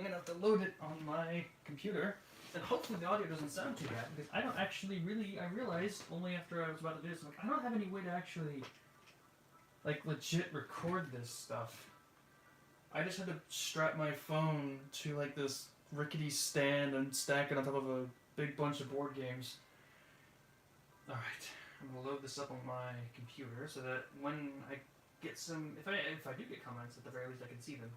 I'm gonna have to load it on my computer, and hopefully the audio doesn't sound too bad, because I don't actually really, I realized only after I was about to do this, like, I don't have any way to actually, like, legit record this stuff. I just had to strap my phone to, like, this rickety stand and stack it on top of a big bunch of board games. Alright, I'm gonna load this up on my computer so that when I get some, if I do get comments, at the very least I can see them.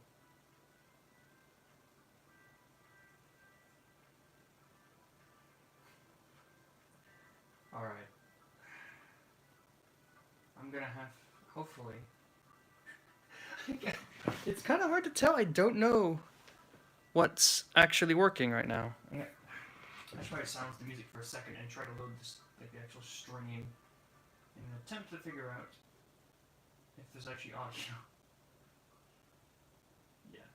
Alright. I'm gonna have, hopefully. It's kind of hard to tell. I don't know what's actually working right now. I should try to silence the music for a second and try to load this, like, the actual stream in an attempt to figure out if there's actually audio. Yeah.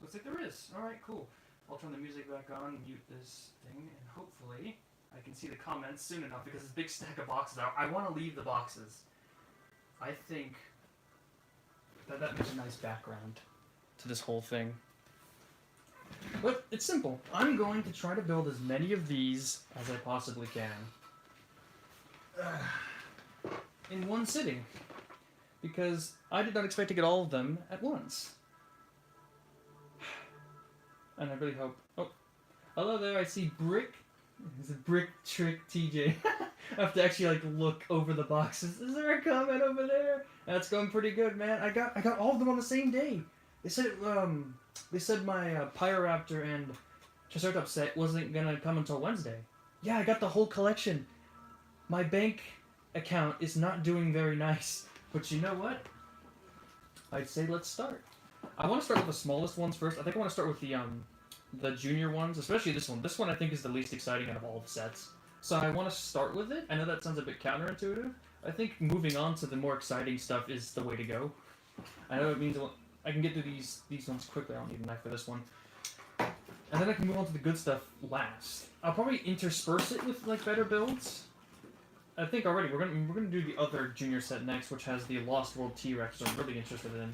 Looks like there is. Alright, cool. I'll turn the music back on, mute this thing, and hopefully I can see the comments soon enough, because this big stack of boxes, I want to leave the boxes. I think that makes a nice background to this whole thing. But it's simple. I'm going to try to build as many of these as I possibly can. In one sitting. Because I did not expect to get all of them at once. And I really hope... Oh, hello there, I see Brick. It's a Brick Trick TJ. I have to actually, like, look over the boxes. Is there a comment over there? That's going pretty good, man. I got all of them on the same day. They said my Pyroraptor and Triceratops set wasn't gonna come until Wednesday. Yeah, I got the whole collection. My bank account is not doing very nice, but you know what? I'd say let's start. I want to start with the smallest ones first. I think I want to start with the junior ones, especially this one. This one I think is the least exciting out of all the sets. So I want to start with it. I know that sounds a bit counterintuitive. I think moving on to the more exciting stuff is the way to go. I know it means I can get through these ones quickly. I don't need a knife for this one. And then I can move on to the good stuff last. I'll probably intersperse it with, like, better builds. I think already we're gonna do the other junior set next, which has the Lost World T-Rex, which I'm really interested in.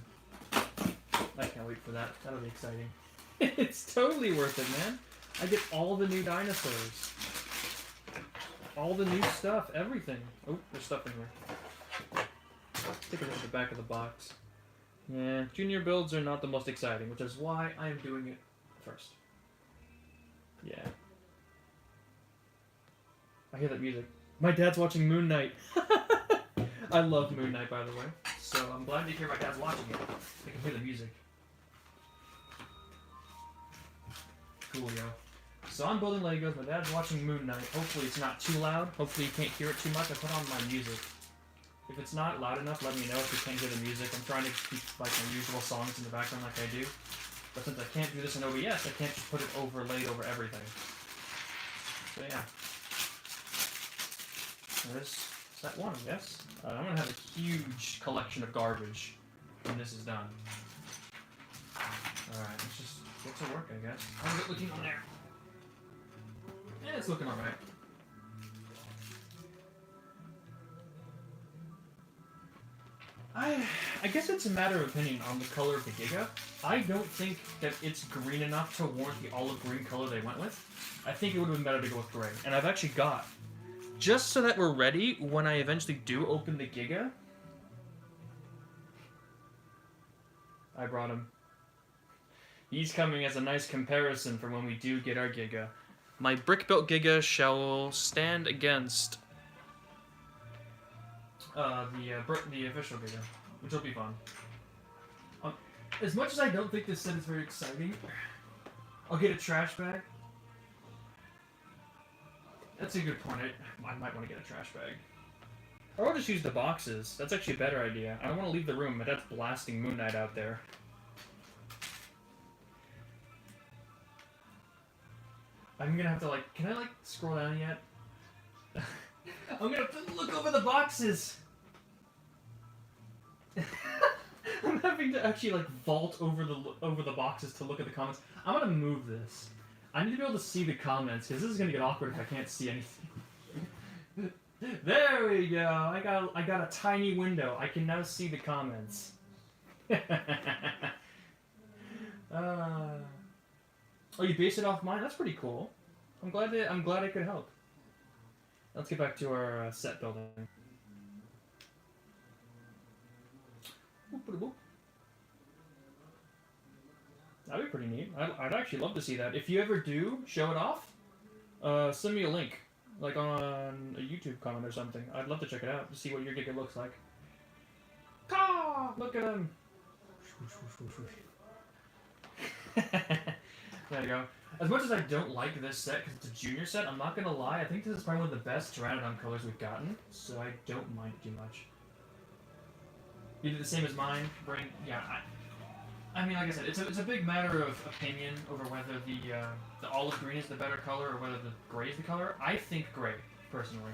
I can't wait for that. That'll be exciting. It's totally worth it, man. I get all the new dinosaurs. All the new stuff, everything. Oh, there's stuff in here. Take a look at the back of the box. Yeah, junior builds are not the most exciting, which is why I am doing it first. Yeah. I hear that music. My dad's watching Moon Knight. I love Moon Knight, by the way. So I'm glad to hear my dad's watching it. I can hear the music. Coolio. So I'm building Legos, my dad's watching Moon Knight. Hopefully it's not too loud. Hopefully you can't hear it too much. I put on my music. If it's not loud enough, let me know if you can't hear the music. I'm trying to keep, like, my usual songs in the background like I do. But since I can't do this in OBS, I can't just put it overlaid over everything. So yeah. There's set one, yes? I'm going to have a huge collection of garbage when this is done. Alright, let's just get to work, I guess. How's it looking on there? Yeah, it's looking alright. I guess it's a matter of opinion on the color of the Giga. I don't think that it's green enough to warrant the olive green color they went with. I think it would have been better to go with gray. And I've actually got, just so that we're ready when I eventually do open the Giga, I brought him. He's coming as a nice comparison for when we do get our Giga. My brick-built Giga shall stand against the official Giga, which will be fun. As much as I don't think this set is very exciting, I'll get a trash bag. That's a good point. I might want to get a trash bag. Or I'll just use the boxes. That's actually a better idea. I don't want to leave the room, but that's blasting Moon Knight out there. I'm gonna have to, like, can I, like, scroll down yet? I'm gonna have to look over the boxes! I'm having to actually, like, vault over the boxes to look at the comments. I'm gonna move this. I need to be able to see the comments, because this is gonna get awkward if I can't see anything. There we go! I got a tiny window. I can now see the comments. Oh, you based it off mine? That's pretty cool. I'm glad I could help. Let's get back to our set building. That'd be pretty neat. I'd actually love to see that. If you ever do show it off, send me a link, like on a YouTube comment or something. I'd love to check it out to see what your Giga looks like. Caw! Look at him. There you go. As much as I don't like this set because it's a junior set, I'm not gonna lie. I think this is probably one of the best Pteranodon colors we've gotten, so I don't mind it too much. You did the same as mine, Brain. Yeah, I mean, like I said, it's a big matter of opinion over whether the olive green is the better color or whether the gray is the color. I think gray, personally.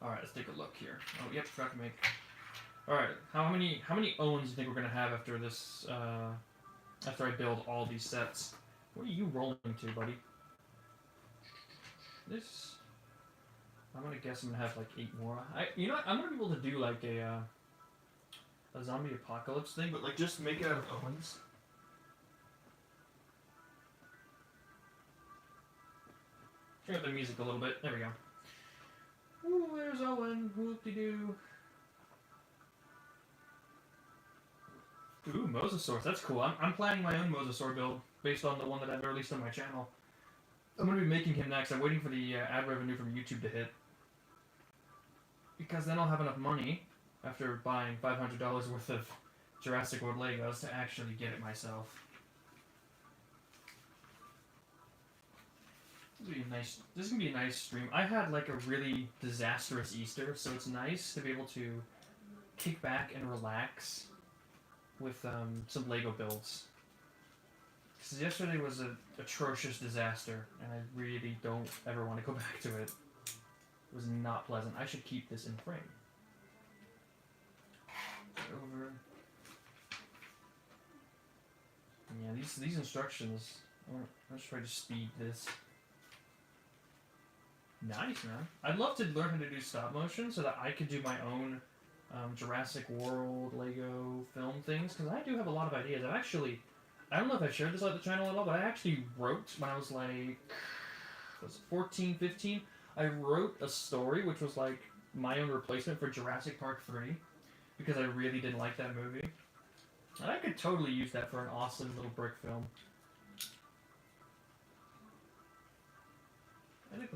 All right, let's take a look here. Oh, yep, forgot to make. All right, how many owns do you think we're gonna have after this? After I build all these sets, what are you rolling to, buddy? This. I'm gonna guess I'm gonna have like 8 more. You know what? I'm gonna be able to do like a zombie apocalypse thing, but like just make it out of Owens. Turn up the music a little bit. There we go. Ooh, there's Owen. Whoop-de-doo. Ooh, Mosasaur. That's cool. I'm planning my own Mosasaur build based on the one that I've released on my channel. I'm going to be making him next. I'm waiting for the ad revenue from YouTube to hit. Because then I'll have enough money after buying $500 worth of Jurassic World Legos to actually get it myself. This is going to be a nice stream. I had like a really disastrous Easter, so it's nice to be able to kick back and relax with some Lego builds. Because yesterday was an atrocious disaster, and I really don't ever want to go back to it. It was not pleasant. I should keep this in frame. Over. Yeah, these instructions. Let's try to speed this. Nice, man. I'd love to learn how to do stop motion so that I could do my own Jurassic World Lego film things, because I do have a lot of ideas. I don't know if I shared this on the channel at all, but I actually wrote when I was like, was it 14, 15? I wrote a story which was like my own replacement for Jurassic Park 3, because I really didn't like that movie. And I could totally use that for an awesome little brick film. I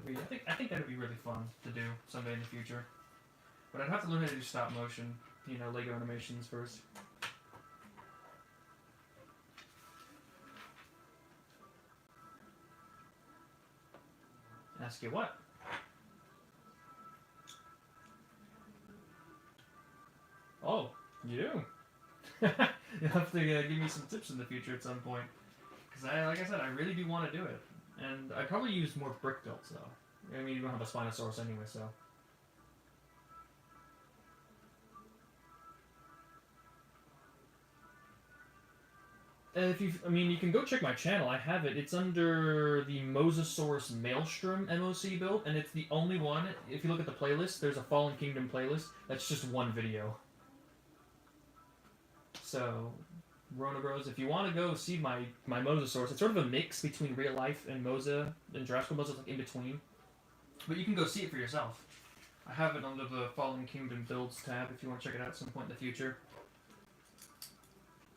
think that'd be really fun to do someday in the future. But I'd have to learn how to do stop motion, Lego animations first. Ask you what? Oh, you do? You'll have to give me some tips in the future at some point. Because like I said, I really do want to do it. And I'd probably use more brick builds, though. I mean, you don't have a Spinosaurus anyway, so. You can go check my channel. I have it. It's under the Mosasaurus Maelstrom MOC build, and it's the only one. If you look at the playlist, there's a Fallen Kingdom playlist. That's just one video. So, Rona Bros, if you want to go see my Mosasaurus, it's sort of a mix between real life and Mosa, and Jurassic Mosa, like in between. But you can go see it for yourself. I have it under the Fallen Kingdom builds tab if you want to check it out at some point in the future.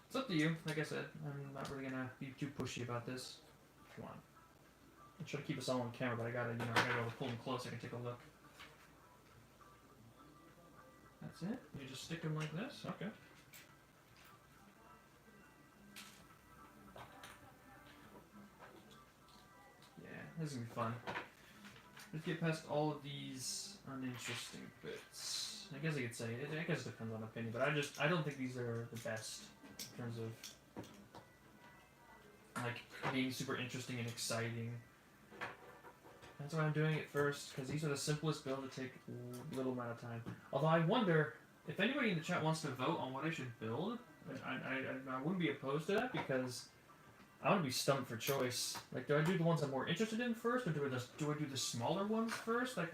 It's up to you. Like I said, I'm not really gonna be too pushy about this. Come on. I try to keep us all on camera, but I gotta be able to pull them close so I can take a look. That's it? You just stick them like this? Okay. Yeah, this is gonna be fun. Let's get past all of these uninteresting bits. I guess I could say, I guess it depends on opinion, but I don't think these are the best in terms of like being super interesting and exciting. That's why I'm doing it first, because these are the simplest build to take little amount of time. Although I wonder if anybody in the chat wants to vote on what I should build. I wouldn't be opposed to that, because I want to be stumped for choice. Like, do I do the ones I'm more interested in first, or do I do the smaller ones first? Like,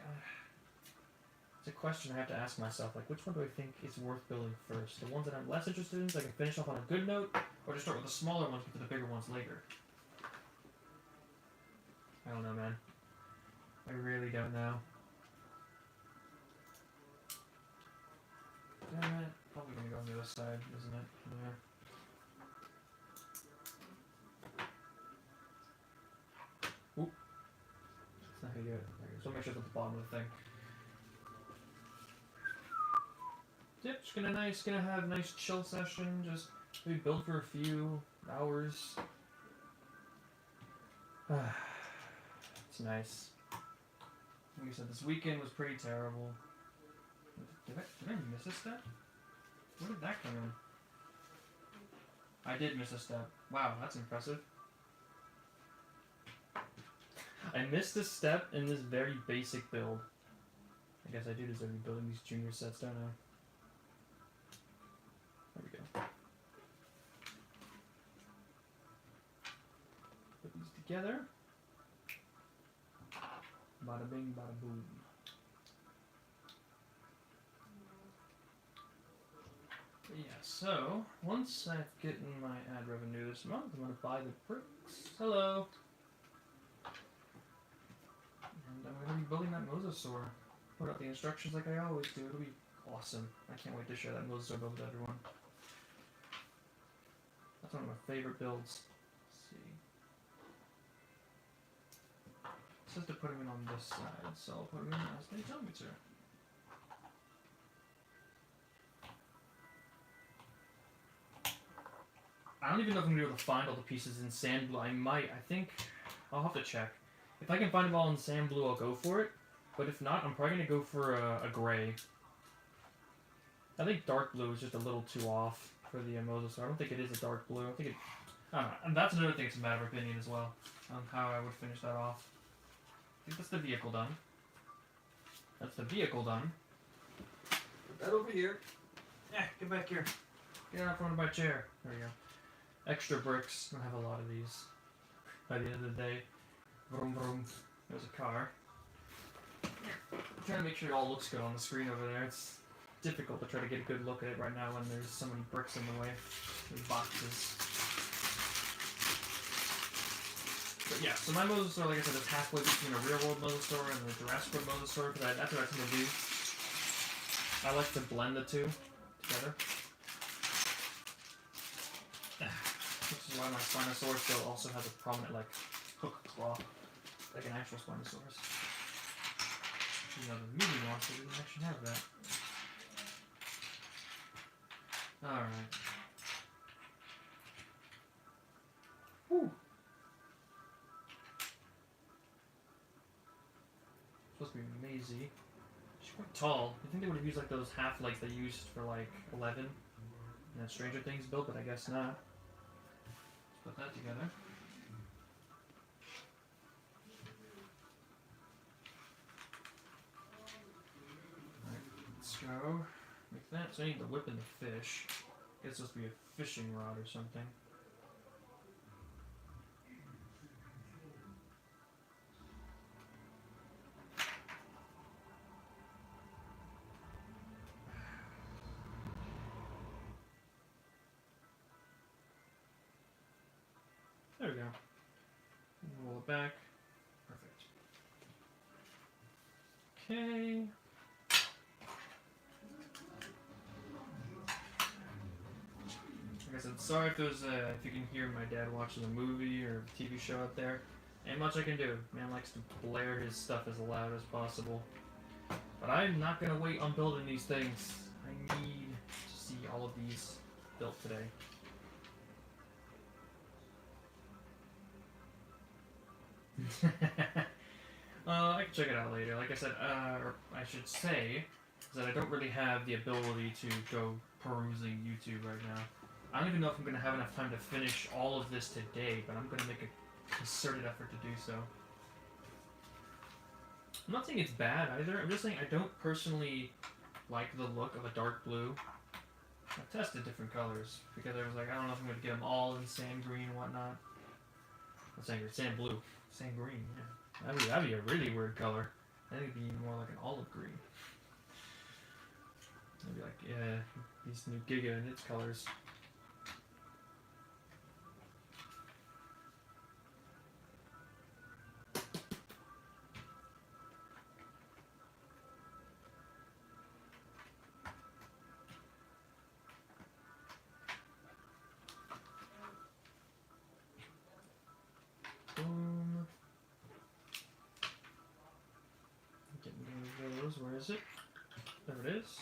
it's a question I have to ask myself. Like, which one do I think is worth building first? The ones that I'm less interested in, so I can finish off on a good note, or just start with the smaller ones, get to the bigger ones later? I don't know, man. I really don't know. Damn it. Probably gonna go on the other side, isn't it? Yeah. Oop. That's not how you do it. So make sure it's at the bottom of the thing. Yep, just gonna have a nice chill session, just maybe build for a few hours. It's nice. Like I said, this weekend was pretty terrible. Did I miss a step? Where did that come in? I did miss a step. Wow, that's impressive. I missed a step in this very basic build. I guess I do deserve to be building these junior sets, don't I? There we go. Put these together. Bada bing, bada boom. But yeah, so once I've gotten my ad revenue this month, I'm gonna buy the bricks. Hello. And I'm gonna be building that Mosasaur. Put out the instructions like I always do. It'll be awesome. I can't wait to share that Mosasaur build with everyone. That's one of my favorite builds. Let's see. It says to put him in on this side, so I'll put him in as they tell me to. I don't even know if I'm going to be able to find all the pieces in sand blue. I think, I'll have to check. If I can find them all in sand blue, I'll go for it. But if not, I'm probably going to go for a gray. I think dark blue is just a little too off for the Mosasaur. I don't think it is a dark blue. I think it, I don't know. And that's another thing, it's a matter of opinion as well, on how I would finish that off. I think that's the vehicle done. That's the vehicle done. Put that over here. Yeah, get back here. Get out from under my chair. There we go. Extra bricks. I have a lot of these. By the end of the day. Vroom vroom. There's a car. I'm trying to make sure it all looks good on the screen over there. It's difficult to try to get a good look at it right now when there's so many bricks in the way. These boxes. But yeah, so my Mosasaur, like I said, is halfway between a real world Mosasaur and the Jurassic World Mosasaur, because that's what I tend to do. I like to blend the two together. Which is why my Spinosaurus still also has a prominent, like, hook claw, like an actual Spinosaurus. You know, the movie monster didn't actually have that. Alright. Whew. Supposed to be Maisie. She's quite tall. I think they would have used like those half legs they used for like 11 in that Stranger Things build, but I guess not. Let's put that together. Alright, let's go. Make that. So I need the whip and the fish. I guess it's supposed to be a fishing rod or something. There we go. Roll it back. Perfect. Okay. Like I said, sorry if there's if you can hear my dad watching a movie or a TV show out there. Ain't much I can do. Man likes to blare his stuff as loud as possible. But I'm not gonna wait on building these things. I need to see all of these built today. I can check it out later. Like I said, or I should say that I don't really have the ability to go perusing YouTube right now. I don't even know if I'm going to have enough time to finish all of this today, but I'm going to make a concerted effort to do so. I'm not saying it's bad either. I'm just saying I don't personally like the look of a dark blue. I've tested different colors because I was like, I don't know if I'm going to get them all in sand green and whatnot. I'm saying it's sand blue. Sand green, yeah. That'd be a really weird color. I think it'd be more like an olive green. Maybe like, yeah, these new Giga and its colors. Where is it? There it is.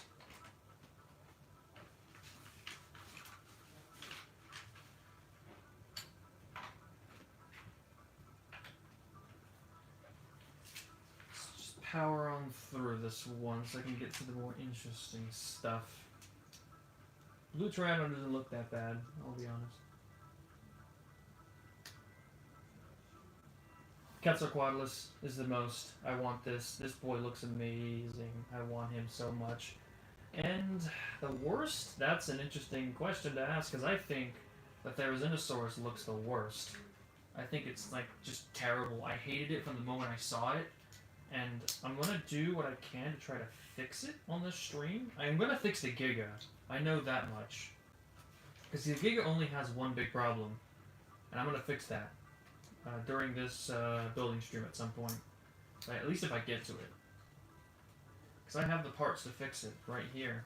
Let's just power on through this one so I can get to the more interesting stuff. Blue Tyranno doesn't look that bad, I'll be honest. Quetzalcoatlus is the most. I want this. This boy looks amazing. I want him so much. And the worst? That's an interesting question to ask, because I think that Therizinosaurus looks the worst. I think it's, like, just terrible. I hated it from the moment I saw it, and I'm gonna do what I can to try to fix it on this stream. I'm gonna fix the Giga. I know that much. Because the Giga only has one big problem, and I'm gonna fix that. During this building stream at some point. At least if I get to it. Because I have the parts to fix it right here.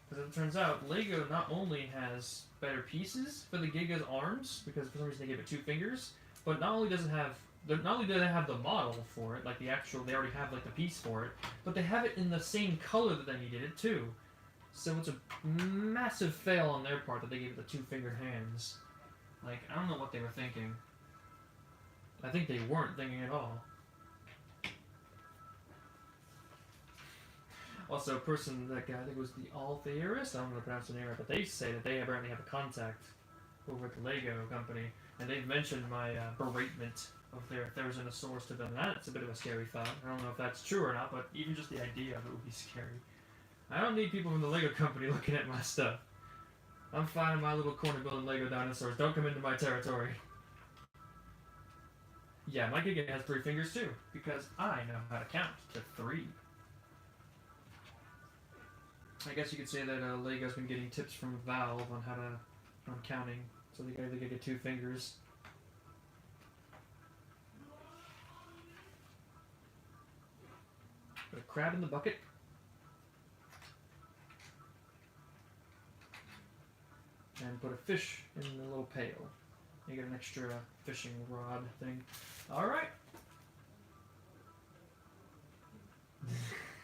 Because it turns out, LEGO not only has better pieces for the Giga's arms, because for some reason they gave it 2 fingers, but not only does it have the model for it, like the actual, they already have like the piece for it, but they have it in the same color that they needed it too. So it's a massive fail on their part that they gave it the 2-fingered hands. Like, I don't know what they were thinking. I think they weren't thinking at all. Also, a person, that guy, I think it was the Althearist, I don't know how to pronounce the name right, but they say that they apparently have a contact over at the LEGO company, and they've mentioned my beratement of their Therizinosaurus to them. That's a bit of a scary thought. I don't know if that's true or not, but even just the idea of it would be scary. I don't need people from the LEGO company looking at my stuff. I'm fine in my little corner building LEGO dinosaurs. Don't come into my territory. Yeah, my Giga has 3 fingers too, because I know how to count to 3. I guess you could say that LEGO's been getting tips from Valve on how to, on counting, so they gotta get 2 fingers. Put a crab in the bucket. And put a fish in the little pail. You get an extra fishing rod thing. Alright.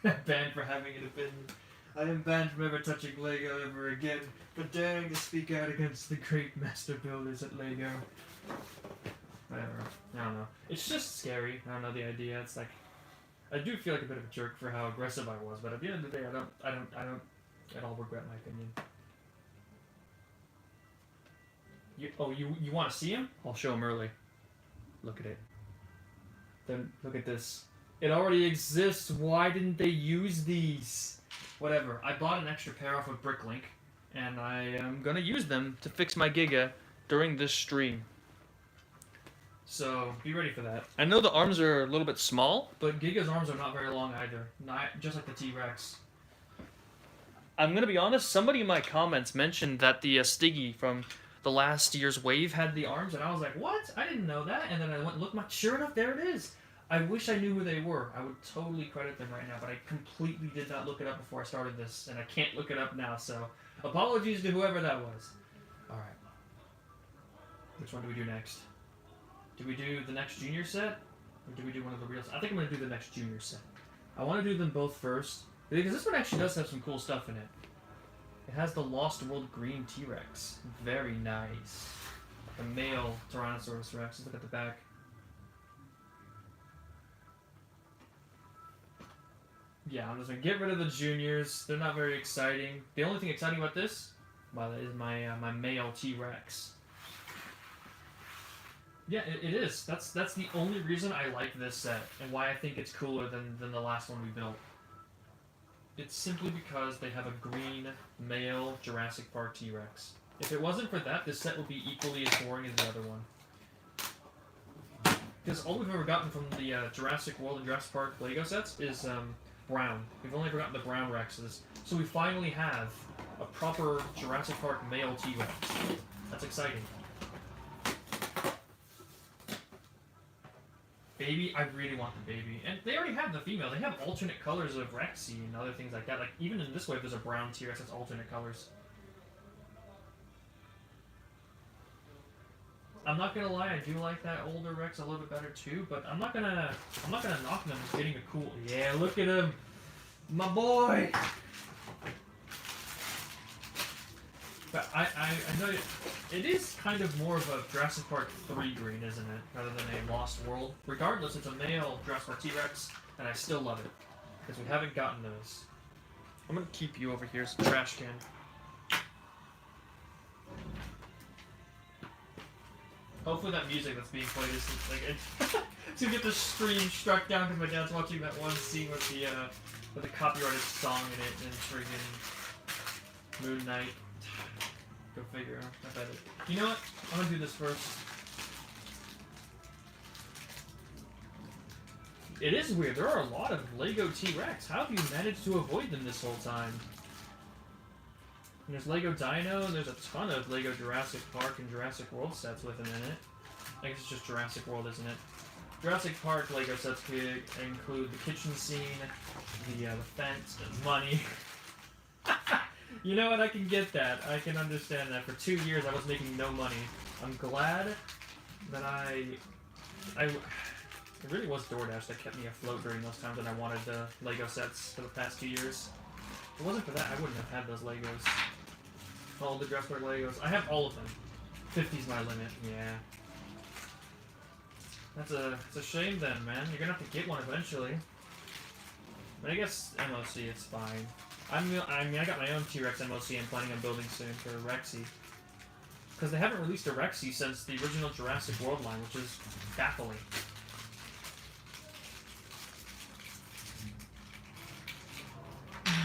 Banned for having an opinion. I am banned from ever touching LEGO ever again, but daring to speak out against the great master builders at LEGO. Whatever. I don't know. It's just scary. I don't know the idea. It's like, I do feel like a bit of a jerk for how aggressive I was, but at the end of the day, I don't at all regret my opinion. You want to see him? I'll show him early. Look at it. Then look at this. It already exists. Why didn't they use these? Whatever. I bought an extra pair off of Bricklink, and I am gonna use them to fix my Giga during this stream. So be ready for that. I know the arms are a little bit small, but Giga's arms are not very long either. Not just like the T-Rex. I'm gonna be honest. Somebody in my comments mentioned that the Stiggy from the last year's wave had the arms, and I was like, what? I didn't know that. And then I went and looked, sure enough, there it is. I wish I knew who they were. I would totally credit them right now, but I completely did not look it up before I started this, and I can't look it up now, so apologies to whoever that was. Alright. Which one do we do next? Do we do the next junior set? Or do we do one of the real... I think I'm going to do the next junior set. I want to do them both first, because this one actually does have some cool stuff in it. It has the Lost World Green T-Rex. Very nice. The male Tyrannosaurus Rex. Let's look at the back. Yeah, I'm just going to get rid of the juniors. They're not very exciting. The only thing exciting about this, well, is my male T-Rex. Yeah, it is. That's the only reason I like this set, and why I think it's cooler than the last one we built. It's simply because they have a green male Jurassic Park T-Rex. If it wasn't for that, this set would be equally as boring as the other one. Because all we've ever gotten from the Jurassic World and Jurassic Park LEGO sets is brown. We've only ever gotten the brown Rexes. So we finally have a proper Jurassic Park male T-Rex. That's exciting. Baby, I really want the baby. And they already have the female. They have alternate colors of Rexy and other things like that. Like, even in this wave, there's a brown T-Rex that's alternate colors. I'm not gonna lie, I do like that older Rex a little bit better too, but I'm not gonna knock them as getting a cool... Yeah, look at him! My boy! But I know it is kind of more of a Jurassic Park 3 green, isn't it? Rather than a Lost World. Regardless, it's a male Jurassic Park T-Rex, and I still love it. Because we haven't gotten those. I'm gonna keep you over here as a trash can. Hopefully that music that's being played is like it's gonna get the stream struck down because my dad's watching that one scene with the copyrighted song in it and friggin' Moon Knight. Go figure. I bet it. You know what? I'm gonna do this first. It is weird. There are a lot of Lego T-Rex. How have you managed to avoid them this whole time? And there's Lego Dino, and there's a ton of Lego Jurassic Park and Jurassic World sets with them in it. I guess it's just Jurassic World, isn't it? Jurassic Park Lego sets could include the kitchen scene, the fence, the money. You know what? I can get that. I can understand that. For 2 years, I was making no money. I'm glad that it really was DoorDash that kept me afloat during those times when I wanted the Lego sets for the past 2 years. If it wasn't for that, I wouldn't have had those Legos. All the Jurassic Park Legos. I have all of them. 50's my limit. Yeah. It's a shame then, man. You're gonna have to get one eventually. But I guess MOC, it's fine. I got my own T-Rex MOC I'm planning on building soon for Rexy. Because they haven't released a Rexy since the original Jurassic World line, which is baffling.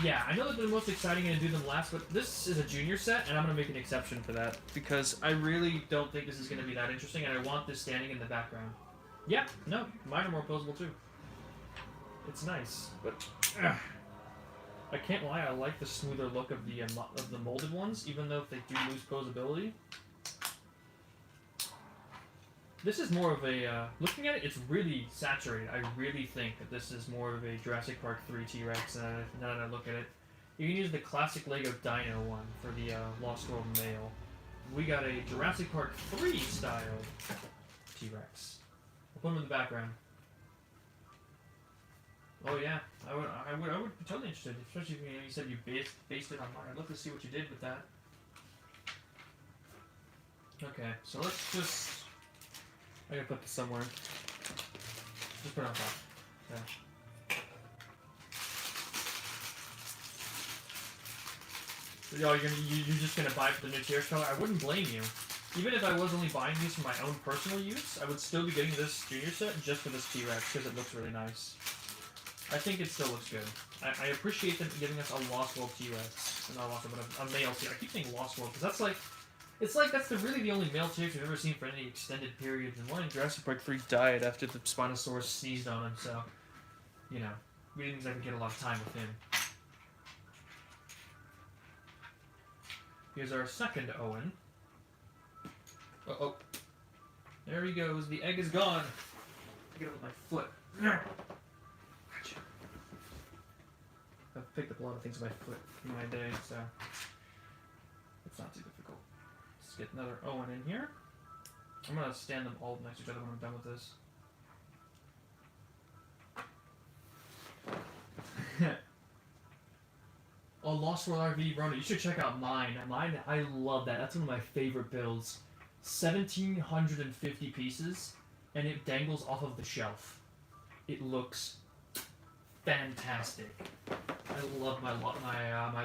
Yeah, I know that they're the most exciting and do them last, but this is a junior set, and I'm going to make an exception for that. Because I really don't think this is going to be that interesting, and I want this standing in the background. Yeah, no, mine are more posable too. It's nice, but... I can't lie, I like the smoother look of the molded ones, even though if they do lose posability. This is more of a, looking at it, it's really saturated. I really think that this is more of a Jurassic Park 3 T-Rex now that I look at it. You can use the classic Lego Dino one for the Lost World male. We got a Jurassic Park 3 style T-Rex. I'll put him in the background. Oh yeah, I would be totally interested, especially if you said you based it on mine. I'd love to see what you did with that. Okay, so let's just... I gotta put this somewhere. Just put it on top. Yeah. Yo, you're just gonna buy for the new T-Rex color? I wouldn't blame you. Even if I was only buying these for my own personal use, I would still be getting this junior set just for this T-Rex because it looks really nice. I think it still looks good. I appreciate them giving us a Lost World T-Rex. Not a Lost World, but a male T-Rex. I keep saying Lost World because that's like... It's like that's really the only male T-Rex we've ever seen for any extended periods. And one in Jurassic Park 3 died after the Spinosaurus sneezed on him, so... You know, we didn't exactly get a lot of time with him. Here's our second Owen. Uh-oh. There he goes. The egg is gone. I get it with my foot. I've picked up a lot of things with my foot in my day, so it's not too difficult. Let's get another Owen in here. I'm going to stand them all next to each other when I'm done with this. Oh, Lost World RV Rona. You should check out mine. Mine, I love that. That's one of my favorite builds. 1,750 pieces, and it dangles off of the shelf. It looks fantastic. I love my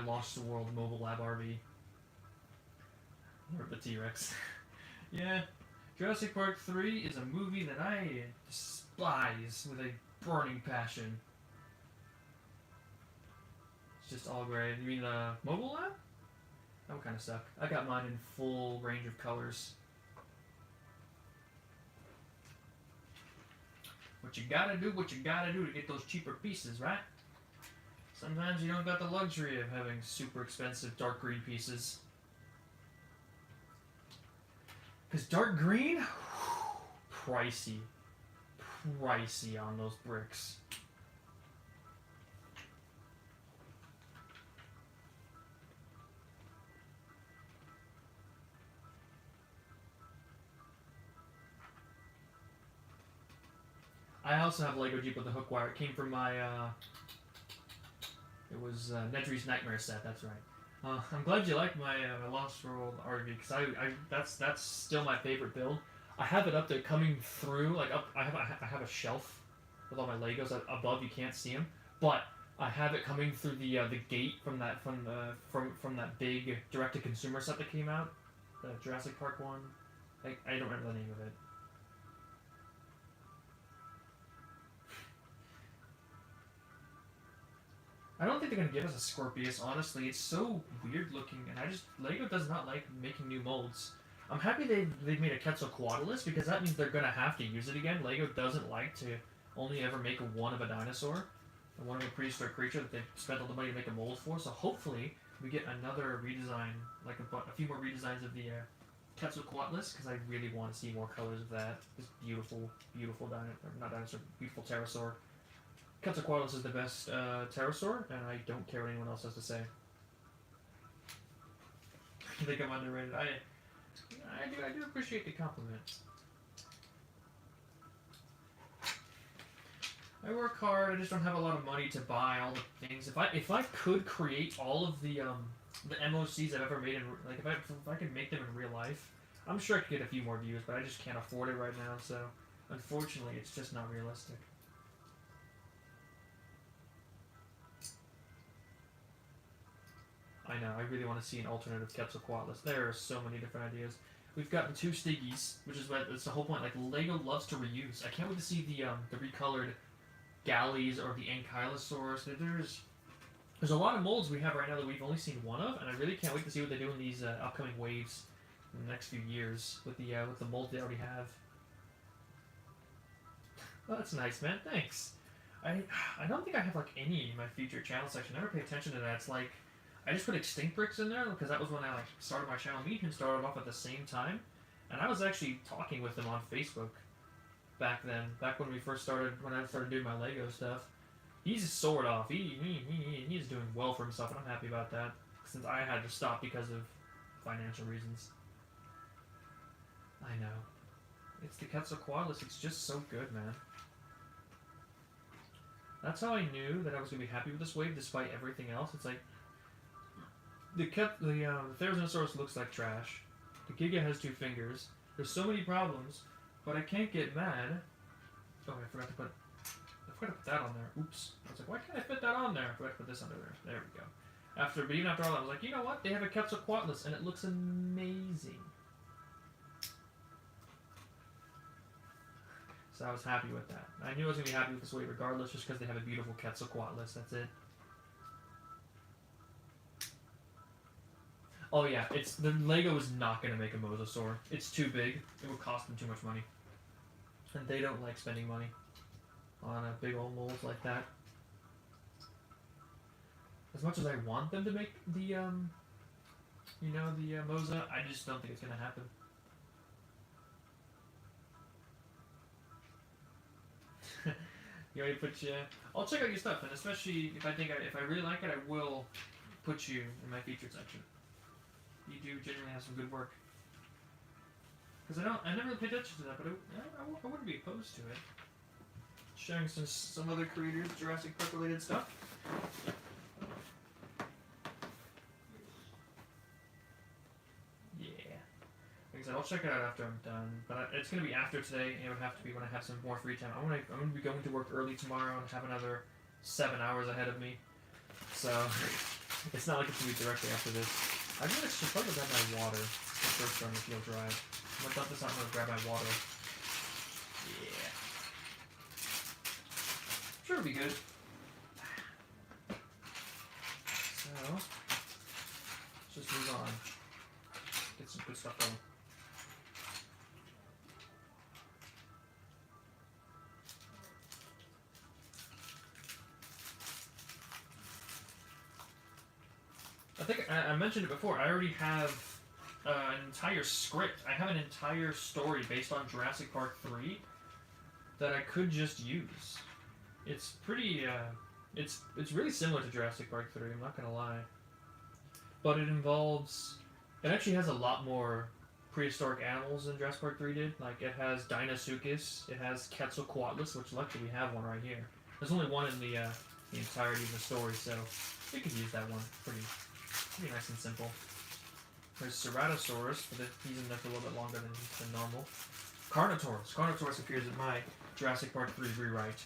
Lost World Mobile Lab RV. Or the T-Rex. Yeah, Jurassic Park 3 is a movie that I despise with a burning passion. It's just all gray. You mean the Mobile Lab? That would kind of suck. I got mine in full range of colors. What you gotta do to get those cheaper pieces, right? Sometimes you don't got the luxury of having super expensive dark green pieces. Because dark green, pricey. Pricey on those bricks. I also have Lego Jeep with the hook wire. It came from my It was Nedry's Nightmare set. That's right. I'm glad you like my Lost World RV because that's still my favorite build. I have it up there coming through like up. I have a shelf with all my Legos above. You can't see them, but I have it coming through the gate from that big direct to consumer set that came out, the Jurassic Park one. I don't remember the name of it. I don't think they're gonna give us a Scorpius. Honestly, it's so weird looking, and Lego does not like making new molds. I'm happy they've made a Quetzalcoatlus because that means they're gonna have to use it again. Lego doesn't like to only ever make one of a dinosaur, and one of a prehistoric creature that they've spent all the money to make a mold for. So hopefully we get another redesign, like a few more redesigns of the Quetzalcoatlus, because I really want to see more colors of that. This beautiful, beautiful beautiful pterosaur. Quetzalcoatlus is the best pterosaur, and I don't care what anyone else has to say. I think I'm underrated. I do appreciate the compliment. I work hard. I just don't have a lot of money to buy all the things. If I could create all of the MOCs I've ever made, like if I could make them in real life, I'm sure I could get a few more views. But I just can't afford it right now. So unfortunately, it's just not realistic. I know, I really want to see an alternative Quetzalcoatlus. There are so many different ideas. We've gotten 2 Stiggies, which is that's the whole point. Like, Lego loves to reuse. I can't wait to see the recolored Galleys or the Ankylosaurus. There's a lot of molds we have right now that we've only seen one of, and I really can't wait to see what they do in these upcoming waves in the next few years with the molds they already have. Oh, that's nice, man. Thanks. I don't think I have like any in my future channel section. I never pay attention to that. It's like I just put Extinct Bricks in there because that was when I like started my channel. Me and him started off at the same time, and I was actually talking with him on Facebook back then. Back when I started doing my Lego stuff. He's soared off. He's doing well for himself, and I'm happy about that. Since I had to stop because of financial reasons. I know. It's the Quetzalcoatlus. It's just so good, man. That's how I knew that I was gonna be happy with this wave, despite everything else. It's like the Therizinosaurus looks like trash. The Giga has 2 fingers. There's so many problems, but I can't get mad. Oh, I forgot to put that on there. Oops. I was like, why can't I fit that on there? I forgot to put this under there. There we go. But even after all that, I was like, you know what? They have a Quetzalcoatlus, and it looks amazing. So I was happy with that. I knew I was going to be happy with this wave regardless, just because they have a beautiful Quetzalcoatlus. That's it. Oh yeah, the Lego is not going to make a Mosasaur. It's too big. It would cost them too much money. And they don't like spending money on big old molds like that. As much as I want them to make the, Mosa, I just don't think it's going to happen. You already put I'll check out your stuff, and especially if I really like it, I will put you in my featured section. You do genuinely have some good work. Because I never really paid attention to that, but I wouldn't be opposed to it. Sharing some other creators, Jurassic Park related stuff. Yeah. Like I said, I'll check it out after I'm done. But it's going to be after today. It would have to be when I have some more free time. I'm going to be going to work early tomorrow and have another 7 hours ahead of me. So it's not like it's going to be directly after this. I really should probably grab my water. It's the first starting to feel dry. I'm going to dump this out and I'm going to grab my water. Yeah. Sure, it'll be good. So, let's just move on. Get some good stuff going. I think I mentioned it before. I already have an entire script. I have an entire story based on Jurassic Park 3 that I could just use. It's pretty, it's really similar to Jurassic Park 3, I'm not gonna lie. But it actually has a lot more prehistoric animals than Jurassic Park 3 did. Like, it has Dinosaur, it has Quetzalcoatlus, which luckily we have one right here. There's only one in the the entirety of the story, so we could use that one. Pretty nice and simple. There's Ceratosaurus, but he's in there for a little bit longer than normal. Carnotaurus. Carnotaurus appears in my Jurassic Park 3 rewrite.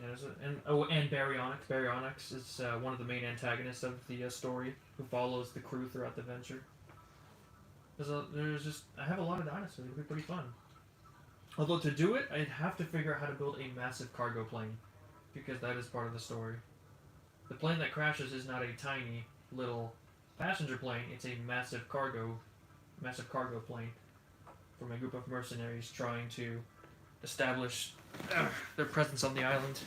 Yeah, and Baryonyx. Baryonyx is one of the main antagonists of the story, who follows the crew throughout the venture. I have a lot of dinosaurs. It'd be pretty fun. Although to do it, I'd have to figure out how to build a massive cargo plane, because that is part of the story. The plane that crashes is not a tiny little passenger plane. It's a massive cargo plane from a group of mercenaries trying to establish their presence on the island.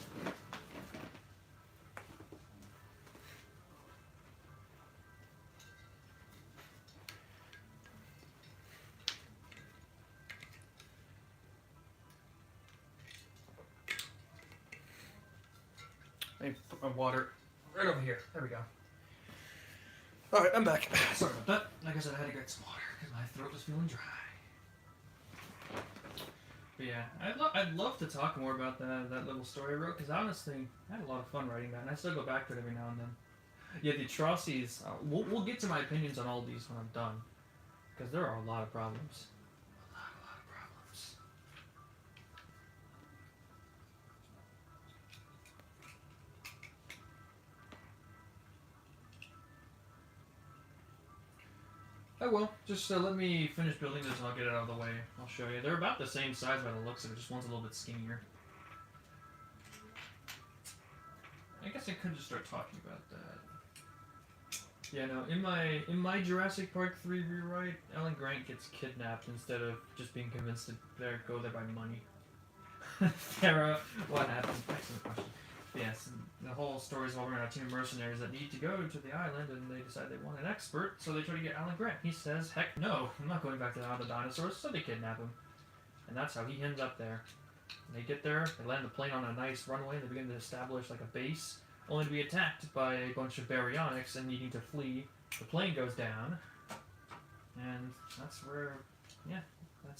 Let me put my water right over here. There we go. Alright, I'm back. Sorry about that. Like I said, I had to get some water because my throat was feeling dry. But yeah, I'd love to talk more about that little story I wrote, because honestly, I had a lot of fun writing that, and I still go back to it every now and then. Yeah, the atrocities, we'll get to my opinions on all these when I'm done, because there are a lot of problems. A lot of problems. Oh well, just let me finish building this and I'll get it out of the way. I'll show you. They're about the same size by the looks of it, just one's a little bit skinnier. I guess I could just start talking about that. Yeah, no, in my Jurassic Park 3 rewrite, Alan Grant gets kidnapped instead of just being convinced to go there by money. Sarah, what happened? Excellent question. Yes, the whole story is revolving around a team of mercenaries that need to go to the island, and they decide they want an expert, so they try to get Alan Grant. He says, heck no, I'm not going back to the island of dinosaurs, so they kidnap him. And that's how he ends up there. And they get there, they land the plane on a nice runway, and they begin to establish like a base, only to be attacked by a bunch of Baryonyx and needing to flee. The plane goes down, and that's where, yeah, that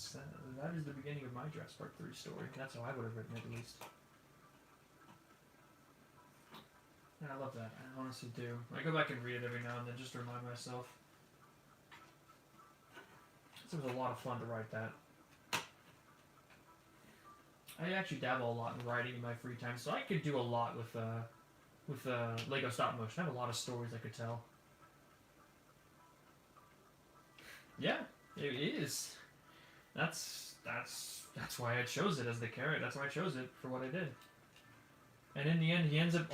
is the beginning of my Jurassic Park 3 story. That's how I would have written it, at least. And I love that. I honestly do. I go back and read it every now and then just to remind myself. It was a lot of fun to write that. I actually dabble a lot in writing in my free time, so I could do a lot with Lego stop motion. I have a lot of stories I could tell. Yeah, it is. That's why I chose it as the carrot. That's why I chose it for what I did. And in the end, he ends up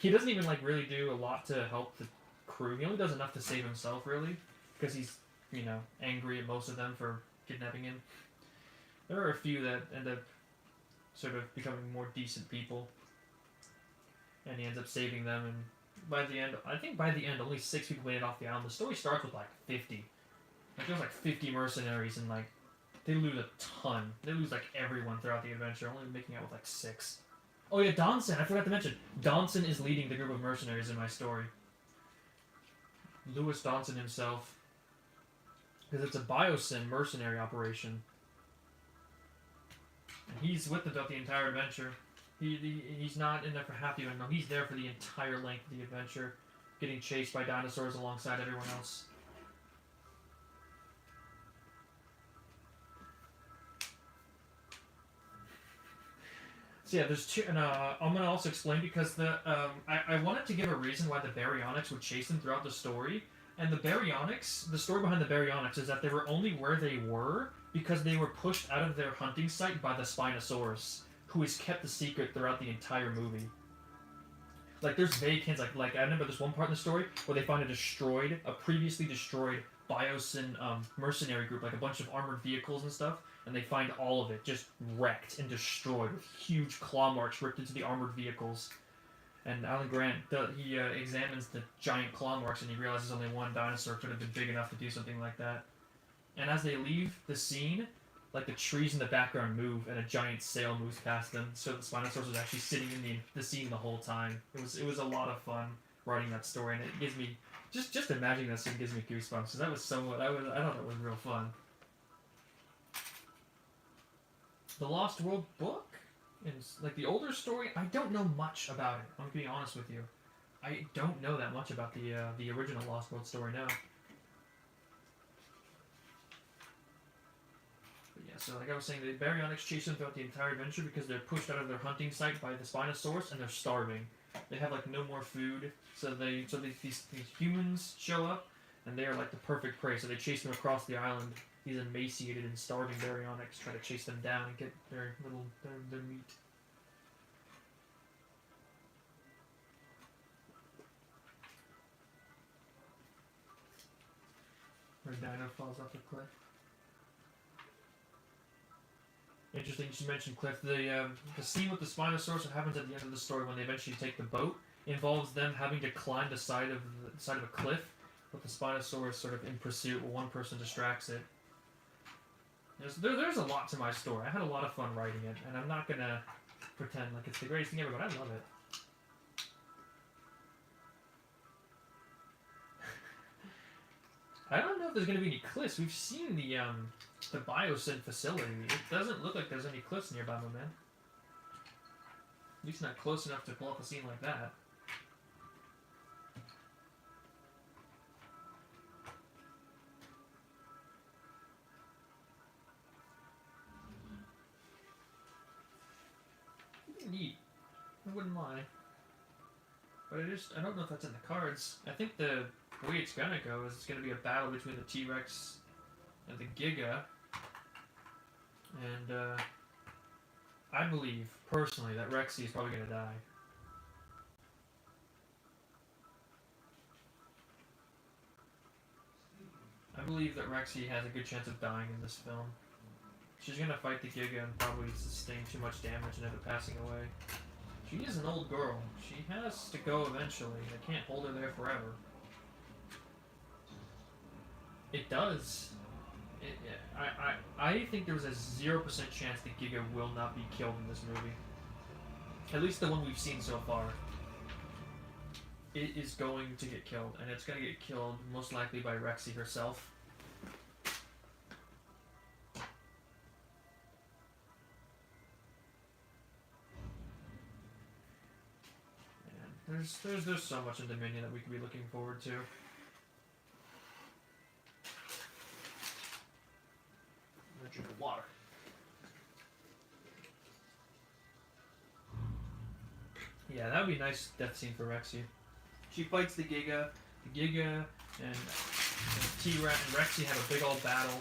he doesn't even like really do a lot to help the crew. He only does enough to save himself, really, because he's, angry at most of them for kidnapping him. There are a few that end up sort of becoming more decent people, and he ends up saving them, and by the end, only 6 people made it off the island. The story starts with like 50. Like there's like 50 mercenaries, and like they lose a ton. They lose like everyone throughout the adventure, only making out with like 6. Oh yeah, Donson, I forgot to mention. Donson is leading the group of mercenaries in my story. Louis Donson himself. Because it's a biosyn mercenary operation. And he's with them throughout the entire adventure. He's not in there for half the event, no, he's there for the entire length of the adventure. Getting chased by dinosaurs alongside everyone else. So yeah, there's two, and I'm gonna also explain because I wanted to give a reason why the Baryonyx would chase them throughout the story, and the story behind the Baryonyx is that they were only where they were because they were pushed out of their hunting site by the Spinosaurus, who is kept a secret throughout the entire movie. Like there's vague hints, like I remember this one part in the story where they find a previously destroyed biosyn mercenary group, like a bunch of armored vehicles and stuff. And they find all of it just wrecked and destroyed with huge claw marks ripped into the armored vehicles. And Alan Grant, he examines the giant claw marks and he realizes only one dinosaur could have been big enough to do something like that. And as they leave the scene, like the trees in the background move and a giant sail moves past them. So the Spinosaurus was actually sitting in the scene the whole time. It was a lot of fun writing that story, and it gives me just imagining that scene gives me goosebumps. So that was I thought that was real fun. The Lost World book? And like the older story, I don't know much about it. I'm gonna be honest with you. I don't know that much about the original Lost World story now. But yeah, so like I was saying, the Baryonyx chase them throughout the entire adventure because they're pushed out of their hunting site by the Spinosaurus and they're starving. They have like no more food, so these humans show up and they are like the perfect prey. So they chase them across the island. These emaciated and starving Baryonyx try to chase them down and get their meat. Or Dino falls off the cliff. Interesting, you mentioned Cliff. The scene with the Spinosaurus that happens at the end of the story when they eventually take the boat involves them having to climb the side of a cliff with the Spinosaurus sort of in pursuit while one person distracts it. There's a lot to my story. I had a lot of fun writing it, and I'm not gonna pretend like it's the greatest thing ever, but I love it. I don't know if there's gonna be any cliffs. We've seen the Biosyn facility. It doesn't look like there's any cliffs nearby, my man. At least not close enough to pull off a scene like that. Neat. I wouldn't lie. But I don't know if that's in the cards. I think the way it's gonna go is it's gonna be a battle between the T-Rex and the Giga. And I believe, personally, that Rexy is probably gonna die. I believe that Rexy has a good chance of dying in this film. She's gonna fight the Giga and probably sustain too much damage and end up passing away. She is an old girl. She has to go eventually. They can't hold her there forever. It does. I think there was a 0% chance the Giga will not be killed in this movie. At least the one we've seen so far. It is going to get killed, and it's going to get killed most likely by Rexy herself. There's so much in Dominion that we could be looking forward to. A drink of water. Yeah, that would be a nice death scene for Rexy. She fights the Giga. The Giga and T-Rex and Rexy have a big old battle.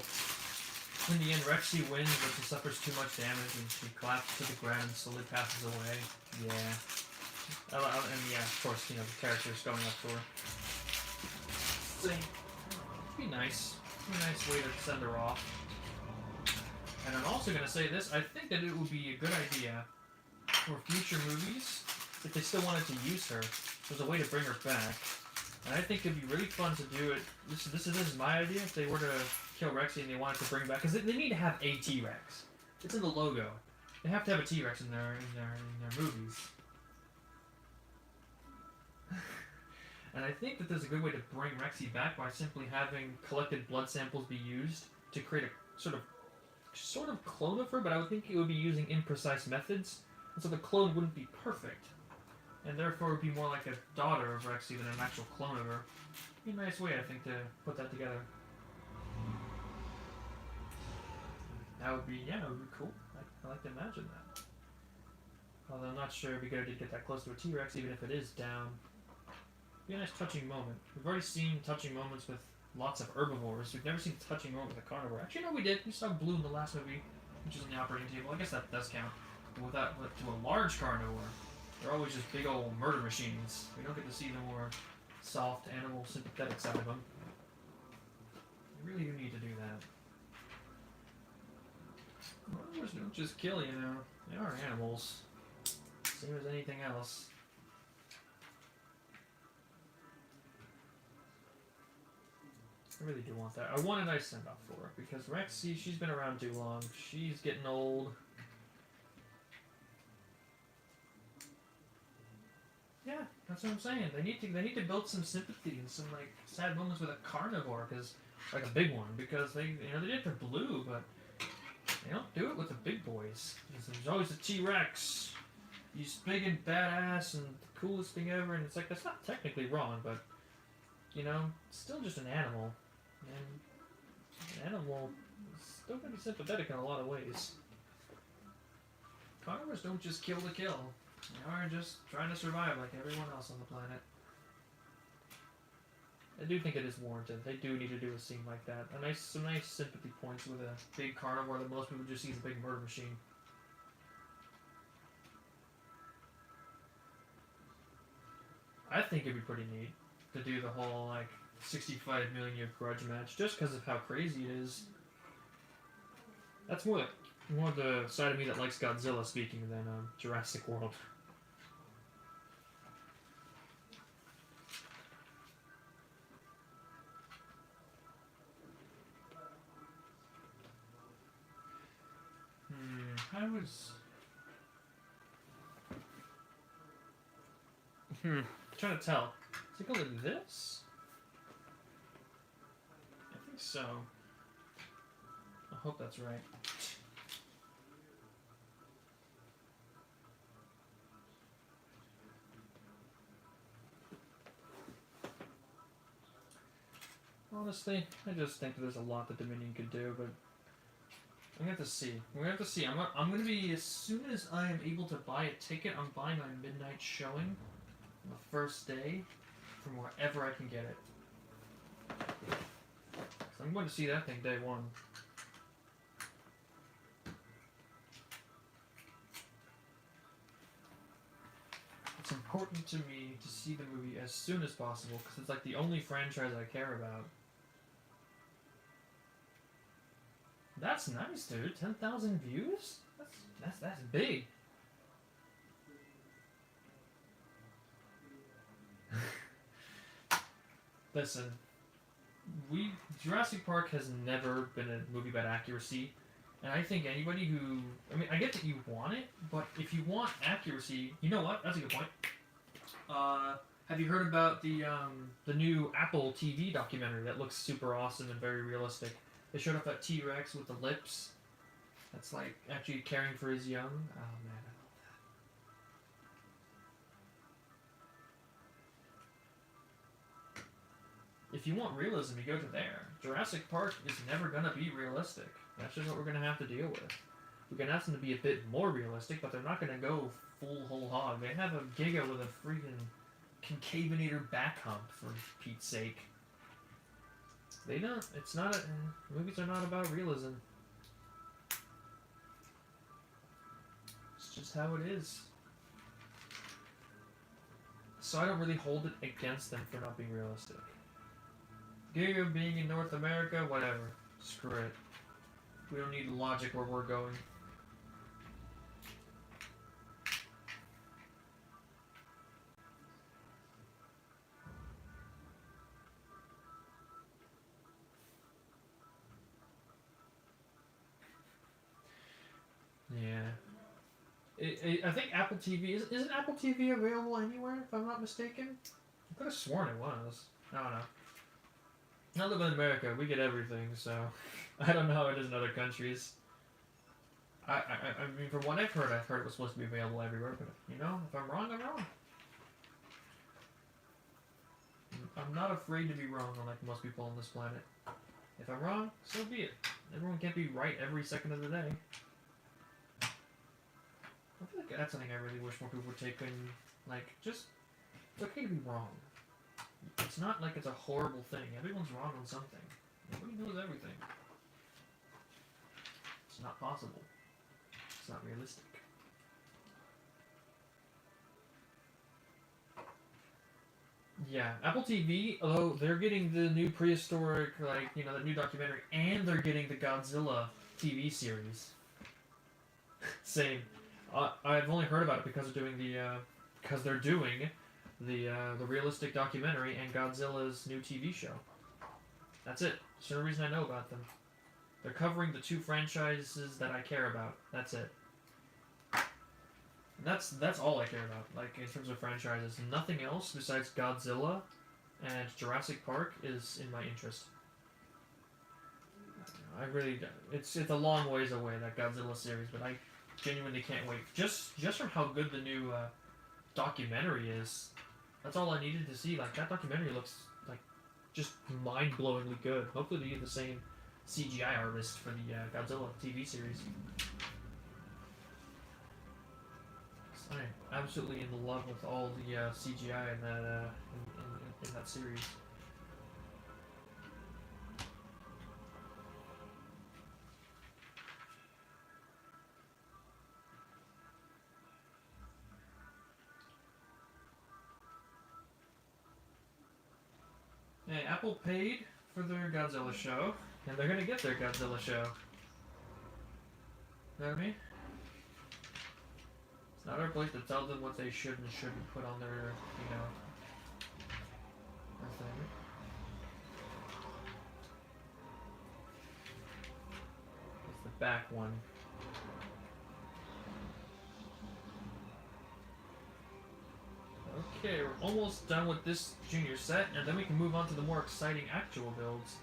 In the end, Rexy wins, but she suffers too much damage and she collapses to the ground and slowly passes away. Yeah. And yeah, of course, you know, the character's going up for her. So, it'd be nice. It'd be a nice way to send her off. And I'm also going to say this, I think that it would be a good idea for future movies, if they still wanted to use her, there's a way to bring her back. And I think it'd be really fun to do it. This is my idea, if they were to kill Rexy and they wanted to bring back, because they need to have a T-Rex. It's in the logo. They have to have a T-Rex in their movies. And I think that there's a good way to bring Rexy back by simply having collected blood samples be used to create a sort of clone of her, but I would think it would be using imprecise methods, and so the clone wouldn't be perfect, and therefore it would be more like a daughter of Rexy than an actual clone of her. It'd be a nice way, I think, to put that together. That would be, yeah, it would be cool. I like to imagine that. Although I'm not sure it'd be good to get that close to a T-Rex, even if it is down. It'd be a nice touching moment. We've already seen touching moments with lots of herbivores. We've never seen a touching moment with a carnivore. Actually, no, we did. We saw Blue in the last movie, which is on the operating table. I guess that does count. But to a large carnivore, they're always just big old murder machines. We don't get to see the more soft, animal, sympathetic side of them. You really do need to do that. Carnivores don't just kill, you know. They are animals. Same as anything else. I really do want that. I want a nice send-off for her, because Rexy, she's been around too long. She's getting old. Yeah, that's what I'm saying. They need to build some sympathy and some like sad moments with a carnivore, because like a big one, because they did it for Blue, but They don't do it with the big boys. There's always a T-Rex. He's big and badass and the coolest thing ever, and it's like, that's not technically wrong, but, you know, it's still just an animal. And an animal is still going to be sympathetic in a lot of ways. Carnivores don't just kill to kill. They are just trying to survive like everyone else on the planet. I do think it is warranted. They do need to do a scene like that. Some nice sympathy points with a big carnivore that most people just see as a big murder machine. I think it'd be pretty neat to do the whole, like, 65 million year grudge match, just because of how crazy it is. That's more the side of me that likes Godzilla speaking than Jurassic World. I'm trying to tell. Does it go like this? I think so. I hope that's right. Honestly, I just think that there's a lot that Dominion could do, but I'm gonna have to see. We're gonna have to see. I'm gonna be, as soon as I am able to buy a ticket, I'm buying my midnight showing on the first day from wherever I can get it. So I'm going to see that thing day one. It's important to me to see the movie as soon as possible because it's like the only franchise I care about. That's nice, dude. 10,000 views? That's big. Listen, Jurassic Park has never been a movie about accuracy, and I think anybody who, I get that you want it, but if you want accuracy, you know what? That's a good point. Have you heard about the new Apple TV documentary that looks super awesome and very realistic? They showed off that T-Rex with the lips. That's like actually caring for his young. Oh man, I love that. If you want realism, you go to there. Jurassic Park is never gonna be realistic. That's just what we're gonna have to deal with. We're gonna ask them to be a bit more realistic, but they're not gonna go full whole hog. They have a Giga with a freaking concavinator back hump, for Pete's sake. They don't. It's not. Movies are not about realism. It's just how it is. So I don't really hold it against them for not being realistic. Giga being in North America, whatever. Screw it. We don't need logic where we're going. Yeah. I think Apple TV isn't Apple TV available anywhere, if I'm not mistaken? I could have sworn it was. I don't know. I live in America, we get everything, so I don't know how it is in other countries. I mean, from what I've heard it was supposed to be available everywhere, but you know, if I'm wrong, I'm wrong. I'm not afraid to be wrong, unlike most people on this planet. If I'm wrong, so be it. Everyone can't be right every second of the day. I feel like that's something I really wish more people would take in, like, just, it's okay to be wrong. It's not like it's a horrible thing. Everyone's wrong on something. Nobody knows everything. It's not possible. It's not realistic. Yeah, Apple TV, although they're getting the new prehistoric, like, you know, the new documentary, and they're getting the Godzilla TV series. Same. I've only heard about it because they're doing the realistic documentary and Godzilla's new TV show. That's it. That's the only reason I know about them. They're covering the two franchises that I care about. That's it. And that's all I care about. Like, in terms of franchises, nothing else besides Godzilla and Jurassic Park is in my interest. I really, it's a long ways away, that Godzilla series, but I genuinely can't wait. Just from how good the new documentary is, that's all I needed to see. Like, that documentary looks like just mind-blowingly good. Hopefully they get the same CGI artist for the Godzilla TV series. I'm absolutely in love with all the CGI in that in that series. Hey, Apple paid for their Godzilla show, and they're gonna get their Godzilla show. You know what I mean? It's not our place to tell them what they should and shouldn't put on their, you know, their thing. It's the back one. Okay, we're almost done with this junior set, and then we can move on to the more exciting actual builds.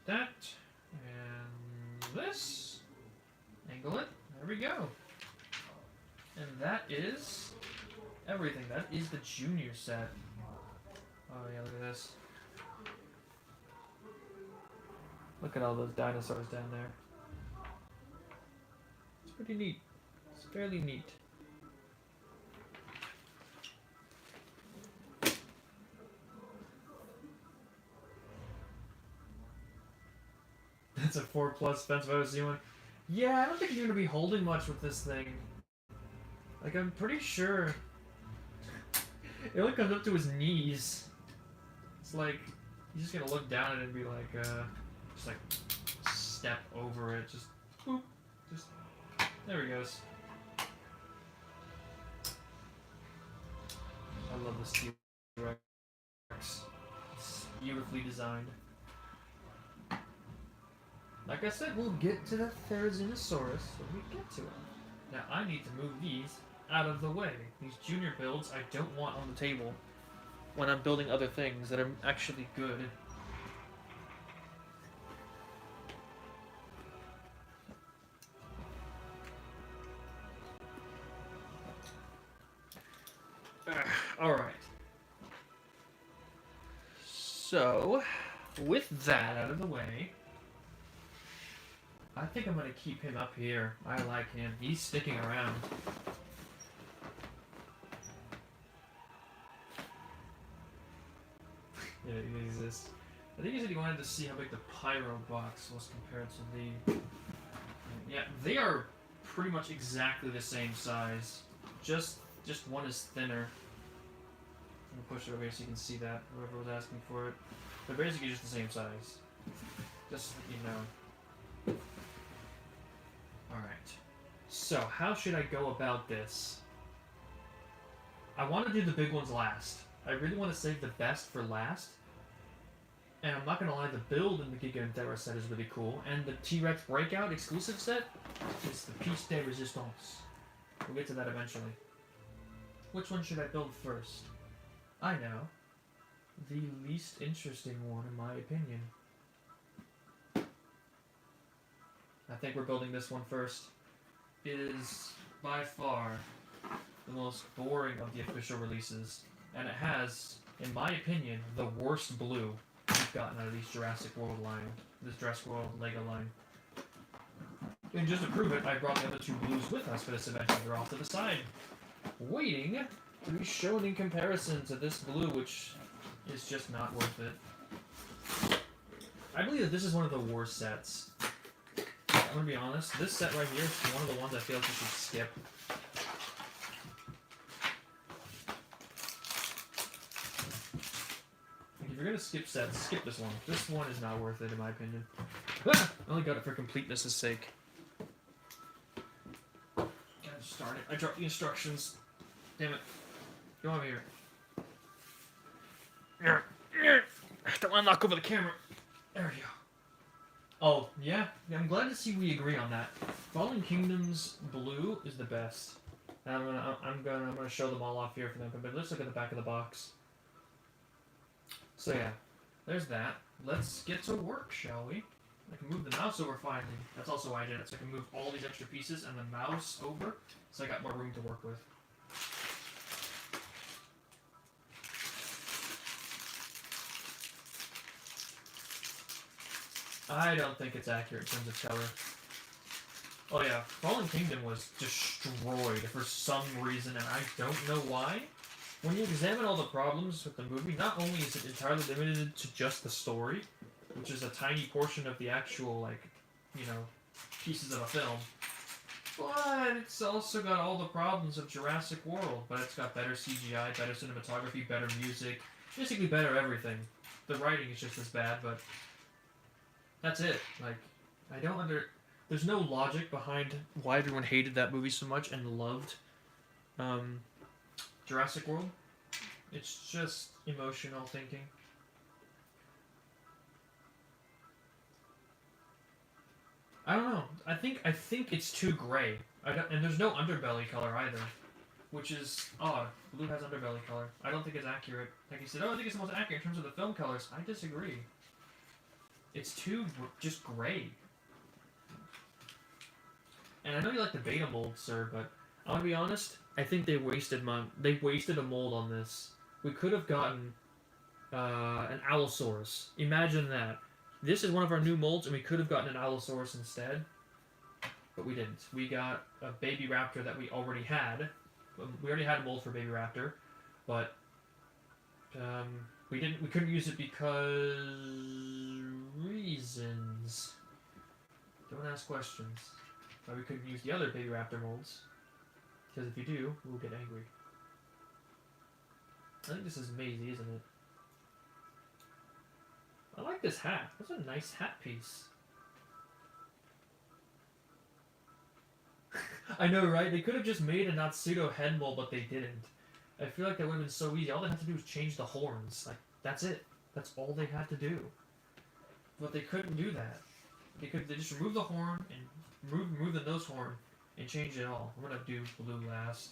Got that, and this. Angle it. There we go. And that is everything. That is the junior set. Oh yeah, look at this. Look at all those dinosaurs down there. It's pretty neat. It's fairly neat. That's a 4+ fence if I was one. Yeah, I don't think you're gonna be holding much with this thing. Like, I'm pretty sure it only comes up to his knees. It's like, you're just gonna look down at it and be like, just like, step over it, just, boop, just, there he goes. I love this T-Rex. It's beautifully designed. Like I said, we'll get to the Therizinosaurus when we get to it. Now, I need to move these out of the way. These junior builds I don't want on the table when I'm building other things that are actually good. Alright. So, with that out of the way, I think I'm going to keep him up here. I like him. He's sticking around. Yeah, he exists. I think he said he wanted to see how big the Pyro box was compared to the... Yeah, they are pretty much exactly the same size. Just one is thinner. I'm going to push it over here so you can see that, whoever was asking for it. They're basically just the same size. Just, you know. Alright. So, how should I go about this? I want to do the big ones last. I really want to save the best for last. And I'm not going to lie, the build in the Giga Endeavor set is really cool. And the T-Rex Breakout exclusive set is the piece de resistance. We'll get to that eventually. Which one should I build first? I know. The least interesting one, in my opinion. I think we're building this one first. It is, by far, the most boring of the official releases. And it has, in my opinion, the worst blue we've gotten out of these Jurassic World line. This Jurassic World Lego line. And just to prove it, I brought the other two blues with us for this event. They're off to the side, waiting to be shown in comparison to this blue, which is just not worth it. I believe that this is one of the worst sets. I'm gonna be honest, this set right here is one of the ones I feel like you should skip. Like, if you're gonna skip sets, skip this one. This one is not worth it, in my opinion. I only got it for completeness' sake. Gotta start it. I dropped the instructions. Damn it. Go over here. I don't want to knock over the camera. There we go. Oh, yeah. I'm glad to see we agree on that. Fallen Kingdom's blue is the best. And I'm gonna show them all off here for them. But let's look at the back of the box. So yeah, there's that. Let's get to work, shall we? I can move the mouse over finally. That's also why I did it, so I can move all these extra pieces and the mouse over, so I got more room to work with. I don't think it's accurate in terms of color. Oh yeah, Fallen Kingdom was destroyed for some reason, and I don't know why. When you examine all the problems with the movie, not only is it entirely limited to just the story, which is a tiny portion of the actual, like, you know, pieces of a film, but it's also got all the problems of Jurassic World. But it's got better CGI, better cinematography, better music, basically better everything. The writing is just as bad, but that's it. Like, there's no logic behind why everyone hated that movie so much and loved Jurassic World. It's just emotional thinking. I don't know. I think it's too gray. And there's no underbelly color either, which is odd. Blue has underbelly color. I don't think it's accurate. Like you said, I think it's the most accurate in terms of the film colors. I disagree. It's too just gray. And I know you like the beta mold, sir, but I'm gonna be honest. I think they wasted a mold on this. We could have gotten an Allosaurus. Imagine that. This is one of our new molds, and we could have gotten an Allosaurus instead, but we didn't. We got a Baby Raptor that we already had. We already had a mold for Baby Raptor, but we couldn't use it because reasons. Don't ask questions. But we couldn't use the other Baby Raptor molds, because if you do, we'll get angry. I think this is Maisie, isn't it? I like this hat. That's a nice hat piece. I know, right? They could have just made a Natsudo head mold, but they didn't. I feel like that would have been so easy. All they had to do was change the horns. Like, that's it. That's all they had to do. But they couldn't do that. They just remove the horn and remove the nose horn and change it all. I'm gonna do blue last.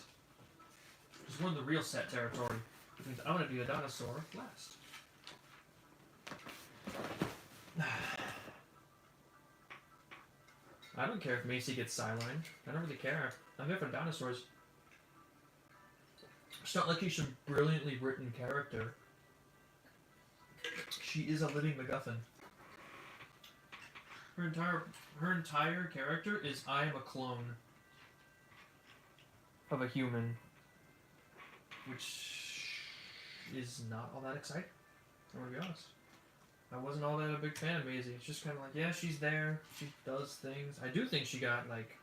Just we're in the real set territory, which means I'm gonna do the dinosaur last. I don't care if Macy gets sidelined. I don't really care. I'm here for dinosaurs. It's not like she's a brilliantly written character. She is a living MacGuffin. Her entire character is I am a clone of a human, which is not all that exciting. I'm gonna be honest. I wasn't all that a big fan of Maisie. It's just kind of like, yeah, she's there. She does things. I do think she got, like,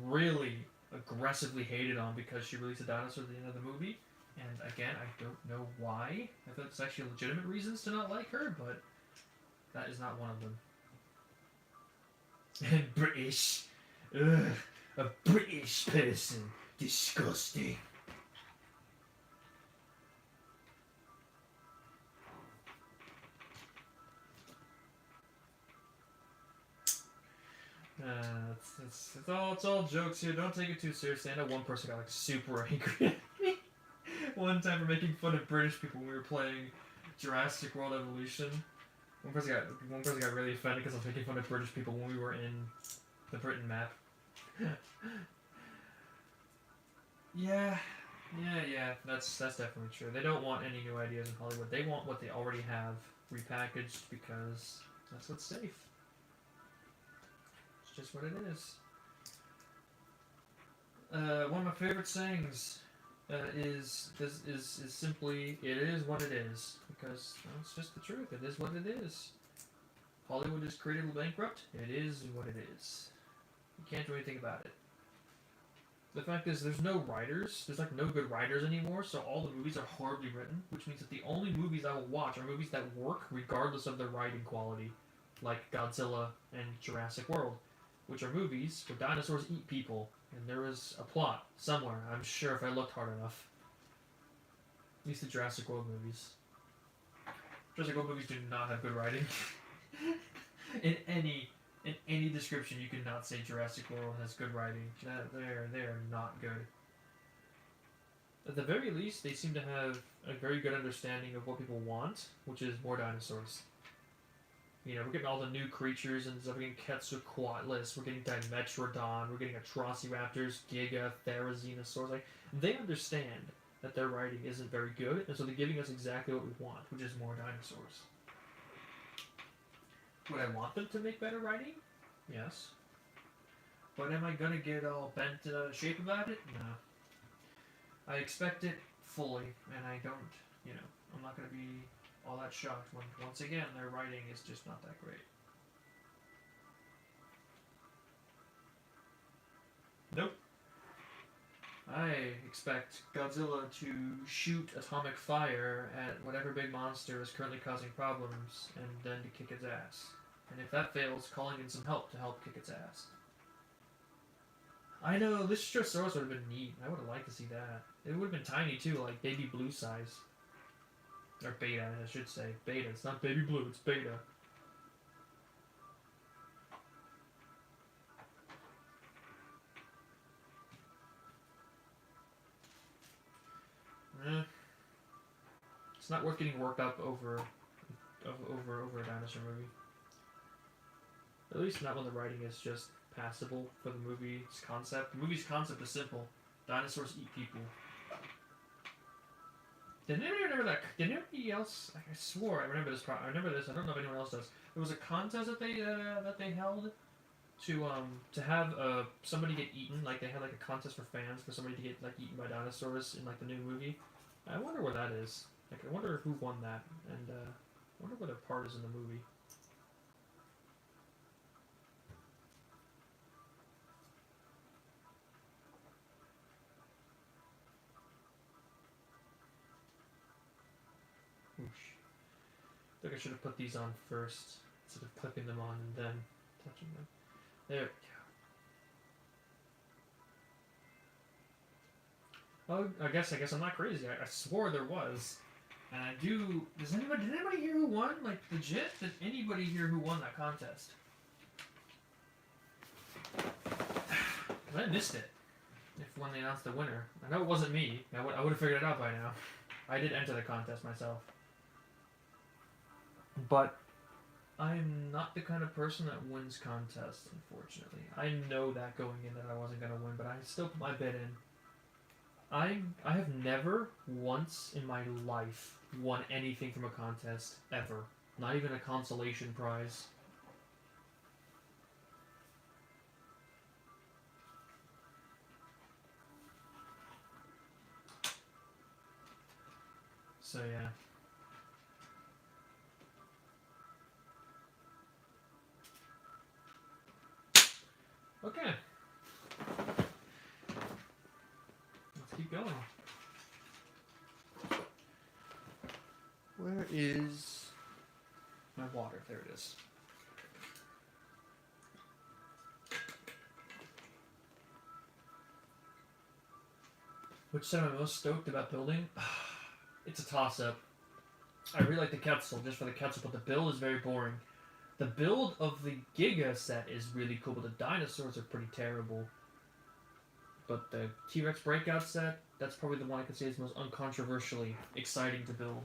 really aggressively hated on because she released a dinosaur at the end of the movie. And again, I don't know why. I thought there's actually legitimate reasons to not like her, but that is not one of them. And British. Ugh, a British person. Disgusting. It's all jokes here. Don't take it too seriously. I know one person got like super angry at me one time for making fun of British people when we were playing Jurassic World Evolution. One person got really offended because I was making fun of British people when we were in the Britain map. Yeah. That's definitely true. They don't want any new ideas in Hollywood. They want what they already have repackaged because that's what's safe. Just what it is. One of my favorite sayings is simply, it is what it is, because it's just the truth. It is what it is. Hollywood is creatively bankrupt. It is what it is. You can't do anything about it. The fact is, there's no writers. There's like no good writers anymore, so all the movies are horribly written, which means that the only movies I will watch are movies that work regardless of their writing quality, like Godzilla and Jurassic World, which are movies where dinosaurs eat people, and there is a plot somewhere, I'm sure, if I looked hard enough. At least the Jurassic World movies. Jurassic World movies do not have good writing. in any description, you cannot say Jurassic World has good writing. They're not good. At the very least, they seem to have a very good understanding of what people want, which is more dinosaurs. You know, we're getting all the new creatures and stuff. We're getting Quetzalcoatlus, we're getting Dimetrodon, we're getting Atrociraptors, Giga, Therizinosaurs. Like, they understand that their writing isn't very good, and so they're giving us exactly what we want, which is more dinosaurs. Would I want them to make better writing? Yes. But am I gonna get all bent shape about it? No. I expect it fully, and I don't, you know, I'm not gonna be all that shocked when, once again, their writing is just not that great. Nope. I expect Godzilla to shoot atomic fire at whatever big monster is currently causing problems, and then to kick its ass. And if that fails, calling in some help to help kick its ass. I know, this Stratosaurus would have been neat. I would have liked to see that. It would have been tiny too, like baby blue size. Or beta, I should say. Beta. It's not baby blue, it's beta. It's not worth getting worked up over a dinosaur movie. At least not when the writing is just passable for the movie's concept. The movie's concept is simple. Dinosaurs eat people. Did anybody remember that? Did anybody else? I swore I remember this. I remember this. I don't know if anyone else does. There was a contest that they held to have somebody get eaten. Like they had like a contest for fans for somebody to get like eaten by dinosaurs in like the new movie. I wonder where that is. Like I wonder who won that, and I wonder what their part is in the movie. I think I should have put these on first instead of clipping them on and then touching them. There we go. Oh, I guess I'm not crazy. I swore there was. And I do. Did anybody hear who won? Like legit? Did anybody hear who won that contest? Because I missed it. When they announced the winner. I know it wasn't me. I would have figured it out by now. I did enter the contest myself. But I'm not the kind of person that wins contests, unfortunately. I know that going in that I wasn't going to win, but I still put my bid in. I have never once in my life won anything from a contest, ever. Not even a consolation prize. So yeah. Okay. Let's keep going. Where is my water? There it is. Which set am I most stoked about building? It's a toss-up. I really like the Quetzal, just for the Quetzal, but the build is very boring. The build of the Giga set is really cool, but the dinosaurs are pretty terrible. But the T-Rex breakout set, that's probably the one I could say is most uncontroversially exciting to build.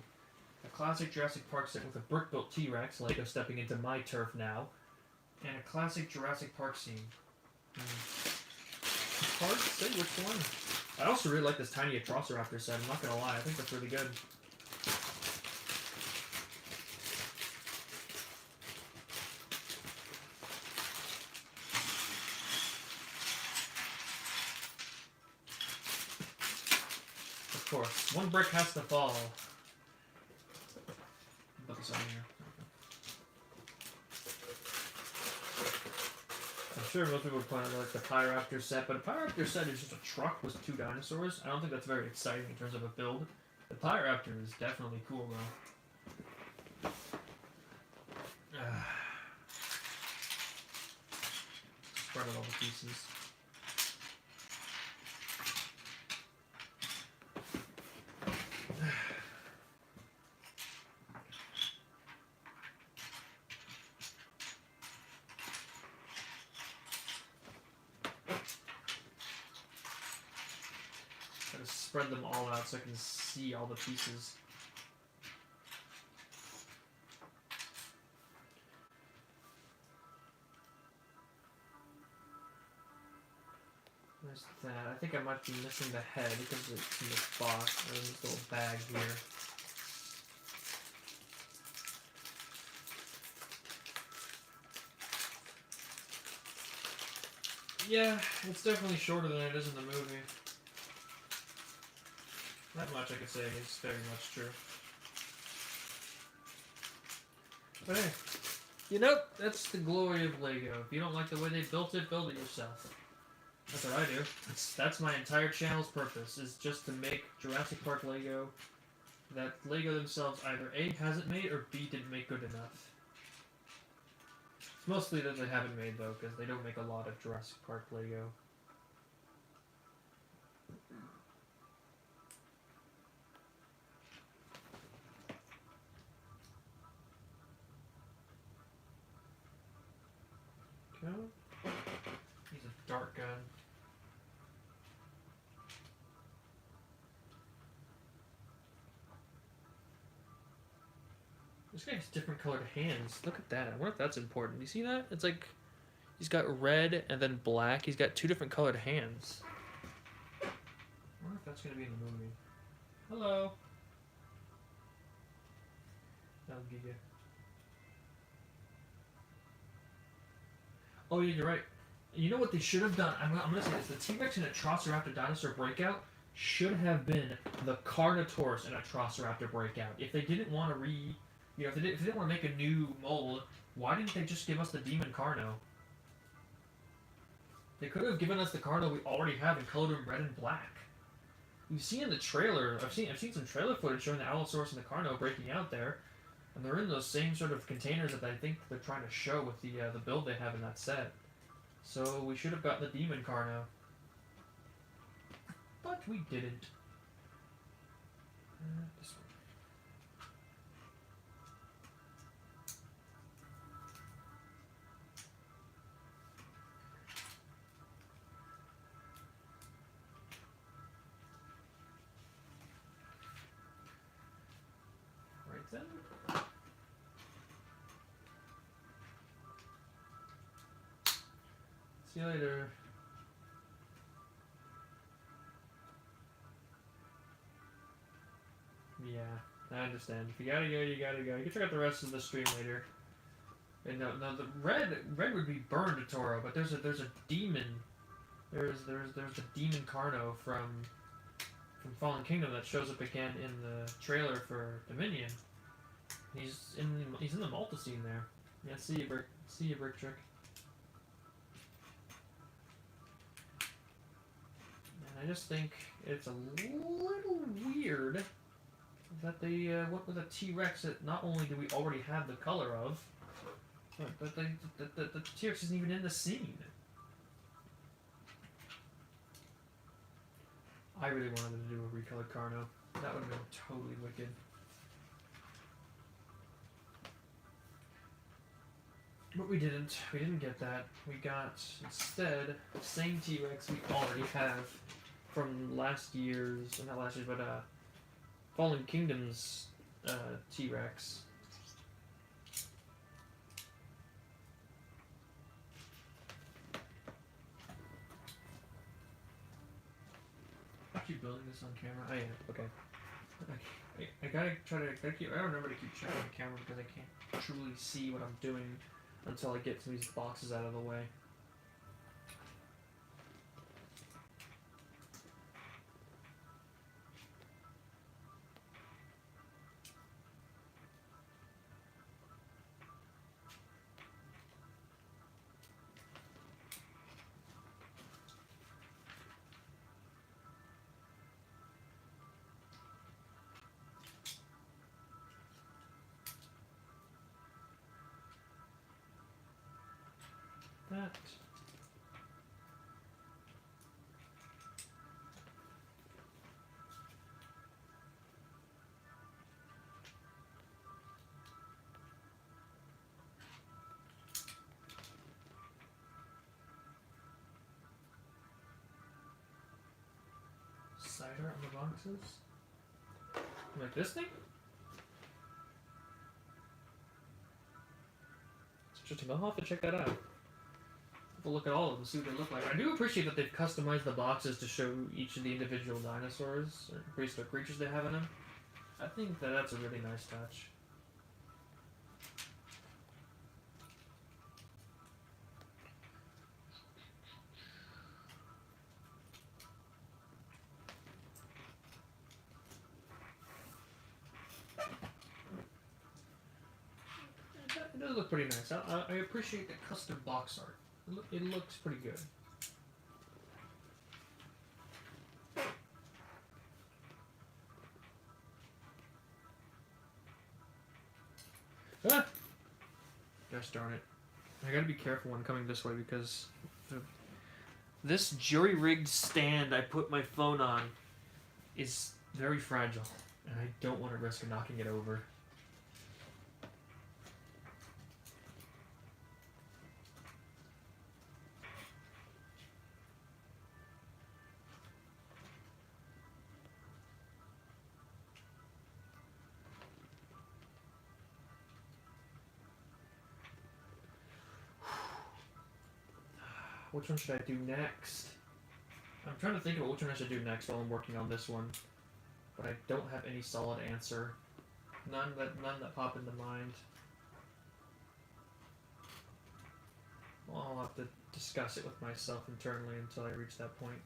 A classic Jurassic Park set with a brick-built T-Rex, Lego stepping into my turf now, and a classic Jurassic Park scene. It's hard to say which one. I also really like this tiny Atrociraptor set, I'm not gonna lie, I think that's really good. Of course, one brick has to fall. Put this on here. I'm sure most people would point out like the Pyroraptor set, but a Pyroraptor set is just a truck with two dinosaurs. I don't think that's very exciting in terms of a build. The Pyroraptor is definitely cool though. Spread out all the pieces. spread them all out so I can see all the pieces. There's that. I think I might be missing the head because it's in this box, or in this little bag here. Yeah, it's definitely shorter than it is in the movie. That much I could say is very much true. But hey, you know, that's the glory of Lego. If you don't like the way they built it, build it yourself. That's what I do. That's my entire channel's purpose, is just to make Jurassic Park Lego that Lego themselves either A, hasn't made, or B, didn't make good enough. It's mostly that they haven't made, though, because they don't make a lot of Jurassic Park Lego. Okay. He's a dart gun. This guy has different colored hands. Look at that. I wonder if that's important. You see that? It's like he's got red and then black. He's got two different colored hands. I wonder if that's going to be in the movie. Hello. That'll give you. Oh, yeah, you're right. You know what they should have done? I'm going to say this. The T-Rex and Atrociraptor Dinosaur Breakout should have been the Carnotaurus and Atrociraptor Breakout. If they didn't want to you know, if they didn't want to make a new mold, why didn't they just give us the Demon Carno? They could have given us the Carno we already have and colored him red and black. You've seen in the trailer, I've seen some trailer footage showing the Allosaurus and the Carno breaking out there, and they're in those same sort of containers that I think they're trying to show with the build they have in that set. So we should have gotten the Demon Carno, but we didn't. This one. Then. See you later. Yeah, I understand. If you gotta go, you gotta go. You can check out the rest of the stream later. And no, the red would be burned to Toro, but there's a demon. There's the Demon Carno from Fallen Kingdom that shows up again in the trailer for Dominion. He's in the Malta scene there. Yeah, see you, Brick Trick. And I just think it's a little weird that they went with a T-Rex that not only do we already have the color of, but the T-Rex isn't even in the scene. I really wanted to do a recolored Carno. That would have been totally wicked. But we didn't. We didn't get that. We got, instead, the same T-Rex we already have from last year's, not last year's, but Fallen Kingdom's T-Rex. I keep building this on camera. Oh yeah, okay. I gotta I remember to keep checking the camera because I can't truly see what I'm doing until I get some of these boxes out of the way. That. Cider on the bottom. boxes. Like this thing? It's interesting. I'll have to check that out. Have a look at all of them, see what they look like. I do appreciate that they've customized the boxes to show each of the individual dinosaurs or prehistoric creatures they have in them. I think that that's a really nice touch. It does look pretty nice. I appreciate the custom box art. It looks pretty good. Ah! Gosh darn it. I gotta be careful when coming this way because this jury-rigged stand I put my phone on is very fragile, and I don't want to risk knocking it over. Which one should I do next? I'm trying to think of which one I should do next while I'm working on this one, but I don't have any solid answer. None that pop into mind. Well, I'll have to discuss it with myself internally until I reach that point.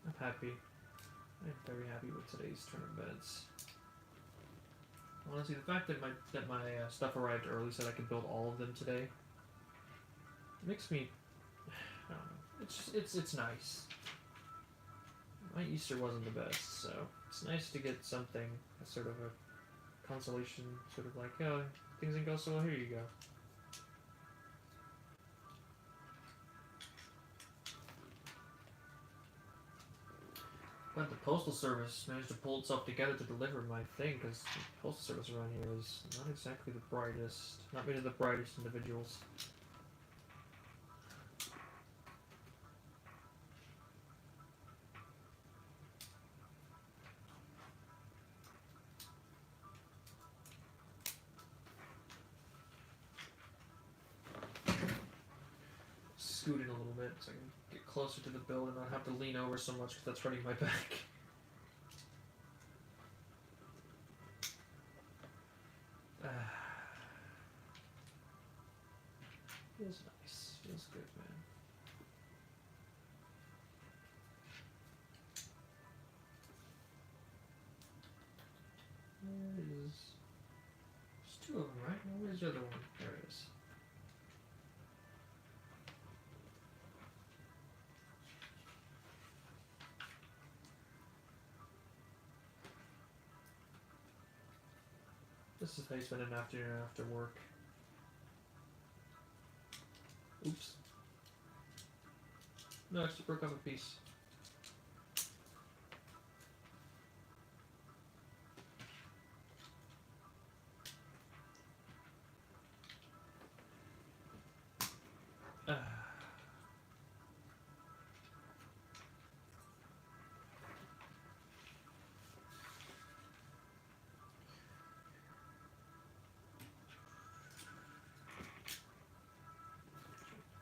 I'm happy. I'm very happy with today's turn of events. Honestly, the fact that my stuff arrived early so that I could build all of them today makes me, I don't know. It's nice. My Easter wasn't the best, so it's nice to get something, a sort of a consolation, sort of like, oh, things didn't go so well. Here you go. But the Postal Service managed to pull itself together to deliver my thing, because the Postal Service around here is not exactly the brightest, not many of the brightest individuals. Scoot in a little bit so I can get closer to the build and not have to lean over so much because that's hurting my back. Feels nice. Feels good, man. There's two of them, right? Well, where's the other one? There it is. This is how you spend an afternoon after work. Oops. No, I just broke off a piece.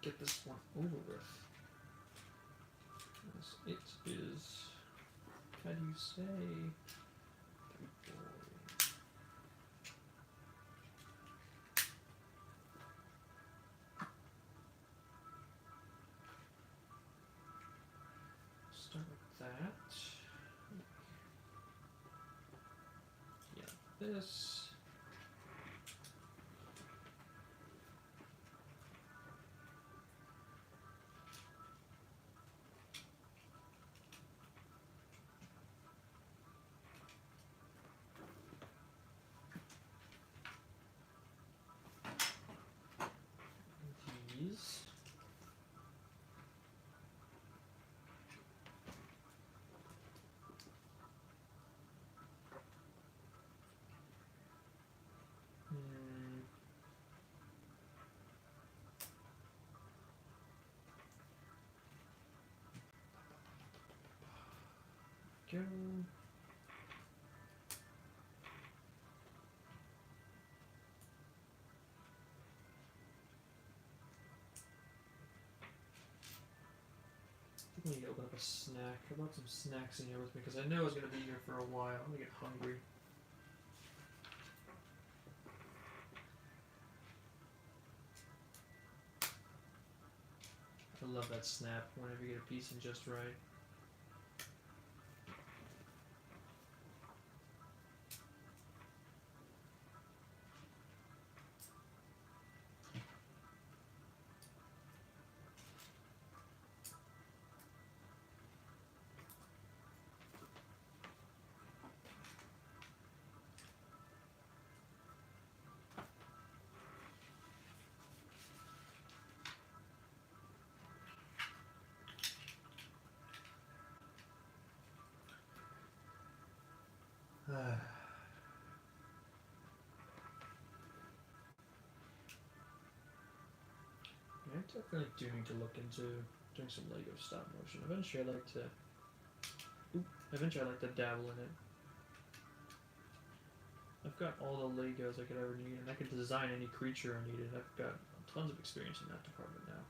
Get this one over with. Yes, it is. How do you say? Start with that. Yeah, this. These. go. I need to open up a snack. I brought some snacks in here with me because I knew I was going to be here for a while. I'm going to get hungry. I love that snap whenever you get a piece in just right. I definitely do need to look into doing some Lego stop motion. Eventually I'd like to dabble in it. I've got all the Legos I could ever need, and I could design any creature I needed. I've got tons of experience in that department now.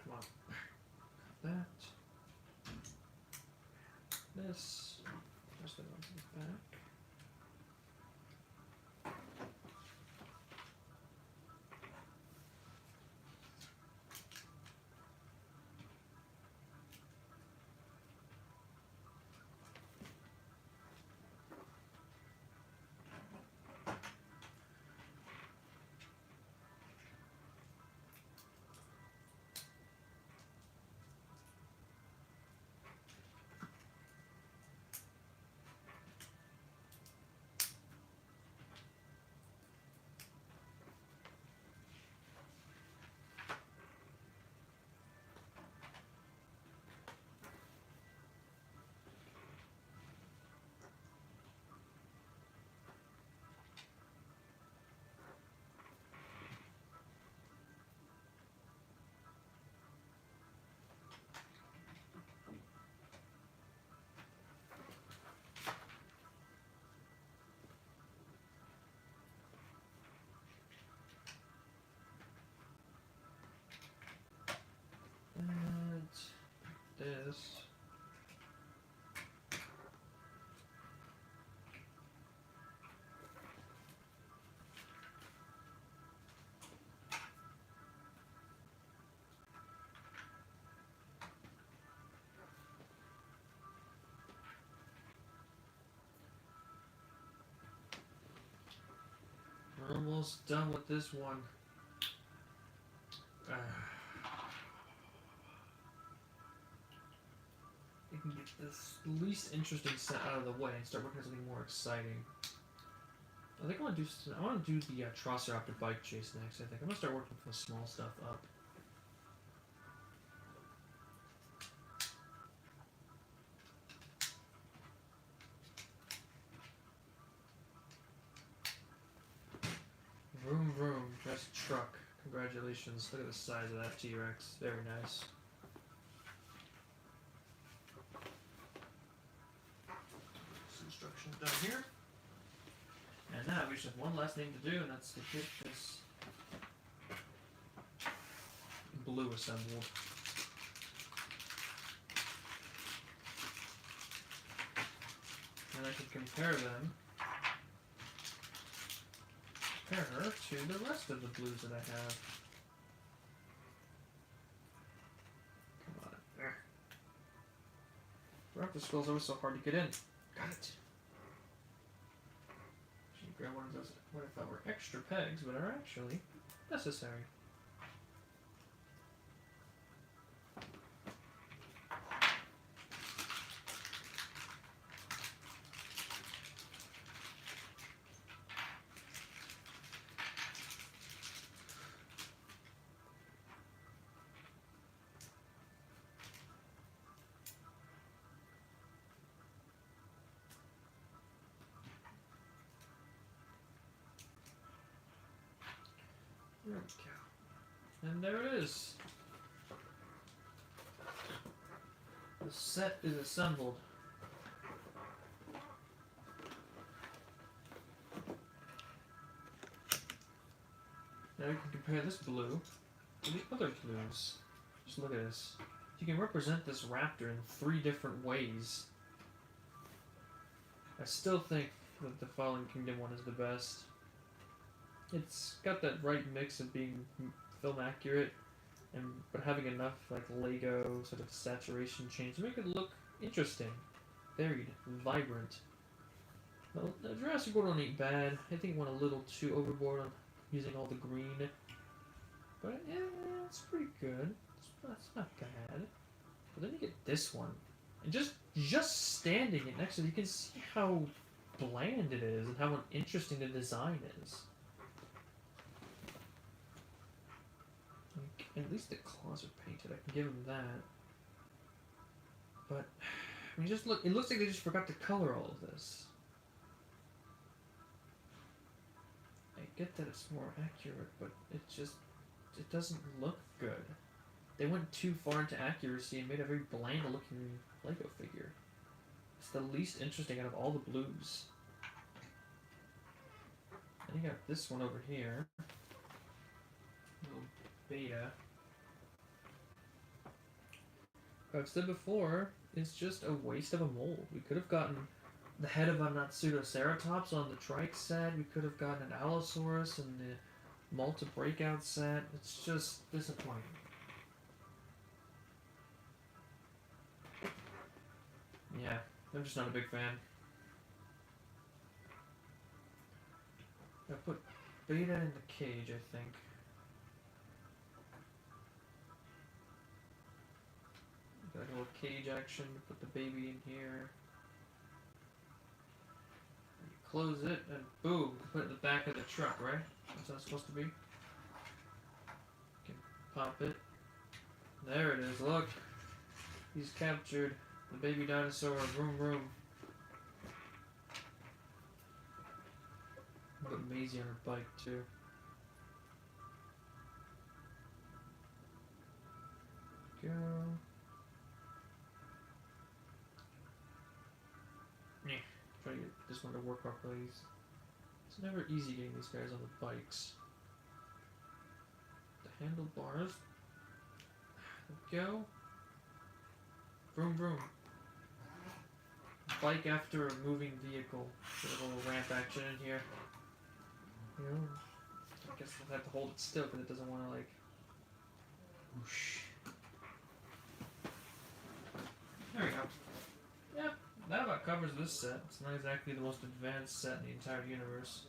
Come on. That. This. Just the one to the back. And this. We're almost done with this one. You can get this least interesting set out of the way and start working on something more exciting. I think I want to do the Triceratops bike chase next. I think I'm gonna start working the small stuff up. Vroom vroom, that's a truck. Congratulations, look at the size of that T-Rex. Very nice. Some instructions down here. And now we just have one last thing to do, and that's to get this blue assembled. And I can compare them. Compare her to the rest of the blues that I have. Come on. There. Raptor Skull's always so hard to get in. Got it. Should grab one of those. What if that were extra pegs, but are actually necessary? There we go. And there it is. The set is assembled. Now we can compare this blue to the other blues. Just look at this. You can represent this raptor in 3 different ways. I still think that the Fallen Kingdom one is the best. It's got that right mix of being film accurate, but having enough like Lego sort of saturation change to make it look interesting, varied, vibrant. Well, the Jurassic World ain't bad. I think it went a little too overboard on using all the green, but yeah, it's pretty good. It's not bad. But then you get this one, and just standing it next to it, you can see how bland it is and how uninteresting the design is. Like, at least the claws are painted. I can give them that. But I mean, just look. It looks like they just forgot to color all of this. I get that it's more accurate, but it doesn't look good. They went too far into accuracy and made a very bland looking Lego figure. It's the least interesting out of all the blues. And you got this one over here. Little beta. I've said before, it's just a waste of a mold. We could have gotten the head of a Pseudoceratops on the Trike Set. We could have gotten an Allosaurus in the Malta Breakout set. It's just disappointing. Yeah, I'm just not a big fan. I put Beta in the cage, I think. Got a little cage action, put the baby in here. You close it, and boom, put it in the back of the truck, right? That's how it's supposed to be. You can pop it. There it is, look. He's captured. The baby dinosaur, vroom vroom. Put Maisie on her bike too. Go. Yeah. Try to get this one to work properly. It's never easy getting these guys on the bikes. The handlebars. There we go. Vroom vroom. Bike after a moving vehicle. Get a little ramp action in here. You know, I guess I'll have to hold it still because it doesn't want to like whoosh. There we go. Yep, that about covers this set. It's not exactly the most advanced set in the entire universe.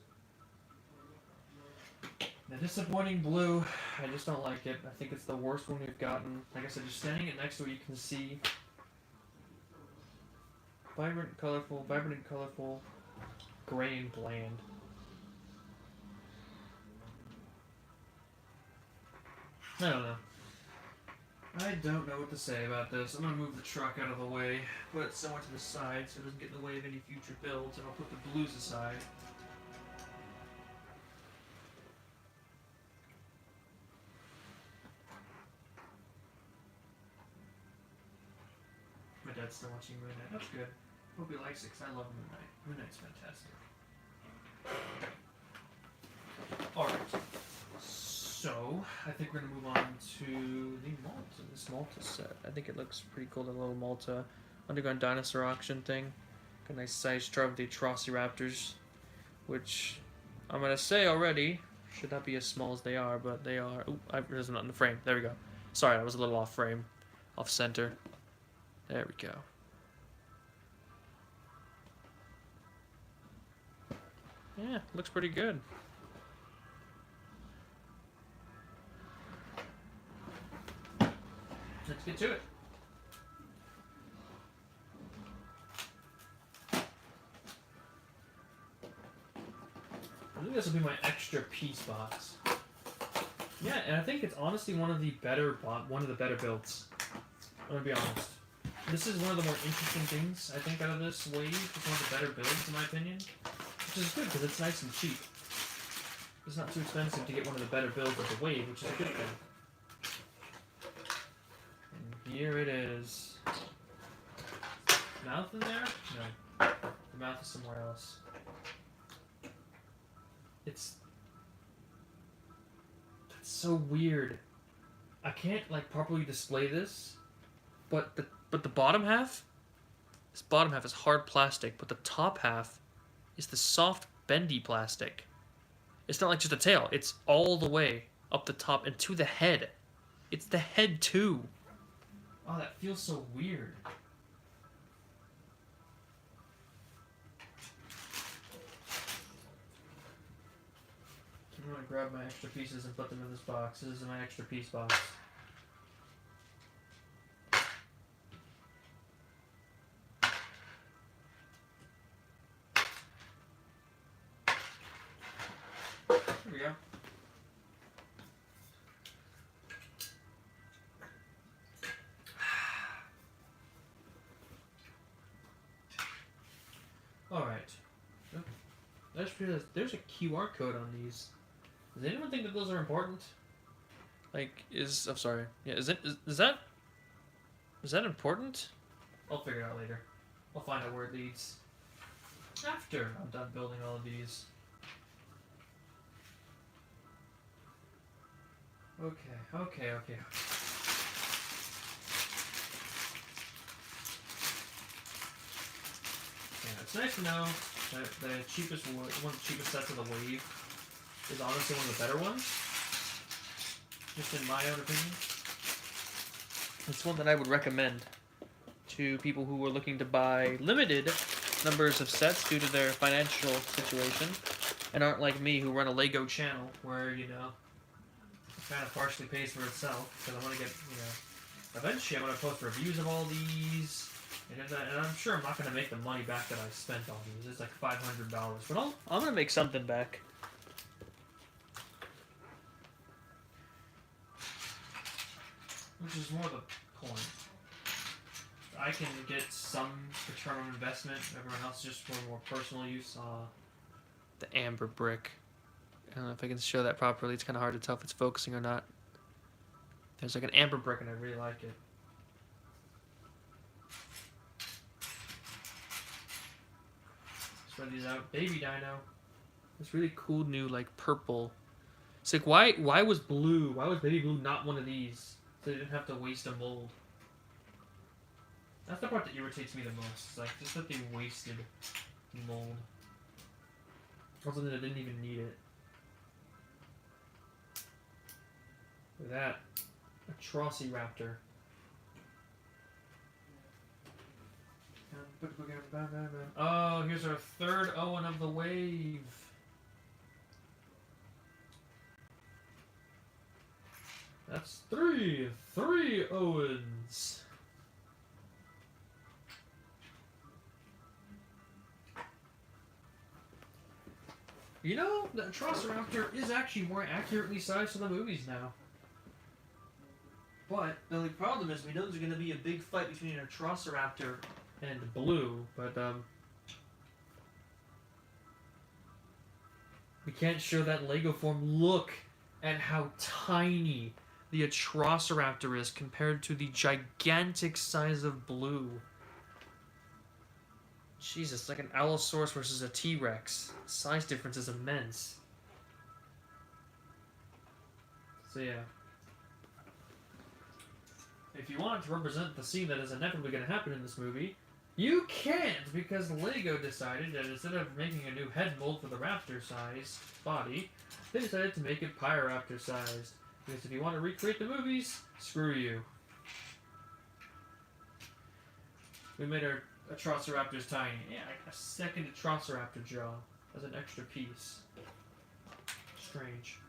The disappointing blue, I just don't like it. I think it's the worst one we've gotten. Like I said, just standing it next to it, you can see vibrant and colorful, gray and bland. I don't know what to say about this. I'm going to move the truck out of the way, put it somewhere to the side so it doesn't get in the way of any future builds, and I'll put the blues aside. My dad's still watching Moon Knight. That's good. Hope he likes it because I love Moon Knight. Moon Knight's fantastic. Alright. So, I think we're going to move on to the Malta, this Malta set. I think it looks pretty cool, the little Malta Underground Dinosaur Auction thing. Got a nice size chart with the Atrociraptors, which I'm going to say already, should not be as small as they are, but they are. Ooh, there's not in the frame. There we go. Sorry, I was a little off frame, off center. There we go. Yeah, looks pretty good. Let's get to it. I think this will be my extra piece box. Yeah, and I think it's honestly one of the better builds. I'm gonna be honest. This is one of the more interesting things I think out of this wave. It's one of the better builds in my opinion, which is good because it's nice and cheap. it's not too expensive to get one of the better builds of the wave, which is a good thing. And here it is. Mouth in there? No. The mouth is somewhere else. That's so weird. I can't like properly display this, but the bottom half, this bottom half is hard plastic, but the top half is the soft bendy plastic. It's not like just a tail, it's all the way up the top and to the head. It's the head too. Oh, that feels so weird. I'm gonna grab my extra pieces and put them in this box. This is my extra piece box. There we go. Alright. I just realized there's a QR code on these. Does anyone think that those are important? Like, I'm sorry. Yeah, is that important? I'll figure it out later. I'll find out where it leads. After I'm done building all of these. Okay. Yeah, it's nice to know that the cheapest one of the cheapest sets of the wave is honestly one of the better ones. Just in my own opinion. It's one that I would recommend to people who are looking to buy limited numbers of sets due to their financial situation and aren't like me who run a Lego channel where, you know, it kind of partially pays for itself because I want to get, you know, eventually I'm going to post reviews of all these and I'm sure I'm not going to make the money back that I spent on these. It's like $500, but I'm going to make something back. Which is more the point. I can get some return on investment. Everyone else just for more personal use. The amber brick. I don't know if I can show that properly. It's kind of hard to tell if it's focusing or not. There's like an amber brick and I really like it. Spread these out. Baby dino. This really cool new like purple. It's like why was blue? Why was baby blue not one of these? So they didn't have to waste a mold. That's the part that irritates me the most. It's like just that they wasted mold. Also that I didn't even need it. Look at that. Atrociraptor. Oh, here's our third Owen of the wave. That's three Owens. You know, the Atrociraptor is actually more accurately sized for the movies now. But the only problem is we know there's going to be a big fight between an Atrociraptor and Blue, but we can't show that Lego form. Look at how tiny the Atrociraptor is compared to the gigantic size of Blue. Jesus, like an Allosaurus versus a T-Rex. The size difference is immense. So yeah. If you want to represent the scene that is inevitably going to happen in this movie, you can't, because Lego decided that instead of making a new head mold for the raptor-sized body, they decided to make it Pyroraptor-sized. Because if you want to recreate the movies, screw you. We made our Atrociraptors tiny. Yeah, like a second Atrociraptor jaw as an extra piece. Strange.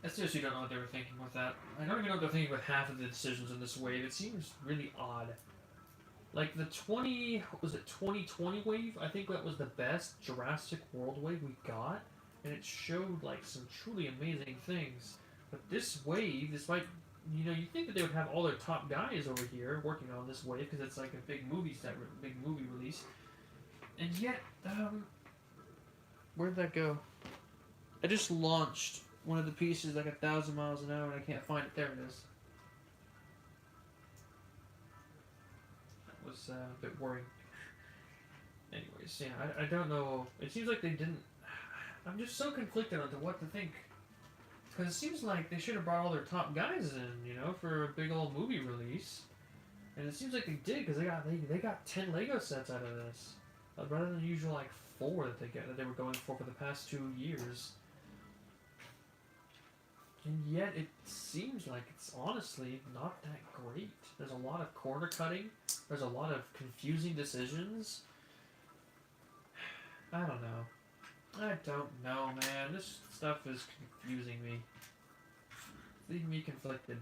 I seriously don't know what they were thinking with that. I don't even know what they're thinking with half of the decisions in this wave. It seems really odd. Like the 2020 wave? I think that was the best Jurassic World wave we got. And it showed like some truly amazing things. But this wave, despite, you know, you'd think that they would have all their top guys over here working on this wave because it's like a big movie release. And yet, where'd that go? I just launched one of the pieces like 1,000 miles an hour and I can't find it. There it is. That was a bit worrying. Anyways, yeah, I don't know. It seems like they didn't. I'm just so conflicted onto what to think. Because it seems like they should have brought all their top guys in, you know, for a big old movie release. And it seems like they did, because they got 10 Lego sets out of this. Rather than the usual, like, 4 that they were going for the past 2 years. And yet, it seems like it's honestly not that great. There's a lot of corner cutting. There's a lot of confusing decisions. I don't know, man. This stuff is confusing me. It's leaving me conflicted.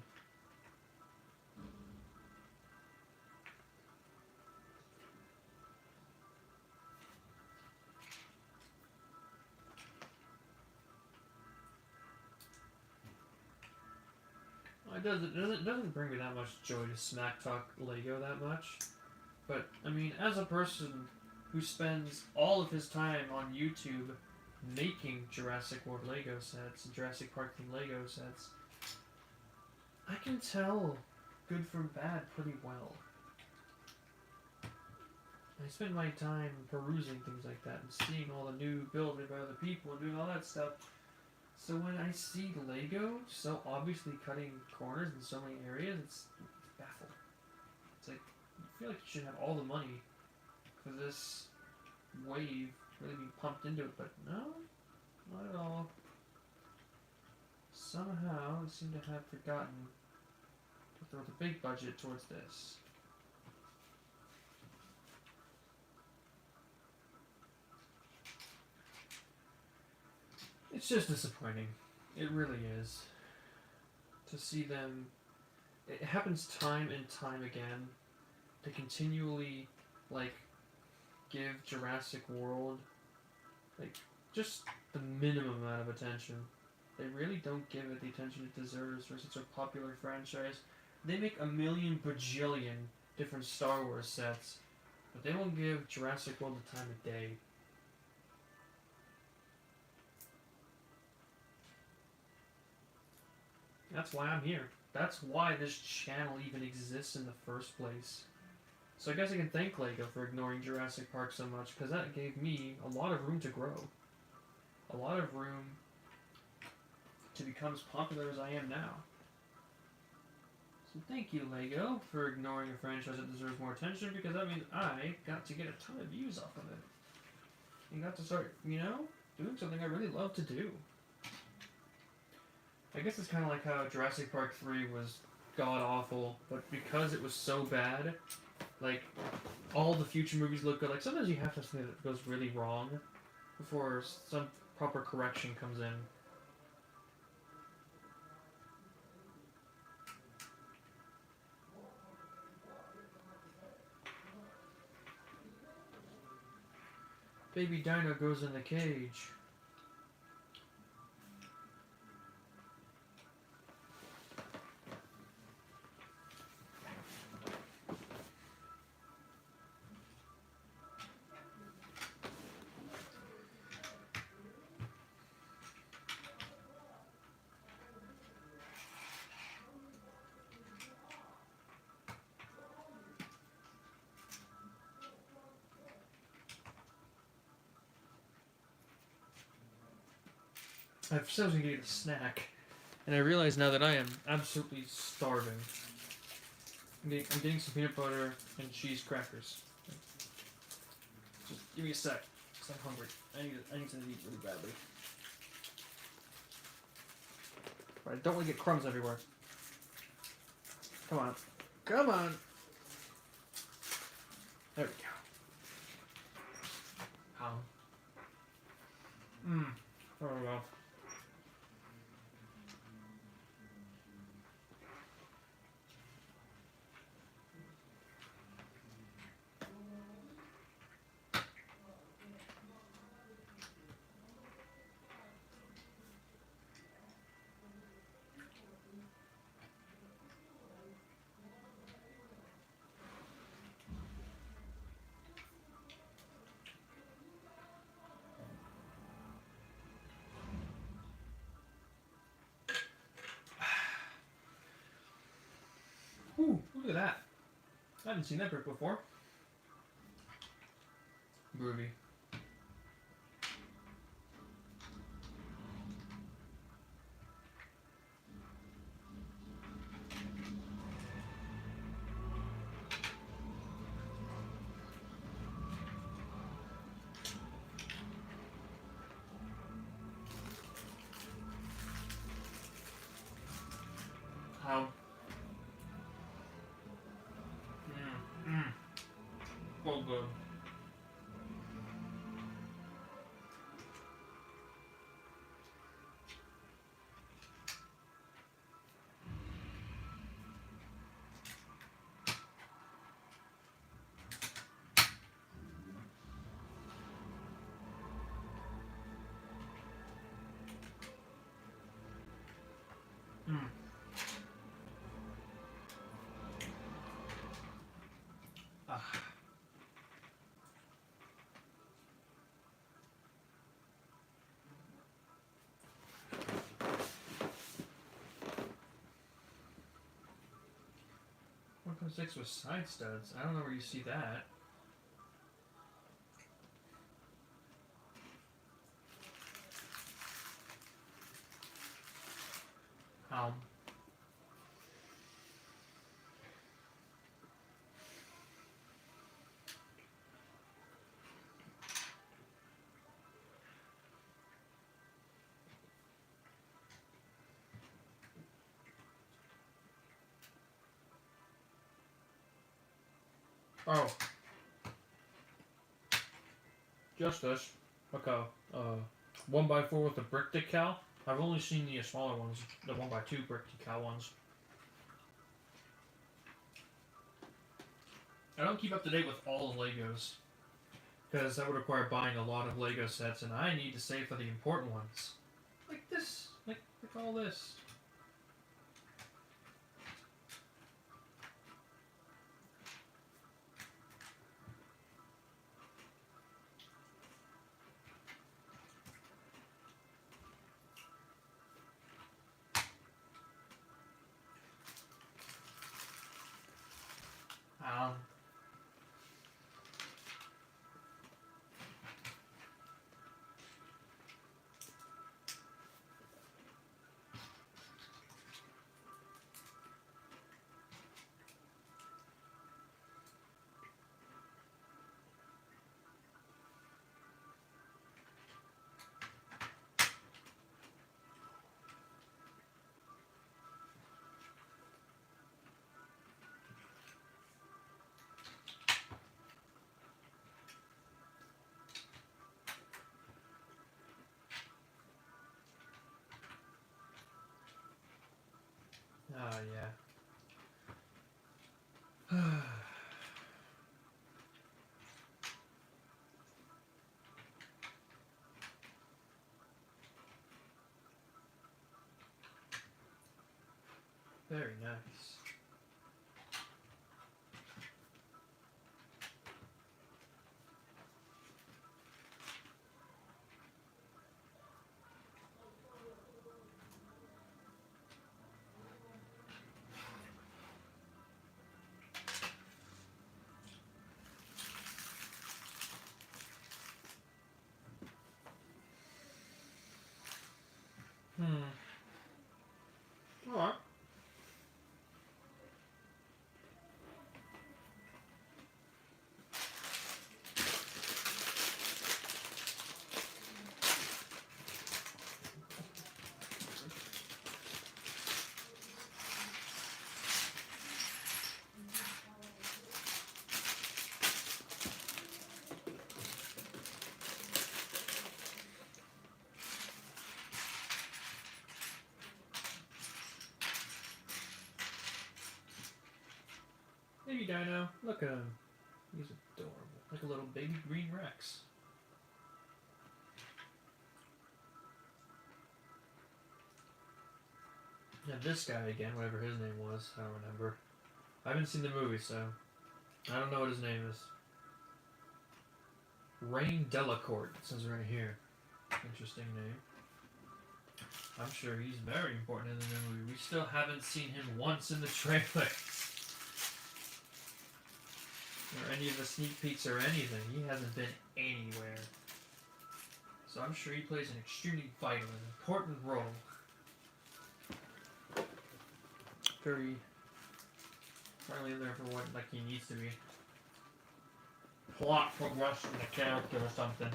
It doesn't bring me that much joy to smack talk Lego that much. But, I mean, as a person who spends all of his time on YouTube making Jurassic World Lego sets and Jurassic Park themed Lego sets, I can tell good from bad pretty well. I spend my time perusing things like that and seeing all the new builds made by other people and doing all that stuff. So when I see Lego so obviously cutting corners in so many areas, it's baffled. It's like, I feel like you should have all the money for this wave really being pumped into it, but no, not at all. Somehow, they seem to have forgotten to throw the big budget towards this. It's just disappointing. It really is. To see them... It happens time and time again to continually, like, give Jurassic World, like, just the minimum amount of attention. They really don't give it the attention it deserves for such a popular franchise. They make a million bajillion different Star Wars sets, but they won't give Jurassic World the time of day. That's why I'm here. That's why this channel even exists in the first place. So I guess I can thank Lego for ignoring Jurassic Park so much, because that gave me a lot of room to grow. A lot of room to become as popular as I am now. So thank you, Lego, for ignoring a franchise that deserves more attention, because that means I got to get a ton of views off of it. And got to start, you know, doing something I really love to do. I guess it's kind of like how Jurassic Park 3 was god-awful, but because it was so bad, like, all the future movies look good. Like, sometimes you have to say that goes really wrong before some proper correction comes in. Baby Dino goes in the cage. I said I was going to get a snack, and I realize now that I am absolutely starving. I'm getting some peanut butter and cheese crackers. Just give me a sec, because I'm hungry. I need something to eat really badly. But I don't want to get crumbs everywhere. Come on. Come on! There we go. There we go. I haven't seen that brick before. Groovy. How? So good. Ah. 1.6 with side studs. I don't know where you see that. Oh. Oh. Just this. Okay. 1x4 with a brick decal. I've only seen the smaller ones, the 1x2 brick decal ones. I don't keep up to date with all the Legos, because that would require buying a lot of Lego sets, and I need to save for the important ones. Like this. Like all this. Oh, yeah. Very nice. Alright. Baby Dino, look at him. He's adorable. Like a little baby green Rex. And this guy again, whatever his name was, I don't remember. I haven't seen the movie, so I don't know what his name is. Rain Delacourt, it says right here. Interesting name. I'm sure he's very important in the movie. We still haven't seen him once in the trailer. or any of the sneak peeks or anything. He hasn't been anywhere. So I'm sure he plays an extremely vital and important role. Very probably in there for what like he needs to be. Plot progression in the character or something.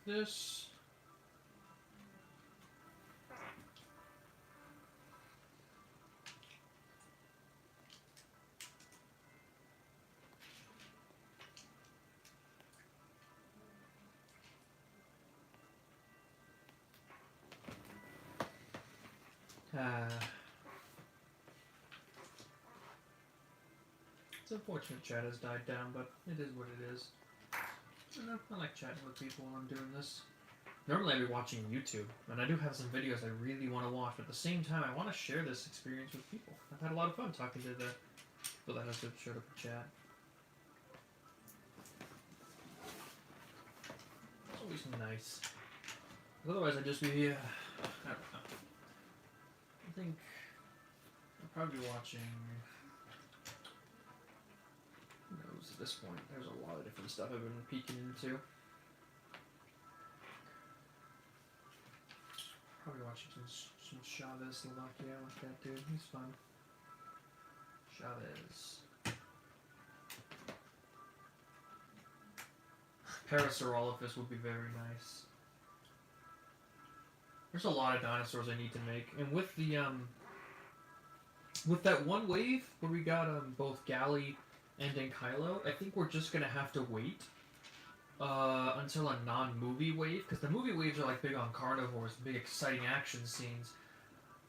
This. It's unfortunate chat has died down, but it is what it is. I like chatting with people when I'm doing this. Normally I'd be watching YouTube, and I do have some videos I really want to watch, but at the same time I want to share this experience with people. I've had a lot of fun talking to the people that have showed up in chat. It's always nice. Otherwise I'd just be, I don't know. I think I'll probably be watching... Who knows at this point? There's a lot of different stuff I've been peeking into. Probably watching some Chavez Slovakia. I like that dude. He's fun. Chavez. Parasaurolophus would be very nice. There's a lot of dinosaurs I need to make, and with the with that one wave where we got both Galley and Ankylo, I think we're just gonna have to wait until a non-movie wave, because the movie waves are like big on carnivores, big exciting action scenes.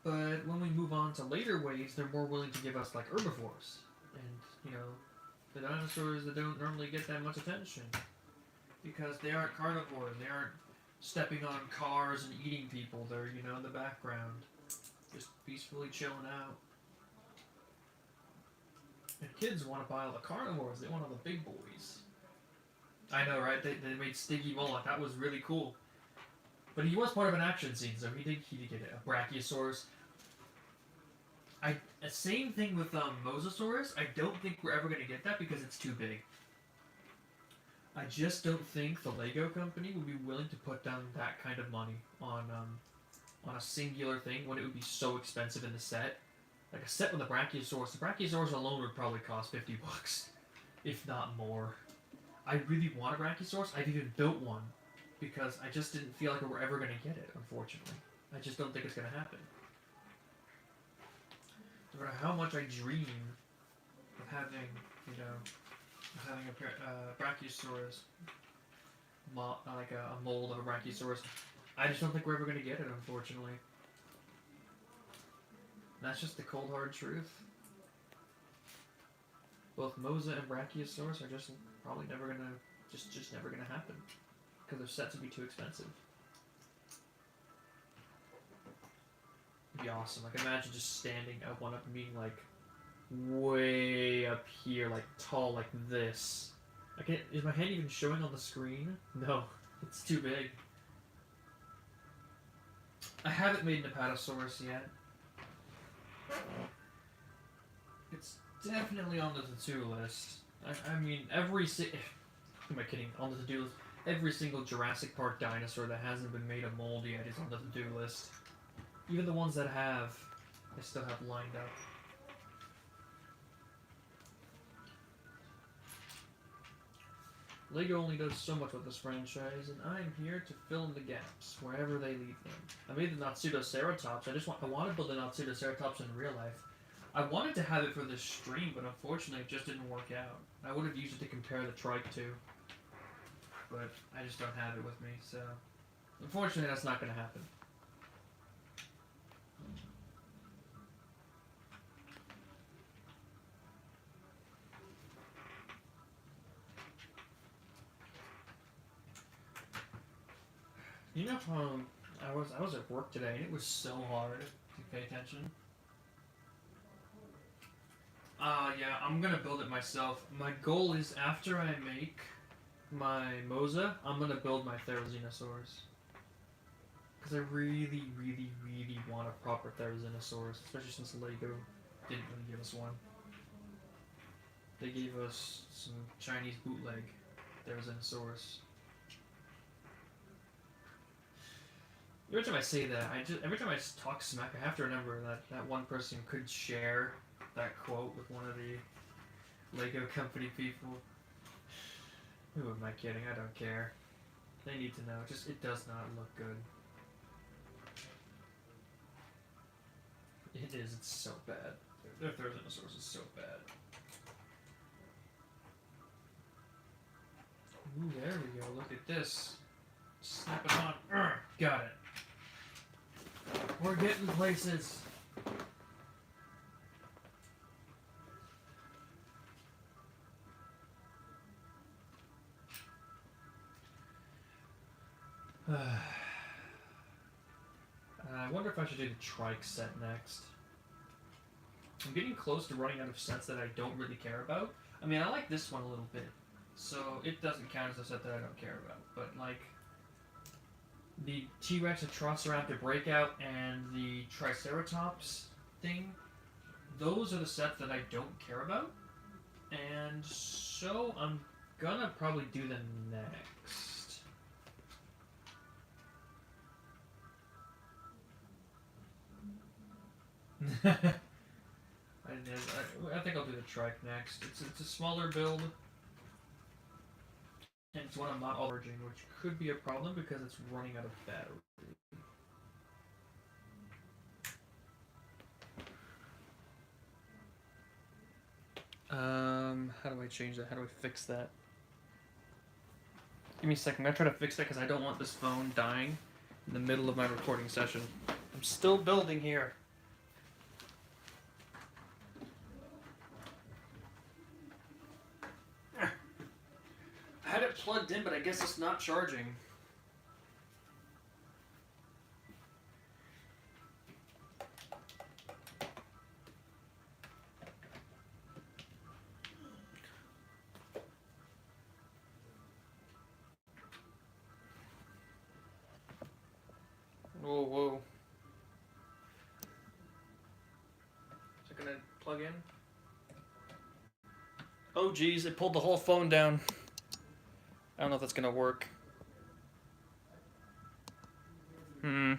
But when we move on to later waves, they're more willing to give us like herbivores, and you know, the dinosaurs that don't normally get that much attention because they aren't carnivores, they aren't stepping on cars and eating people. They're, you know, in the background, just peacefully chilling out. And kids want to buy all the carnivores, they want all the big boys. I know, right? They made Stiggy Moloch. That was really cool. But he was part of an action scene, so he did get it. A Brachiosaurus. Same thing with Mosasaurus. I don't think we're ever going to get that because it's too big. I just don't think the Lego company would be willing to put down that kind of money on a singular thing when it would be so expensive in the set. Like a set with a Brachiosaurus. The Brachiosaurus alone would probably cost $50, if not more. I really want a Brachiosaurus. I've even built one because I just didn't feel like we were ever going to get it, unfortunately. I just don't think it's going to happen. No matter how much I dream of having, you know, having a Brachiosaurus, like a mold of a Brachiosaurus, I just don't think we're ever going to get it, unfortunately. And that's just the cold hard truth. Both Mosa and Brachiosaurus are just probably never gonna, just never gonna happen, because their sets would be too expensive. It'd be awesome. Like imagine just standing up one up and being like way up here, like tall like this. I can't. Is my hand even showing on the screen? No, it's too big. I haven't made an Apatosaurus yet. It's definitely on the to-do list. I mean, who am I kidding? On the to-do list. Every single Jurassic Park dinosaur that hasn't been made a mold yet is on the to-do list. Even the ones that have, I still have lined up. Lego only does so much with this franchise, and I'm here to fill in the gaps wherever they leave them. I made the Natsutoceratops. I want to build a Natsutoceratops in real life. I wanted to have it for this stream, but unfortunately it just didn't work out. I would have used it to compare the Trike to, but I just don't have it with me, so unfortunately that's not going to happen. You know how I was at work today and it was so hard to pay attention. Yeah, I'm gonna build it myself. My goal is after I make my Mosa, I'm gonna build my Therizinosaurs. Because I really, really, really want a proper Therizinosaurus, especially since Lego didn't really give us one. They gave us some Chinese bootleg Therizinosaurus. Every time I say that, every time I talk smack, I have to remember that one person could share that quote with one of the Lego company people. Who am I kidding? I don't care. They need to know. Just it does not look good. It is. It's so bad. Their Therizinosaurus is so bad. Ooh, there we go. Look at this. Snap it on. Got it. We're getting places. I wonder if I should do the Trike Set next. I'm getting close to running out of sets that I don't really care about. I mean, I like this one a little bit, so it doesn't count as a set that I don't care about. But like the T-Rex and Triceratops Breakout and the Triceratops thing, those are the sets that I don't care about, and so I'm gonna probably do them next. I think I'll do the Trike next. It's a smaller build, and it's one I'm not charging, which could be a problem because it's running out of battery. How do I change that? How do I fix that? Give me a second. I'm gonna try to fix that because I don't want this phone dying in the middle of my recording session. I'm still building here. I had it plugged in, but I guess it's not charging. Whoa, whoa. Is it gonna plug in? Oh geez, it pulled the whole phone down. I don't know if that's gonna work. I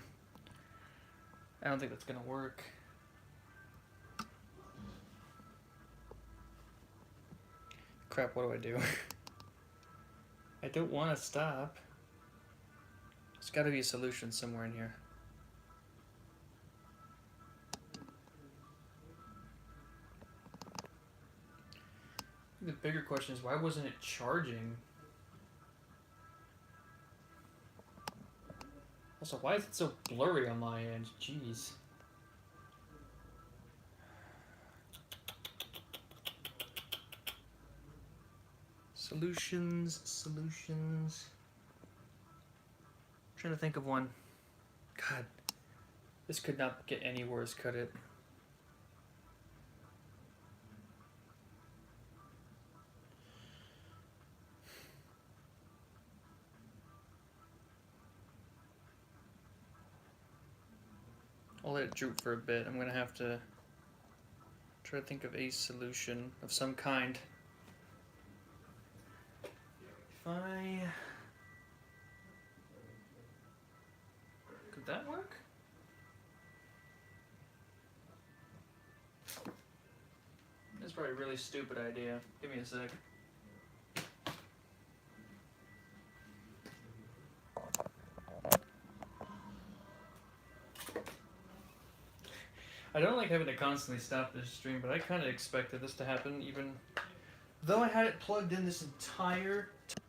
don't think that's gonna work. Crap, what do I do? I don't want to stop. There's gotta be a solution somewhere in here. The bigger question is, why wasn't it charging? Also, why is it so blurry on my end? Jeez. Solutions. I'm trying to think of one. God, this could not get any worse, could it? I'll let it droop for a bit. I'm gonna have to try to think of a solution of some kind. Could that work? That's probably a really stupid idea. Give me a sec. I don't like having to constantly stop this stream, but I kind of expected this to happen even though I had it plugged in this entire time.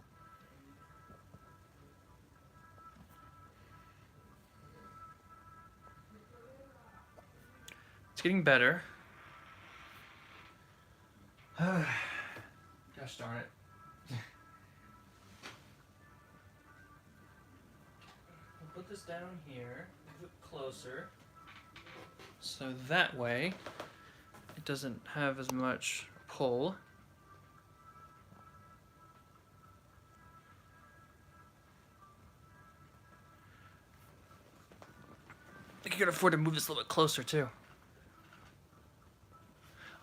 It's getting better. Gosh darn it. put this down here, move it closer, so that way it doesn't have as much pull. I think you can afford to move this a little bit closer too.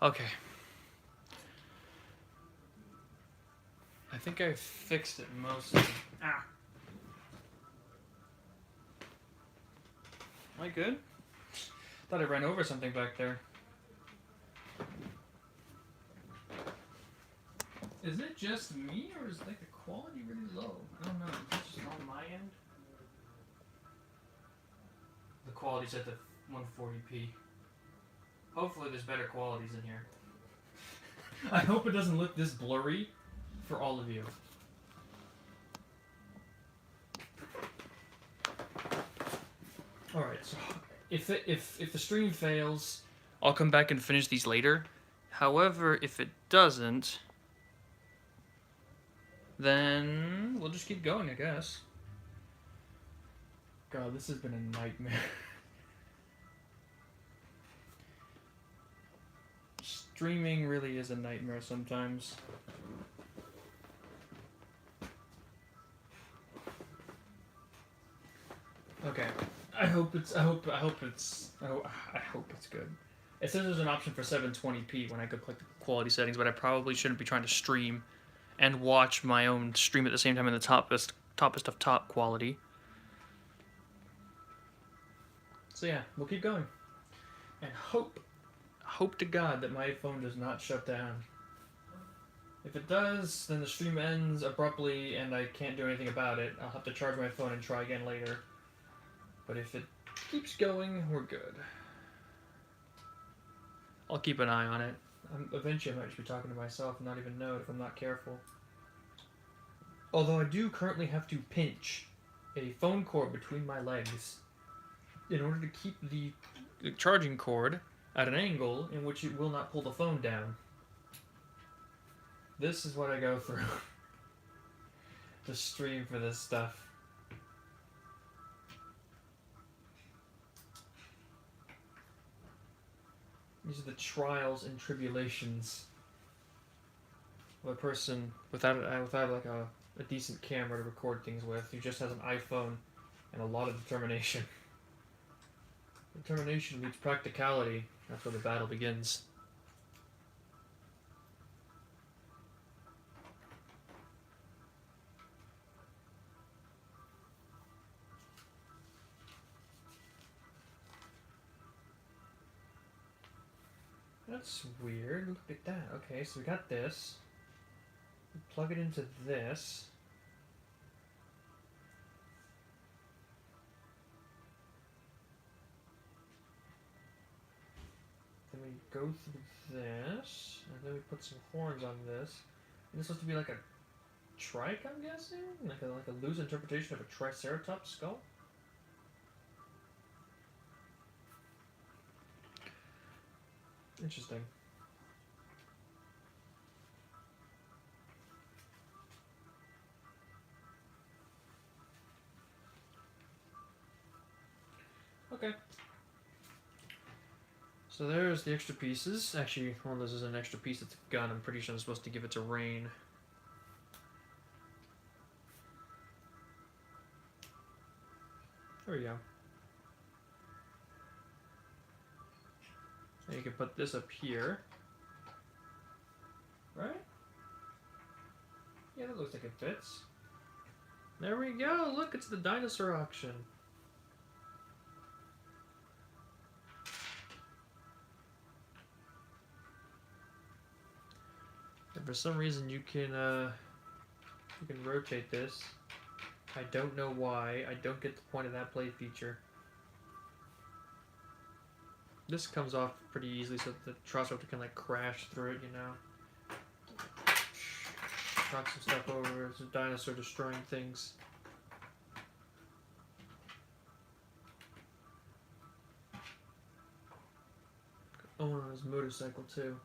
Okay. I think I fixed it mostly. Ah. Am I good? Thought I ran over something back there. Is it just me, or is like the quality really low? I don't know. Is it just on my end? The quality's at the 140p. Hopefully there's better qualities in here. I hope it doesn't look this blurry for all of you. Alright, so if the stream fails, I'll come back and finish these later. However, if it doesn't, then we'll just keep going, I guess. God, this has been a nightmare. Streaming really is a nightmare sometimes. Okay, I hope it's good. It says there's an option for 720p when I go click the quality settings, but I probably shouldn't be trying to stream and watch my own stream at the same time in the toppest of top quality. So yeah, we'll keep going. And hope to God that my phone does not shut down. If it does, then the stream ends abruptly and I can't do anything about it. I'll have to charge my phone and try again later. But if it keeps going, we're good. I'll keep an eye on it. Eventually I might just be talking to myself and not even know it if I'm not careful. Although I do currently have to pinch a phone cord between my legs in order to keep the charging cord at an angle in which it will not pull the phone down. This is what I go through to stream for this stuff. These are the trials and tribulations of a person without like a decent camera to record things with, who just has an iPhone and a lot of determination. Determination meets practicality. That's where the battle begins. That's weird. Look at that. Okay, so we got this. We plug it into this. Then we go through this, and then we put some horns on this. And this is supposed to be like a trike, I'm guessing? Like a loose interpretation of a triceratops skull? Interesting. Okay. So there's the extra pieces. Actually, one of those is an extra piece. It's a gun. I'm pretty sure I'm supposed to give it to Rain. There we go. And you can put this up here. Right? Yeah, that looks like it fits. There we go! Look, it's the Dinosaur Auction. And for some reason you can rotate this. I don't know why. I don't get the point of that play feature. This comes off pretty easily so that the Triceratops can like crash through it, you know. Knock some stuff over. It's a dinosaur destroying things. Oh, on his motorcycle too.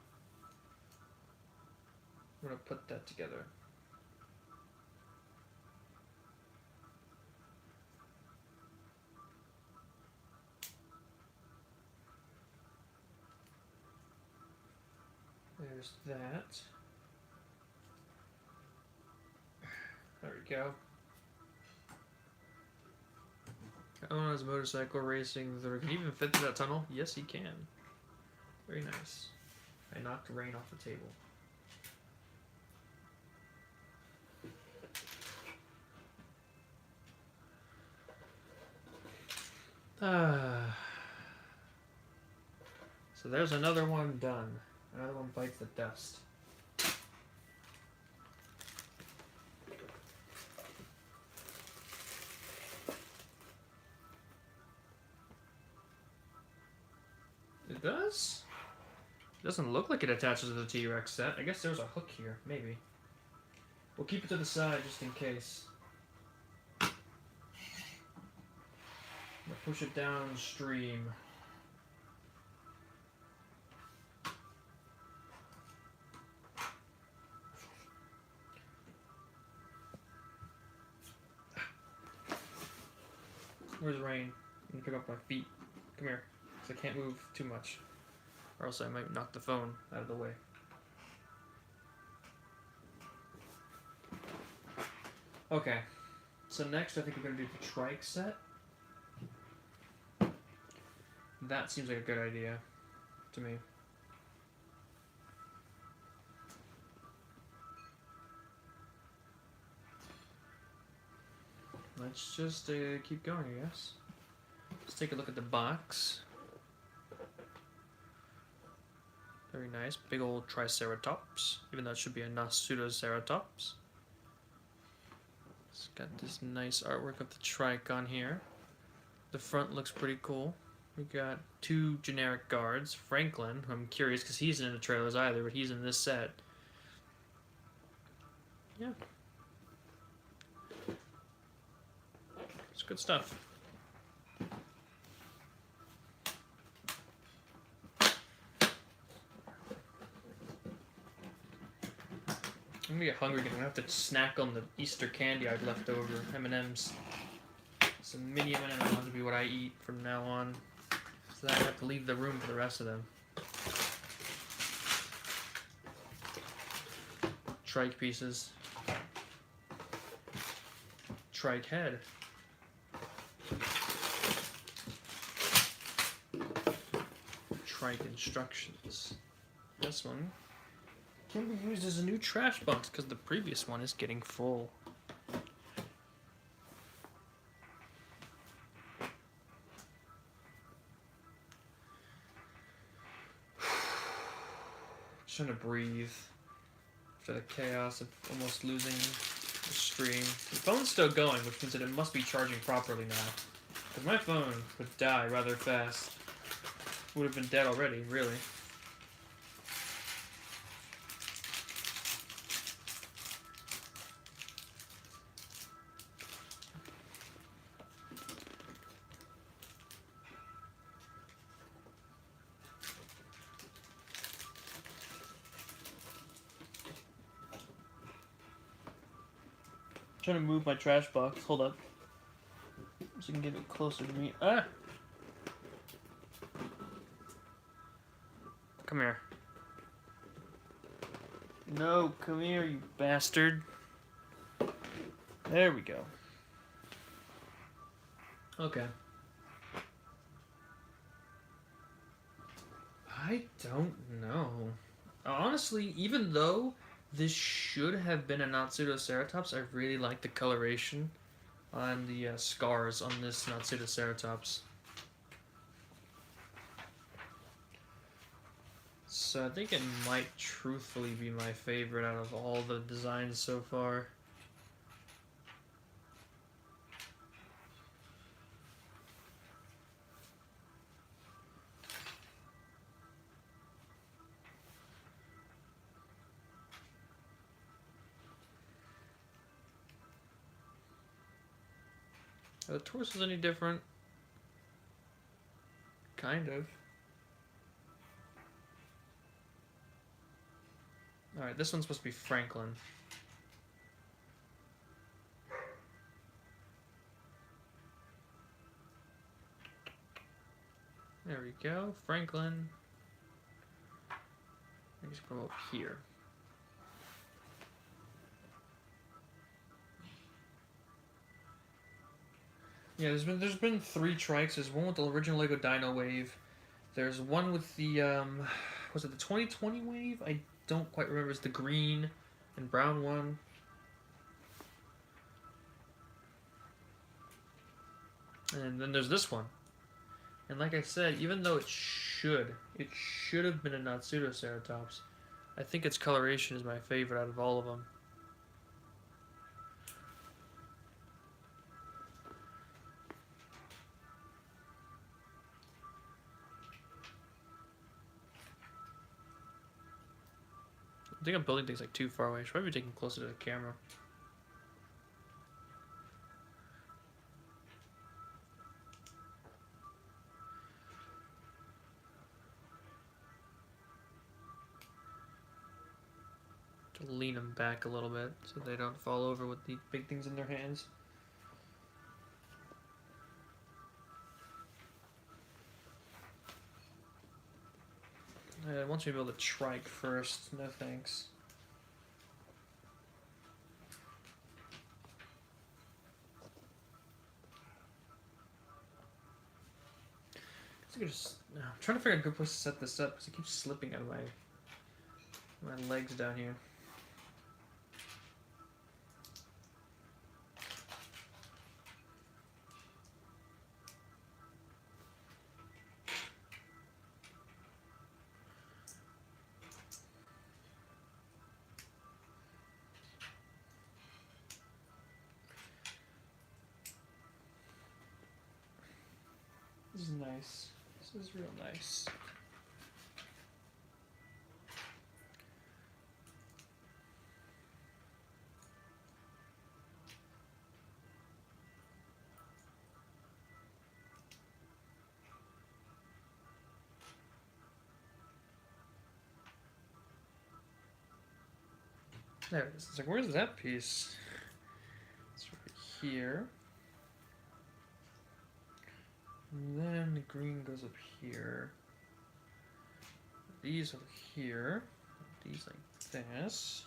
I'm gonna put that together. there's that. There we go. Oh, his motorcycle racing. Can he even fit through that tunnel? Yes, he can. Very nice. I knocked rain off the table. So there's another one done. Another one bites the dust. It does? It doesn't look like it attaches to the T-Rex set. I guess there's a hook here, maybe. We'll keep it to the side just in case. We'll push it downstream. Where's Rain? I'm gonna pick up my feet. Come here. Because I can't move too much. Or else I might knock the phone out of the way. Okay. So next I think we're gonna do the Trike Set. That seems like a good idea to me. Let's just keep going, I guess. Let's take a look at the box. Very nice. Big old Triceratops. Even though it should be a Pseudoceratops. It's got this nice artwork of the trike on here. The front looks pretty cool. We got two generic guards. Franklin, who I'm curious because he's in the trailers either, but he's in this set. Yeah. It's good stuff. I'm gonna get hungry again. I'm gonna have to snack on the Easter candy I've left over. M&M's. Some mini M&M's will have to be what I eat from now on. So that I have to leave the room for the rest of them. Trike pieces. Trike head. Trike instructions. This one can be used as a new trash box because the previous one is getting full. Trying to breathe after the chaos of almost losing the stream. The phone's still going, which means that it must be charging properly now. Because my phone would die rather fast. Would have been dead already, really. Trying to move my trash box. Hold up. So you can get it closer to me. Ah! Come here. No, come here, you bastard. There we go. Okay. I don't know. Honestly, even though this should have been a Pseudoceratops, I really like the coloration on the scars on this Pseudoceratops. So I think it might truthfully be my favorite out of all the designs so far. Are the torsos any different? Kind of. Alright, this one's supposed to be Franklin. There we go, Franklin. And just put them up here. Yeah, there's been 3 trikes. There's one with the original Lego Dino wave. There's one with the was it the 2020 wave? I don't quite remember. It's the green and brown one. And then there's this one. And like I said, even though it should have been a Natsutoceratops, I think its coloration is my favorite out of all of them. I think I'm building things like too far away. I should probably be taking closer to the camera. To lean them back a little bit so they don't fall over with the big things in their hands. It wants me to build a trike first. No thanks. I'm trying to figure out a good place to set this up because it keeps slipping out of my legs down here. This is nice. This is real nice. There it is. It's like, where's that piece? It's right here. And then the green goes up here. These over here. These like this.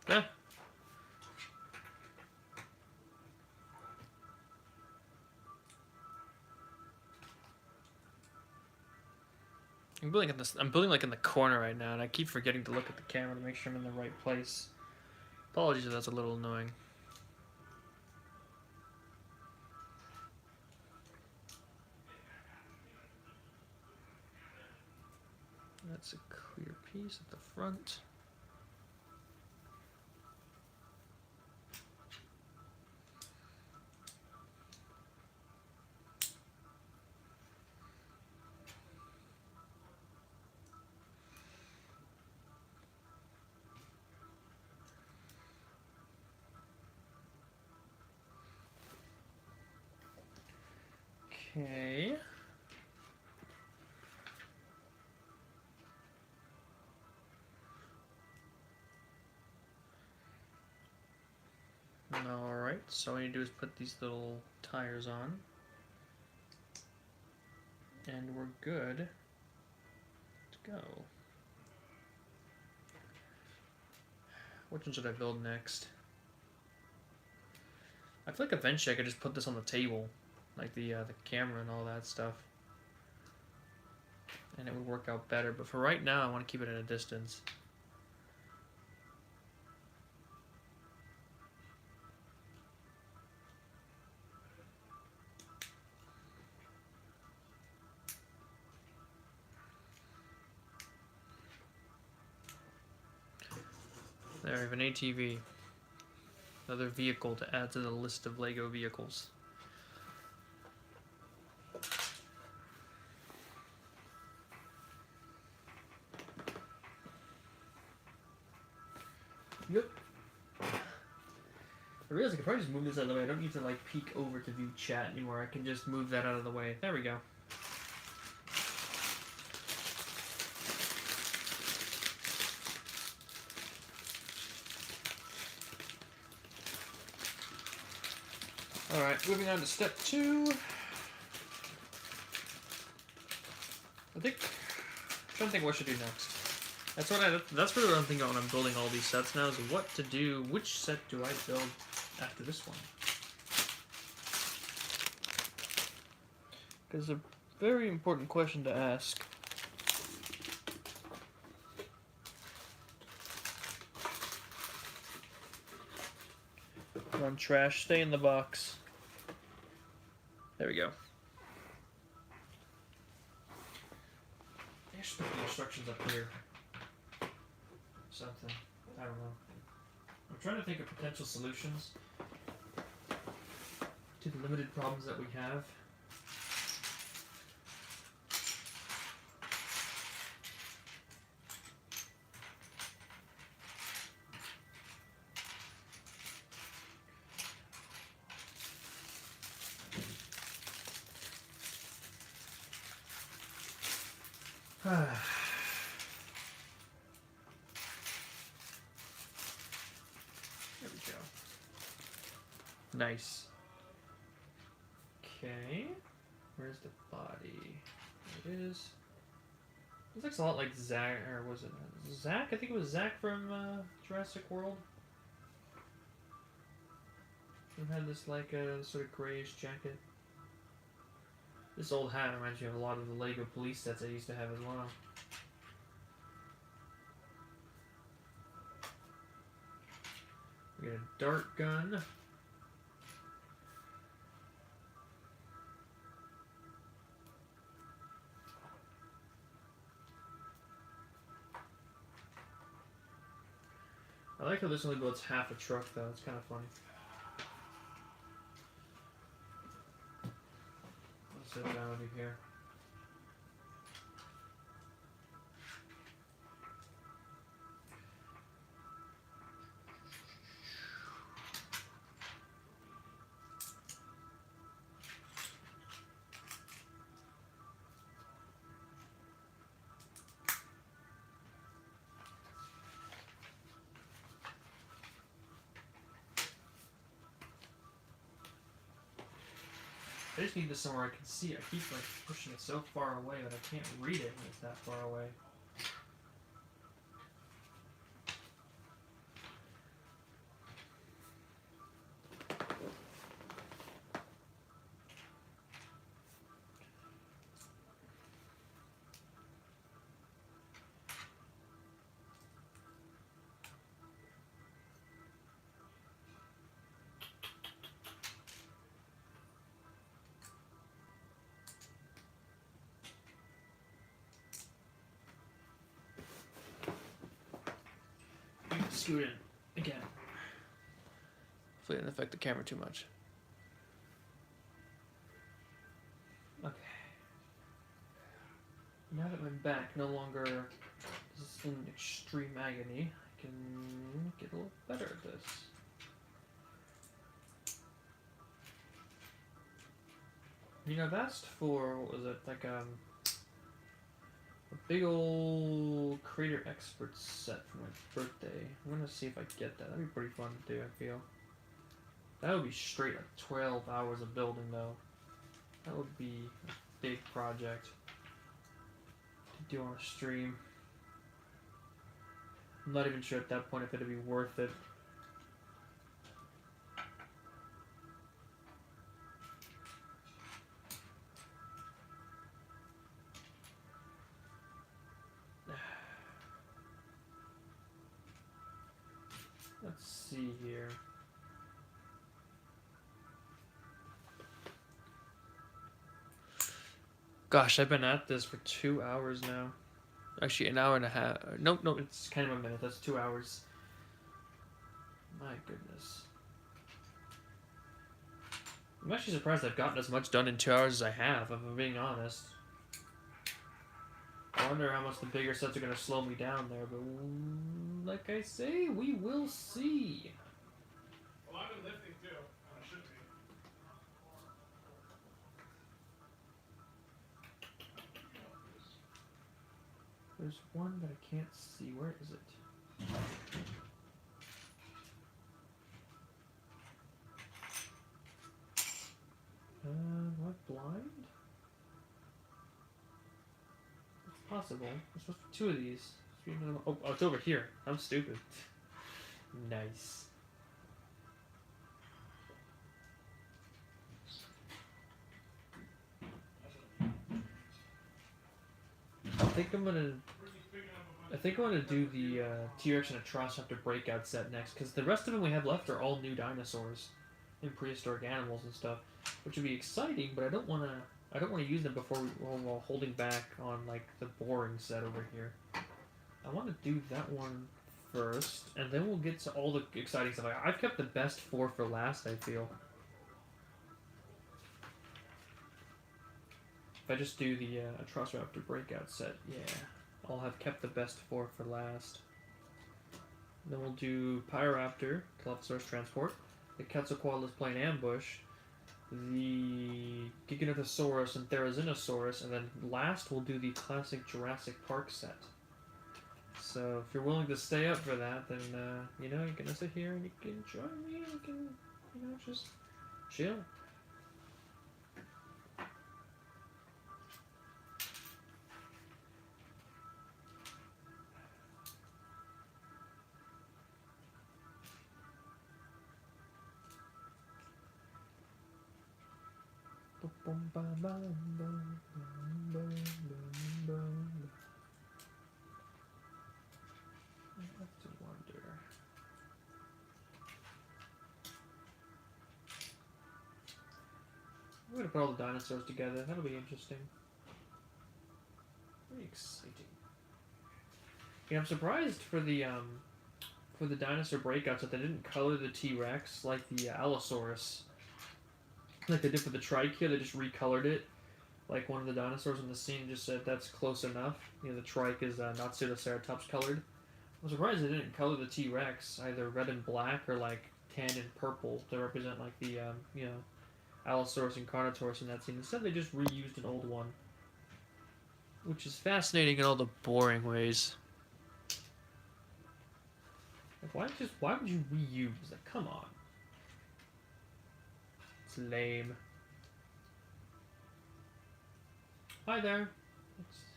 Yeah. I'm building like in the corner right now, and I keep forgetting to look at the camera to make sure I'm in the right place. Apologies if that's a little annoying. That's a clear piece at the front. Okay. Alright, so all we need to do is put these little tires on. And we're good to go. Which one should I build next? I feel like eventually I could just put this on the table. Like the camera and all that stuff. And it would work out better. But for right now, I want to keep it at a distance. There, we have an ATV. Another vehicle to add to the list of Lego vehicles. Yep. I realize I could probably just move this out of the way. I don't need to like peek over to view chat anymore. I can just move that out of the way. There we go. Alright, moving on to step 2. I'm trying to think what I should do next. That's really what I'm thinking when I'm building all these sets now, is what to do, which set do I build after this one? Because it's a very important question to ask. Come on, trash, stay in the box. There we go. I should put the instructions up here. Something. I don't know. I'm trying to think of potential solutions to the limited problems that we have. There we go. Nice. Okay. Where's the body? There it is. This looks a lot like Zach, or was it Zach? I think it was Zach from Jurassic World. He had this like sort of grayish jacket. This old hat reminds me of a lot of the Lego police sets I used to have as well. We got a dart gun. I like how this only builds half a truck though, it's kind of funny. Let's sit down over here. I just need this somewhere I can see it. I keep like pushing it so far away that I can't read it when it's that far away. Scoot in again. Hopefully it didn't affect the camera too much. Okay. Now that my back no longer is in extreme agony, I can get a little better at this. You know, I've asked for, what was it, like a big old Creator Expert set for my birthday. I'm gonna see if I get that. That'd be pretty fun to do, I feel. That would be straight like 12 hours of building though. That would be a big project to do on a stream. I'm not even sure at that point if it'd be worth it. Let's see here. Gosh, I've been at this for 2 hours now. Actually, an hour and a half. Nope, it's kind of a minute. That's 2 hours. My goodness. I'm actually surprised I've gotten as much done in 2 hours as I have, if I'm being honest. I wonder how much the bigger sets are going to slow me down there, but like I say, we will see. Well, I've been lifting too, and I should be. There's one that I can't see. Where is it? Am I blind? It's possible. There's supposed to be two of these. Oh, it's over here. I'm stupid. Nice. I think I'm gonna do the T-Rex and Atrocopter breakout set next, because the rest of them we have left are all new dinosaurs and prehistoric animals and stuff, which would be exciting. But I don't want to use them before while holding back on like the boring set over here. I want to do that one first, and then we'll get to all the exciting stuff. I've kept the best four for last, I feel. If I just do the Atrocopter breakout set, yeah, I'll have kept the best four for last. Then we'll do Pyroraptor, Dilophosaurus Transport, the Quetzalcoatlus Plain Ambush, the Giganotosaurus and Therizinosaurus, and then last we'll do the classic Jurassic Park set. So if you're willing to stay up for that, then you know, you're gonna sit here and you can join me and we can, you know, just chill. I have to wonder. I'm gonna put all the dinosaurs together. That'll be interesting. Very exciting. Yeah, I'm surprised for the dinosaur breakouts that they didn't color the T-Rex like the Allosaurus. Like they did for the Trike here, they just recolored it. Like one of the dinosaurs in the scene just said that's close enough. You know, the Trike is not Pseudoceratops colored. I'm surprised they didn't color the T-Rex either red and black or like tan and purple to represent like the you know, Allosaurus and Carnotaurus in that scene. Instead, they just reused an old one, which is fascinating in all the boring ways. Like, why would you reuse? Like, come on. It's lame. Hi there.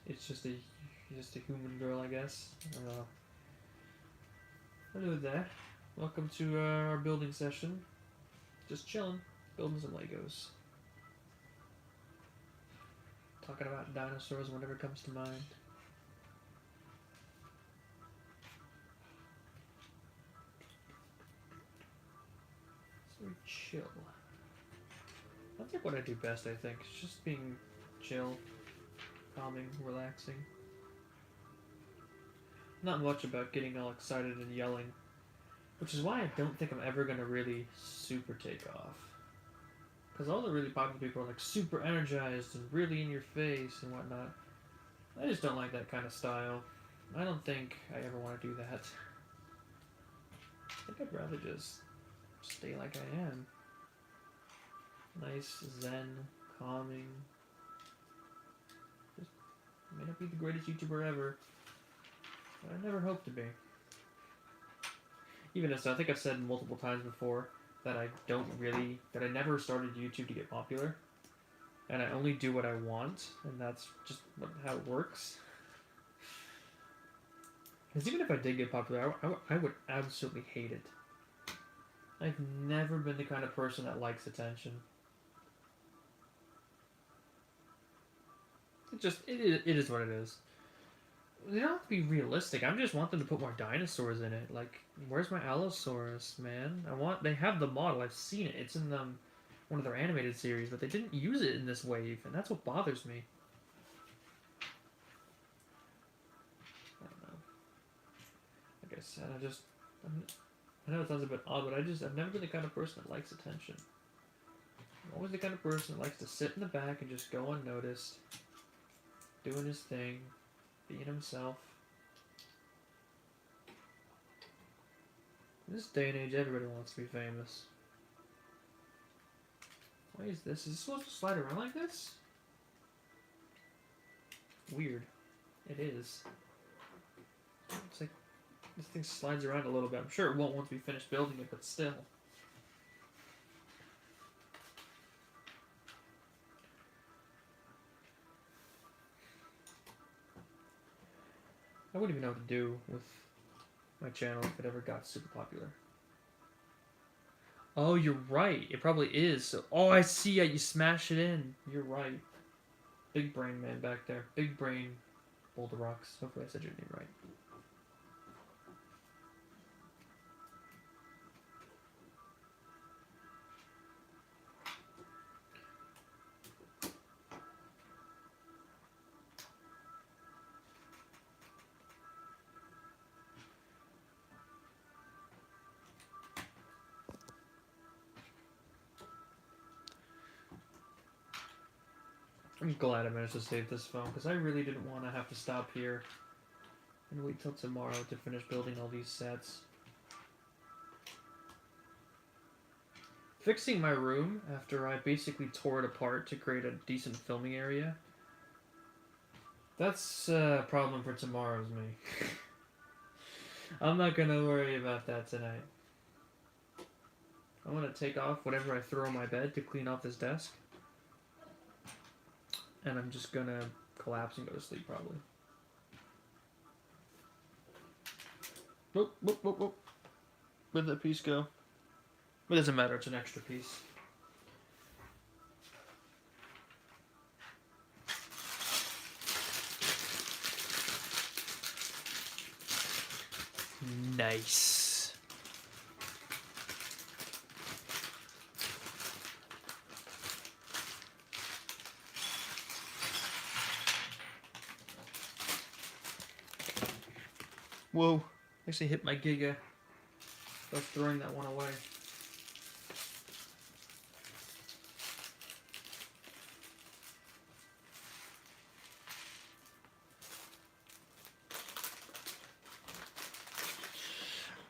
It's just a human girl, I guess. Hello there. Welcome to our building session. Just chilling, building some Legos. Talking about dinosaurs whenever it comes to mind. So chill. That's like what I do best, I think. It's just being chill, calming, relaxing. Not much about getting all excited and yelling. Which is why I don't think I'm ever going to really super take off. Because all the really popular people are like super energized and really in your face and whatnot. I just don't like that kind of style. I don't think I ever want to do that. I think I'd rather just stay like I am. Nice, zen, calming. Just may not be the greatest YouTuber ever, but I never hope to be. Even as I think I've said multiple times before that I never started YouTube to get popular, and I only do what I want, and that's just how it works. Because even if I did get popular, I would absolutely hate it. I've never been the kind of person that likes attention. It is what it is. They don't have to be realistic. I just want them to put more dinosaurs in it. Like, where's my Allosaurus, man? They have the model. I've seen it. It's in one of their animated series, but they didn't use it in this wave, and that's what bothers me. I don't know. Like I said, I know it sounds a bit odd, but I've never been the kind of person that likes attention. I'm always the kind of person that likes to sit in the back and just go unnoticed, doing his thing, Being himself. In this day and age, everybody wants to be famous. Why is this? Is it supposed to slide around like this? Weird. It is. It's like this thing slides around a little bit. I'm sure it won't once we finish building it, but still. I wouldn't even know what to do with my channel if it ever got super popular. Oh, you're right. It probably is. So, oh, I see. You smash it in. You're right. Big brain man back there. Big brain Boulder Rocks. Hopefully I said your name right. I'm glad I managed to save this phone because I really didn't want to have to stop here and wait till tomorrow to finish building all these sets. Fixing my room after I basically tore it apart to create a decent filming area, that's a problem for tomorrow's me. I'm not gonna worry about that tonight. I'm gonna take off whatever I throw on my bed to clean off this desk. And I'm just gonna collapse and go to sleep, probably. Whoop, whoop, whoop, whoop. Where'd that piece go? It doesn't matter, it's an extra piece. Nice. Whoa, actually hit my Giga. I was throwing that one away.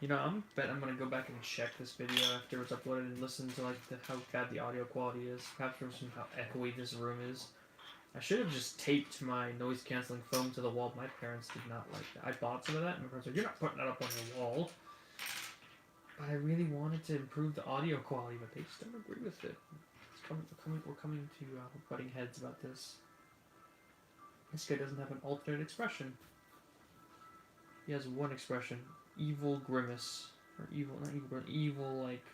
You know, I'm gonna go back and check this video after it's uploaded and listen to like how bad the audio quality is. Perhaps from how echoey this room is. I should have just taped my noise cancelling foam to the wall. My parents did not like that. I bought some of that, and my parents were like, "You're not putting that up on your wall." But I really wanted to improve the audio quality, but they just don't agree with it. We're coming to butting heads about this. This guy doesn't have an alternate expression. He has one expression: evil grimace, or evil, not evil, but evil like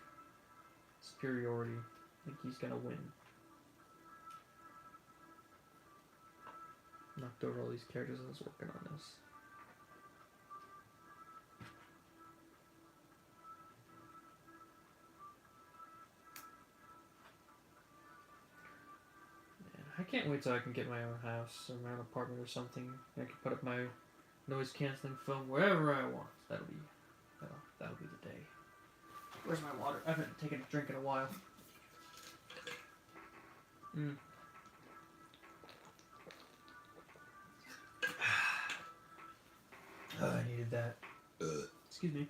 superiority. Like he's gonna win. Knocked over all these characters and was working on this. Man, I can't wait till I can get my own house or my own apartment or something. I can put up my noise cancelling foam wherever I want. That'll be the day. Where's my water? I haven't taken a drink in a while. Oh, I needed that. Excuse me.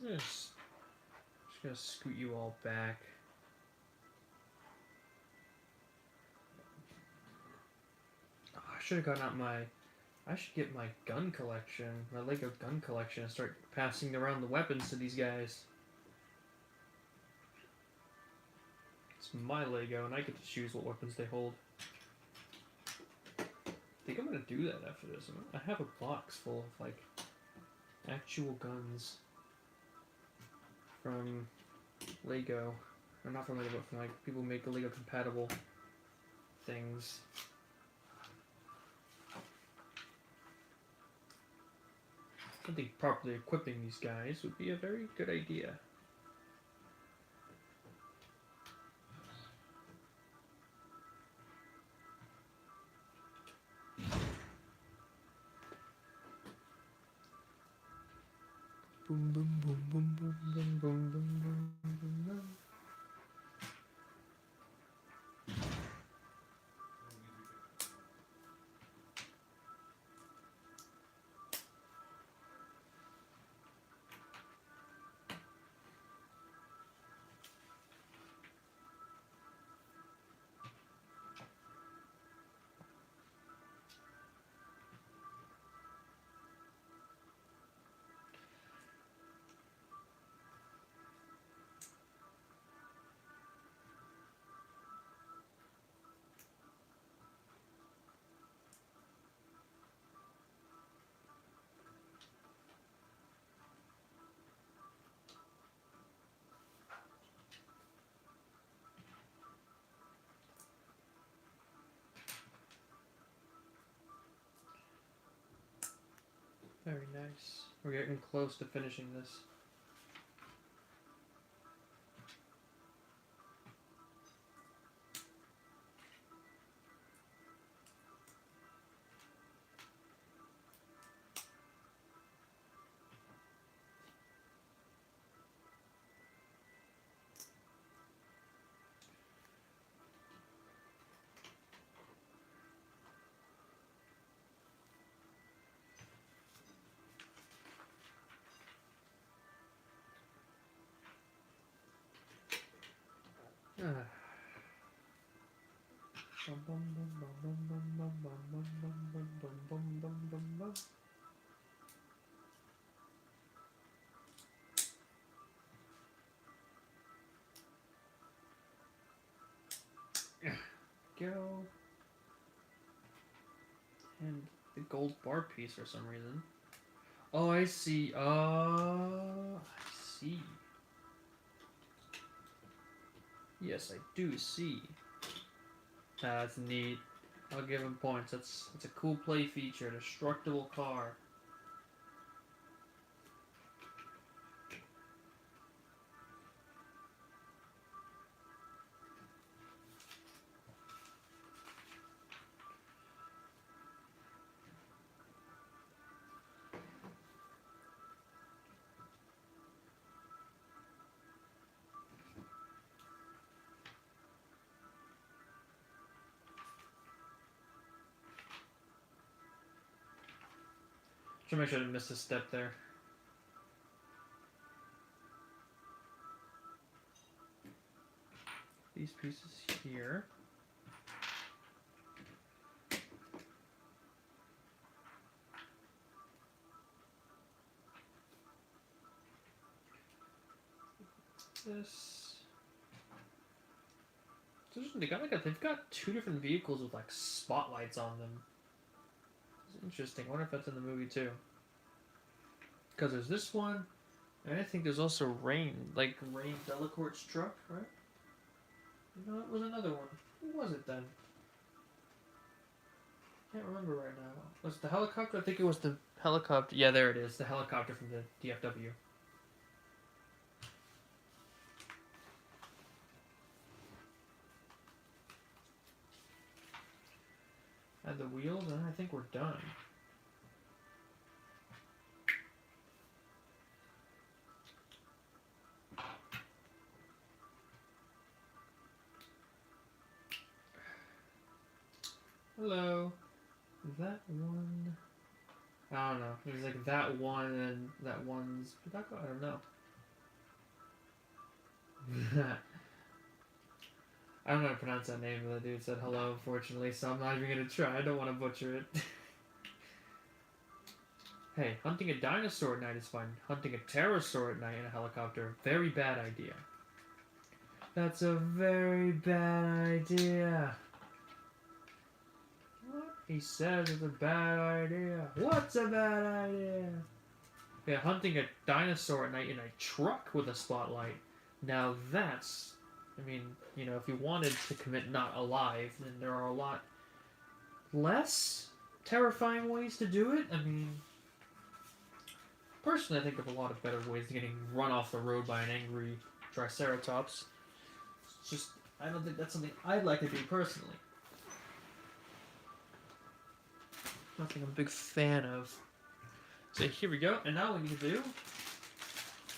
Just gonna scoot you all back. Oh, I should have gotten out I should get my gun collection, my Lego gun collection, and start passing around the weapons to these guys. It's my Lego, and I get to choose what weapons they hold. I think I'm gonna do that after this. I have a box full of like actual guns from Lego, or not from Lego, but from like people who make Lego compatible things. I think properly equipping these guys would be a very good idea. Boom, boom, boom, boom, boom, boom, boom, boom, boom, boom, boom. Very nice. We're getting close to finishing this. Go. And the gold bar piece for some reason. Oh, I see. I see. Yes, I do see. That's neat. I'll give him points. That's a cool play feature. Destructible car. Should make sure I didn't miss a step there. These pieces here. This. They've got two different vehicles with like spotlights on them. It's interesting. I wonder if that's in the movie too. Because there's this one, and I think there's also Rain Delacourt's truck, right? No, it was another one. Who was it then? Can't remember right now. Was it the helicopter? I think it was the helicopter. Yeah, there it is. The helicopter from the DFW. Add the wheels, and I think we're done. Hello. That one. I don't know. There's like that one and that one's. Did that go? I don't know. I don't know how to pronounce that name, but the dude said hello, unfortunately, so I'm not even gonna try. I don't want to butcher it. Hey, hunting a dinosaur at night is fun. Hunting a pterosaur at night in a helicopter, very bad idea. That's a very bad idea. What? He says it's a bad idea. What's a bad idea? Yeah, hunting a dinosaur at night in a truck with a spotlight. Now that's... I mean, you know, if you wanted to commit not alive, then there are a lot less terrifying ways to do it. I mean, Personally, I think of a lot of better ways to getting run off the road by an angry Triceratops. It's just, I don't think that's something I'd like to do personally. Nothing I'm a big fan of. So here we go, and now what we need to do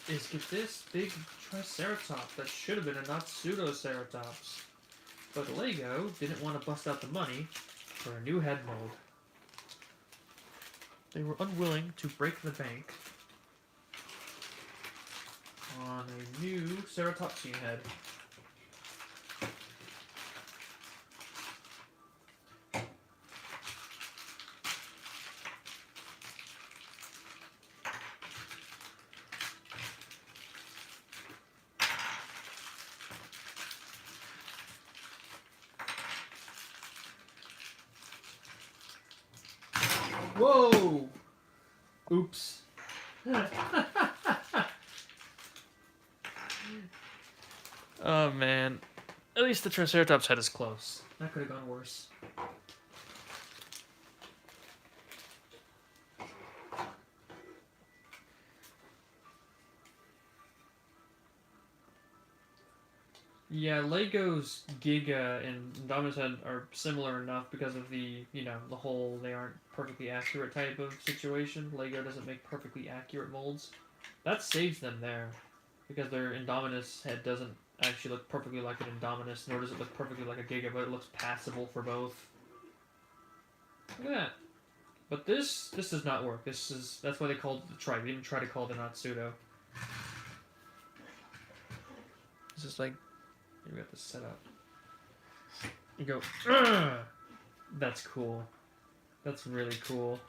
is get this big Triceratops that should have been a not pseudoceratops. But Lego didn't want to bust out the money for a new head mold. They were unwilling to break the bank on a new ceratopsian head. Whoa! Oops. Oh man. At least the Triceratops head is close. That could have gone worse. Yeah, Lego's Giga and Indominus Head are similar enough because of the, the whole they aren't perfectly accurate type of situation. Lego doesn't make perfectly accurate molds. That saves them there. Because their Indominus head doesn't actually look perfectly like an Indominus, nor does it look perfectly like a Giga, but it looks passable for both. Look at that. But this does not work. That's why they called it the Trike. They didn't try to call it a not pseudo. This is like, we got this set up. You go, ugh! That's cool. That's really cool.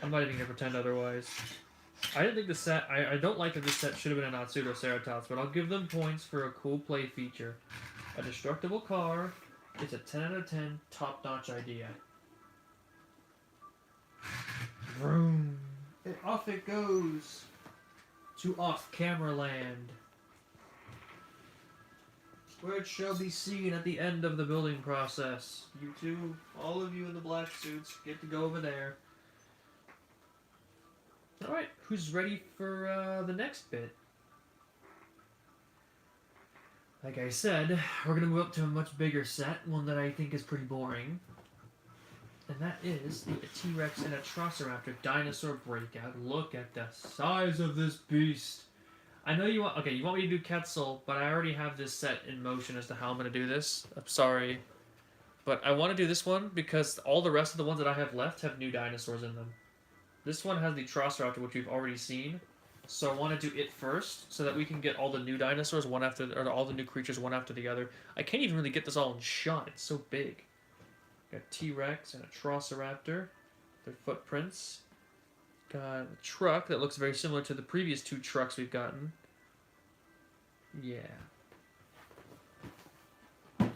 I'm not even gonna pretend otherwise. I didn't think the set. I don't like that this set should have been a not pseudoceratops, but I'll give them points for a cool play feature. A destructible car. It's a 10 out of 10 top-notch idea. Vroom. And off it goes to off-camera land, where it shall be seen at the end of the building process. You two, all of you in the black suits, get to go over there. Alright, who's ready for the next bit? Like I said, we're going to move up to a much bigger set, one that I think is pretty boring. And that is the T-Rex and a Atrociraptor Dinosaur Breakout. Look at the size of this beast. I know you want... Okay, you want me to do Quetzal, but I already have this set in motion as to how I'm going to do this. I'm sorry. But I want to do this one because all the rest of the ones that I have left have new dinosaurs in them. This one has the Atrociraptor, which we've already seen. So I want to do it first, so that we can get all the new dinosaurs one after... Or all the new creatures one after the other. I can't even really get this all in shot. It's so big. Got T-Rex and a Atrociraptor. Their footprints. Got a truck that looks very similar to the previous two trucks we've gotten. Yeah.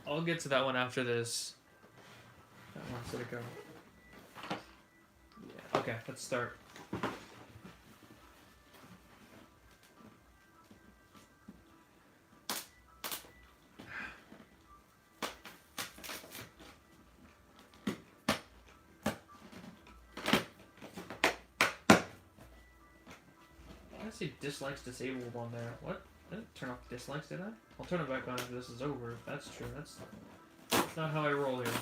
I'll get to that one after this. That one's gonna go. Yeah. Okay, let's start. I see dislikes disabled on there. What? I didn't turn off dislikes, did I? I'll turn it back on after this is over, if that's true. That's not how I roll here.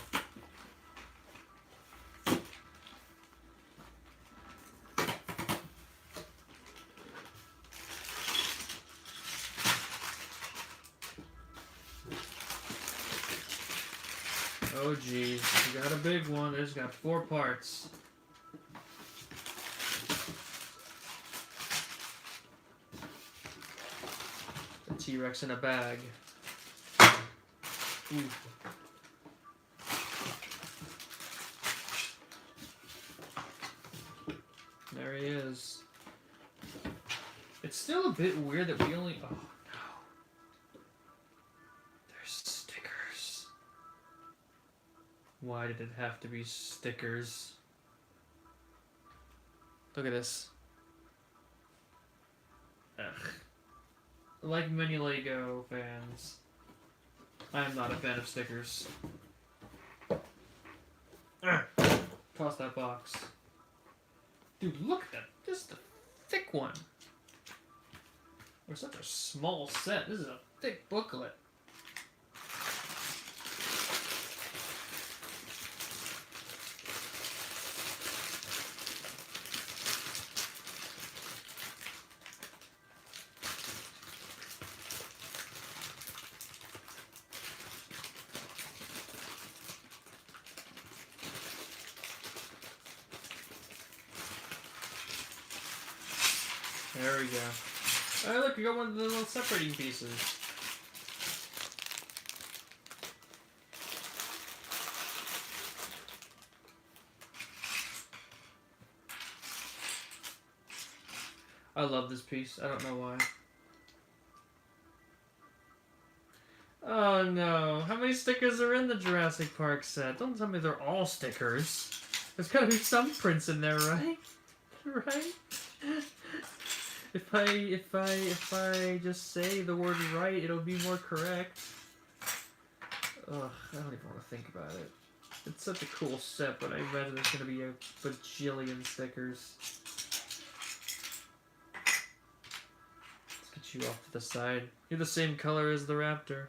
Oh geez, we got a big one. It's got 4 parts. T-Rex in a bag. Ooh. There he is. It's still a bit weird that we only... Oh no. There's stickers. Why did it have to be stickers? Look at this. Ugh. Like many Lego fans, I am not a fan of stickers. Toss that box. Dude, look at that. Just the thick one. We're such a small set. This is a thick booklet. There we go. Oh, look, we got one of the little separating pieces. I love this piece. I don't know why. Oh no. How many stickers are in the Jurassic Park set? Don't tell me they're all stickers. There's gotta be some prints in there, right? Right? If I just say the word right, it'll be more correct. Ugh, I don't even want to think about it. It's such a cool set, but I imagine there's gonna be a bajillion stickers. Let's get you off to the side. You're the same color as the raptor.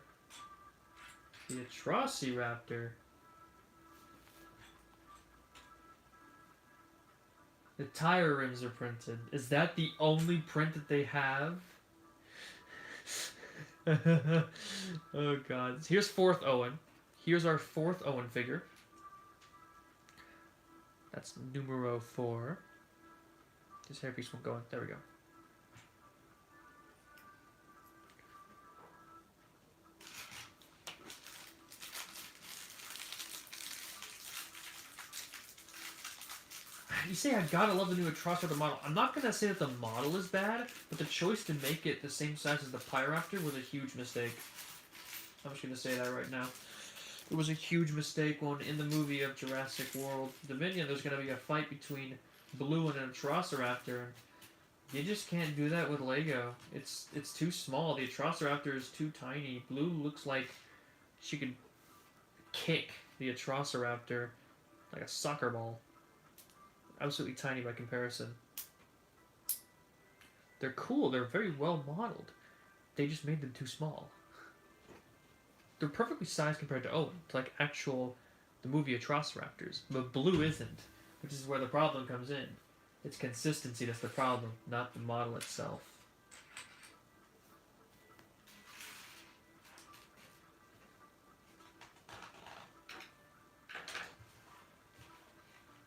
The Atrociraptor. The tire rims are printed. Is that the only print that they have? Oh god. Here's 4th Owen. Here's our 4th Owen figure. That's numero 4. This hairpiece won't go in. There we go. You say I gotta love the new Atrociraptor model. I'm not gonna say that the model is bad, but the choice to make it the same size as the Pyroraptor was a huge mistake. I'm just gonna say that right now. It was a huge mistake when in the movie of Jurassic World Dominion there's gonna be a fight between Blue and an Atrociraptor. You just can't do that with Lego. It's too small. The Atrociraptor is too tiny. Blue looks like she could kick the Atrociraptor like a soccer ball. Absolutely tiny by comparison. They're cool. They're very well modeled. They just made them too small. They're perfectly sized compared to Owen, to like actual the movie Atrociraptors. But Blue isn't, which is where the problem comes in. It's consistency that's the problem, not the model itself.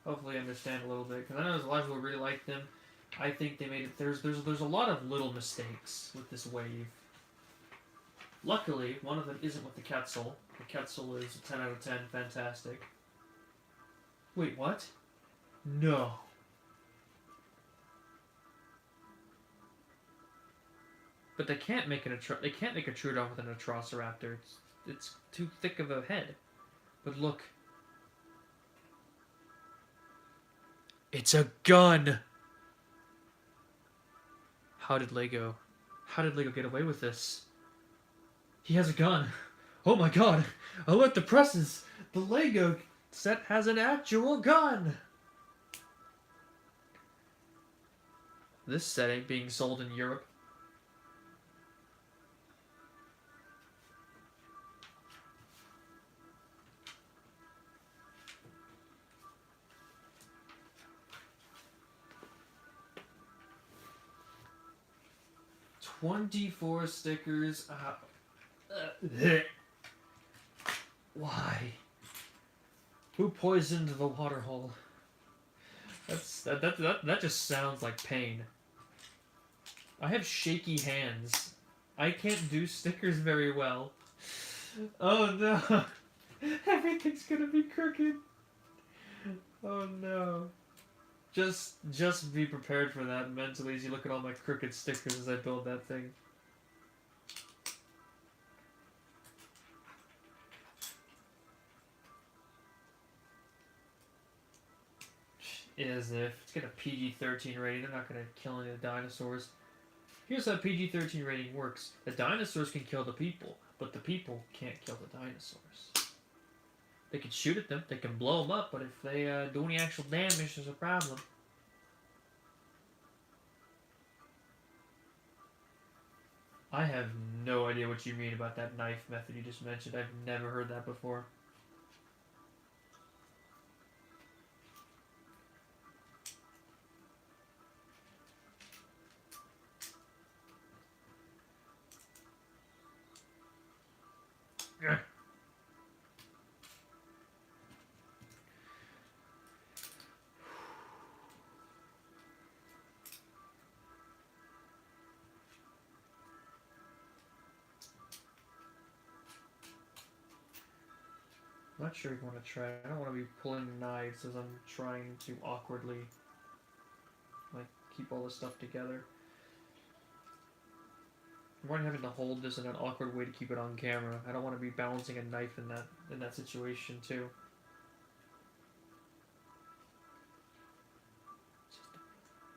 Hopefully I understand a little bit, because I know there's a lot of people who really like them. I think they made it. There's a lot of little mistakes with this wave. Luckily, one of them isn't with the Quetzal. The Quetzal is a 10 out of 10, fantastic. Wait, what? No. But they can't make a Troodon with an Atrociraptor. It's too thick of a head. But look. It's a gun! How did Lego get away with this? He has a gun. Oh my god! Alert the presses! The Lego set has an actual gun! This set ain't being sold in Europe. $24 stickers. Why? Who poisoned the water hole? That just sounds like pain. I have shaky hands. I can't do stickers very well. Oh no! Everything's gonna be crooked. Oh no! Just be prepared for that mentally as you look at all my crooked stickers as I build that thing. As if. It's got a PG-13 rating. They're not going to kill any of the dinosaurs. Here's how PG-13 rating works. The dinosaurs can kill the people, but the people can't kill the dinosaurs. They can shoot at them, they can blow them up, but if they do any actual damage, there's a problem. I have no idea what you mean about that knife method you just mentioned. I've never heard that before. Ugh. I'm not sure if you want to try it. I don't want to be pulling knives as I'm trying to awkwardly, like, keep all this stuff together. I'm already having to hold this in an awkward way to keep it on camera. I don't want to be balancing a knife in that situation too. Just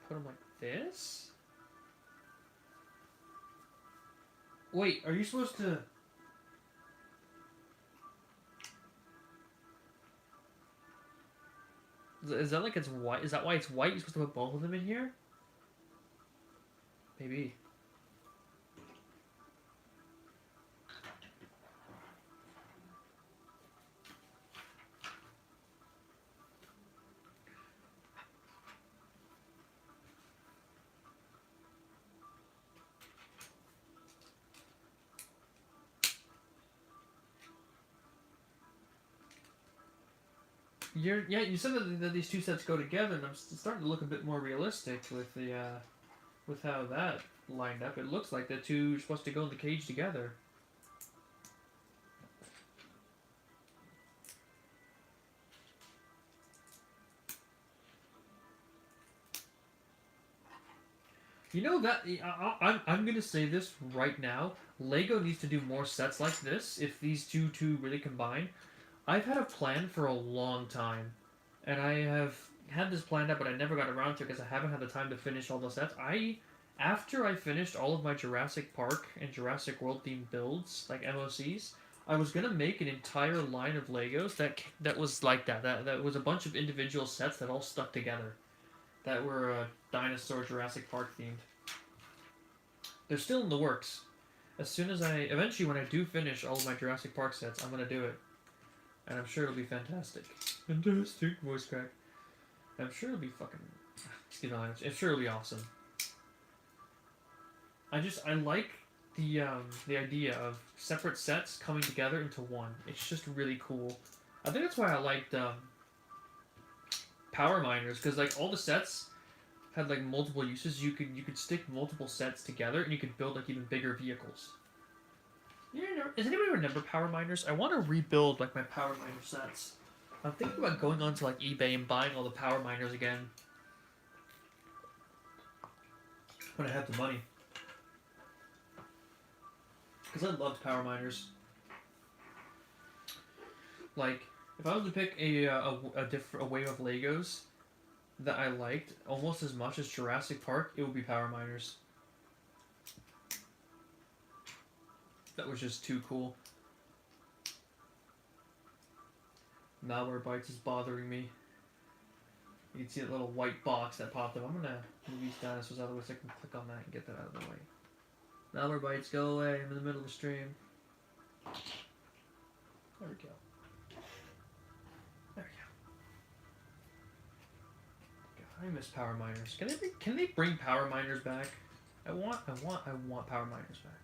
put them like this? Wait, are you supposed to... Is that like it's white? Is that why it's white? You're supposed to put both of them in here? Maybe. You said that these two sets go together, and I'm starting to look a bit more realistic with the with how that lined up. It looks like the two are supposed to go in the cage together. You know that I'm gonna say this right now. Lego needs to do more sets like this if these two really combine. I've had a plan for a long time, and I have had this planned out, but I never got around to it because I haven't had the time to finish all the sets. After I finished all of my Jurassic Park and Jurassic World themed builds, like MOCs, I was gonna make an entire line of Legos that was like that. That was a bunch of individual sets that all stuck together. That were Dinosaur Jurassic Park themed. They're still in the works. As soon as eventually when I do finish all of my Jurassic Park sets, I'm gonna do it. And I'm sure it'll be fantastic. Fantastic voice crack. I'm sure it'll be fucking... Excuse me, I'm sure it'll be awesome. I like the idea of separate sets coming together into one. It's just really cool. I think that's why I liked Power Miners, because like all the sets had like multiple uses. You could stick multiple sets together and you could build like even bigger vehicles. Does anybody remember Power Miners? I want to rebuild like my Power Miner sets. I'm thinking about going onto like eBay and buying all the Power Miners again when I have the money. Because I loved Power Miners. Like, if I was to pick a wave of Legos that I liked almost as much as Jurassic Park, it would be Power Miners. That was just too cool. Malwarebytes is bothering me. You can see that little white box that popped up. I'm gonna move these dinosaurs out of the way so I can click on that and get that out of the way. Malwarebytes, go away. I'm in the middle of the stream. There we go. There we go. God, I miss Power Miners. Can they bring Power Miners back? I want Power Miners back.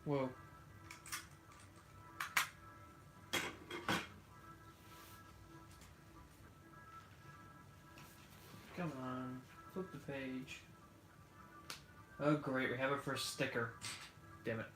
Whoa. Come on. Flip the page. Oh great, we have our first sticker. Damn it.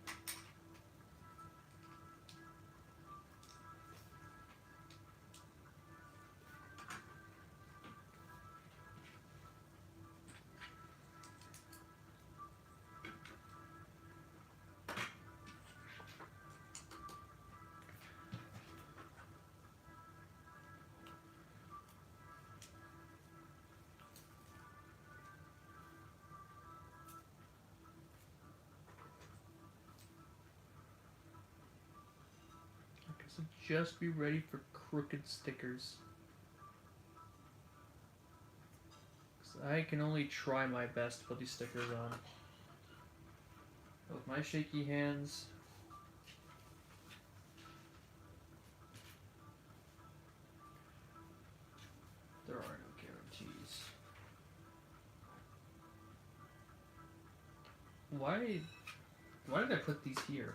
So just be ready for crooked stickers. 'Cause I can only try my best to put these stickers on. With my shaky hands. There are no guarantees. Why did I put these here?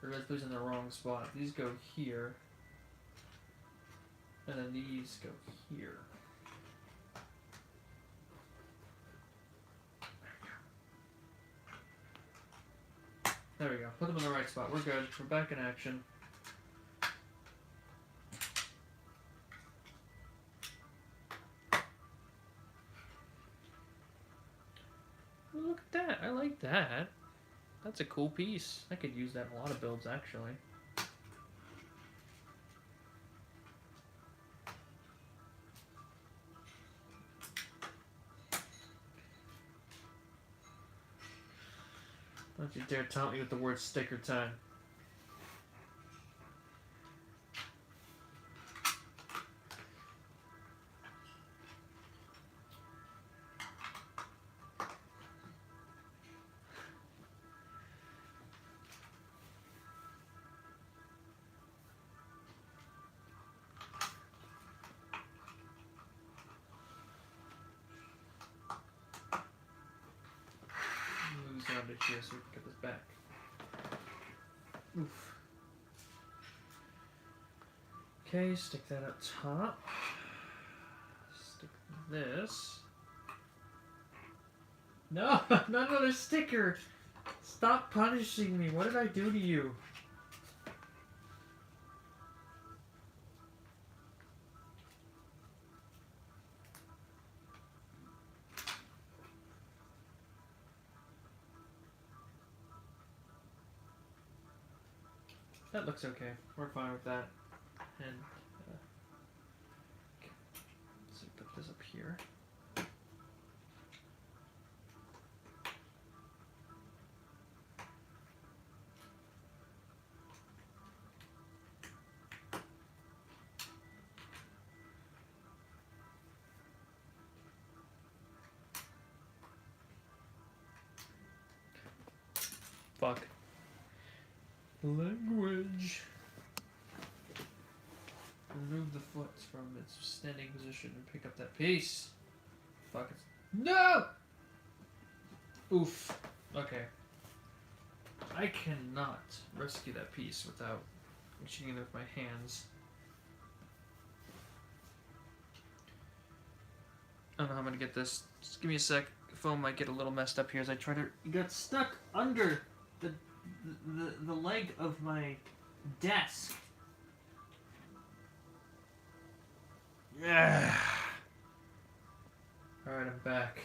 I realized these in the wrong spot. These go here. And then these go here. There we go. Put them in the right spot. We're good. We're back in action. Look at that. I like that. That's a cool piece. I could use that in a lot of builds, actually. Don't you dare taunt me with the word sticker time. Down to here so we can get this back. Oof. Okay, stick that up top. Stick this. No, not another sticker! Stop punishing me. What did I do to you? That looks okay. We're fine with that. And okay. So put this up here. Fuck. Language. Remove the foot from its standing position and pick up that piece. Fuck it. No! Oof. Okay. I cannot rescue that piece without reaching in with my hands. I don't know how I'm gonna get this. Just give me a sec. The phone might get a little messed up here as I try to. It got stuck under the leg of my desk. Yeah. Alright, I'm back.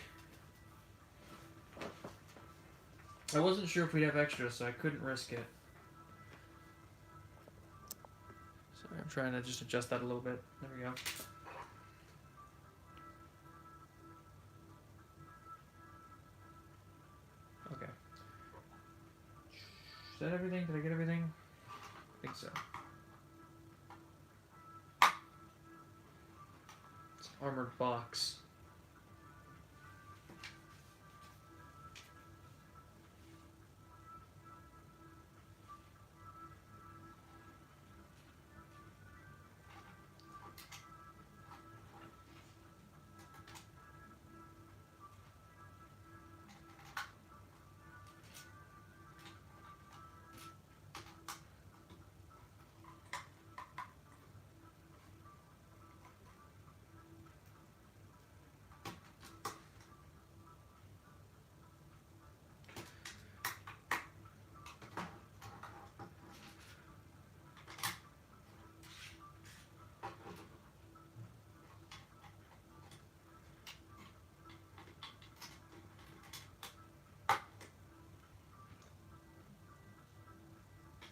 I wasn't sure if we'd have extras, so I couldn't risk it. Sorry, I'm trying to just adjust that a little bit. There we go. Okay. Is that everything? Did I get everything? I think so. It's an armored box.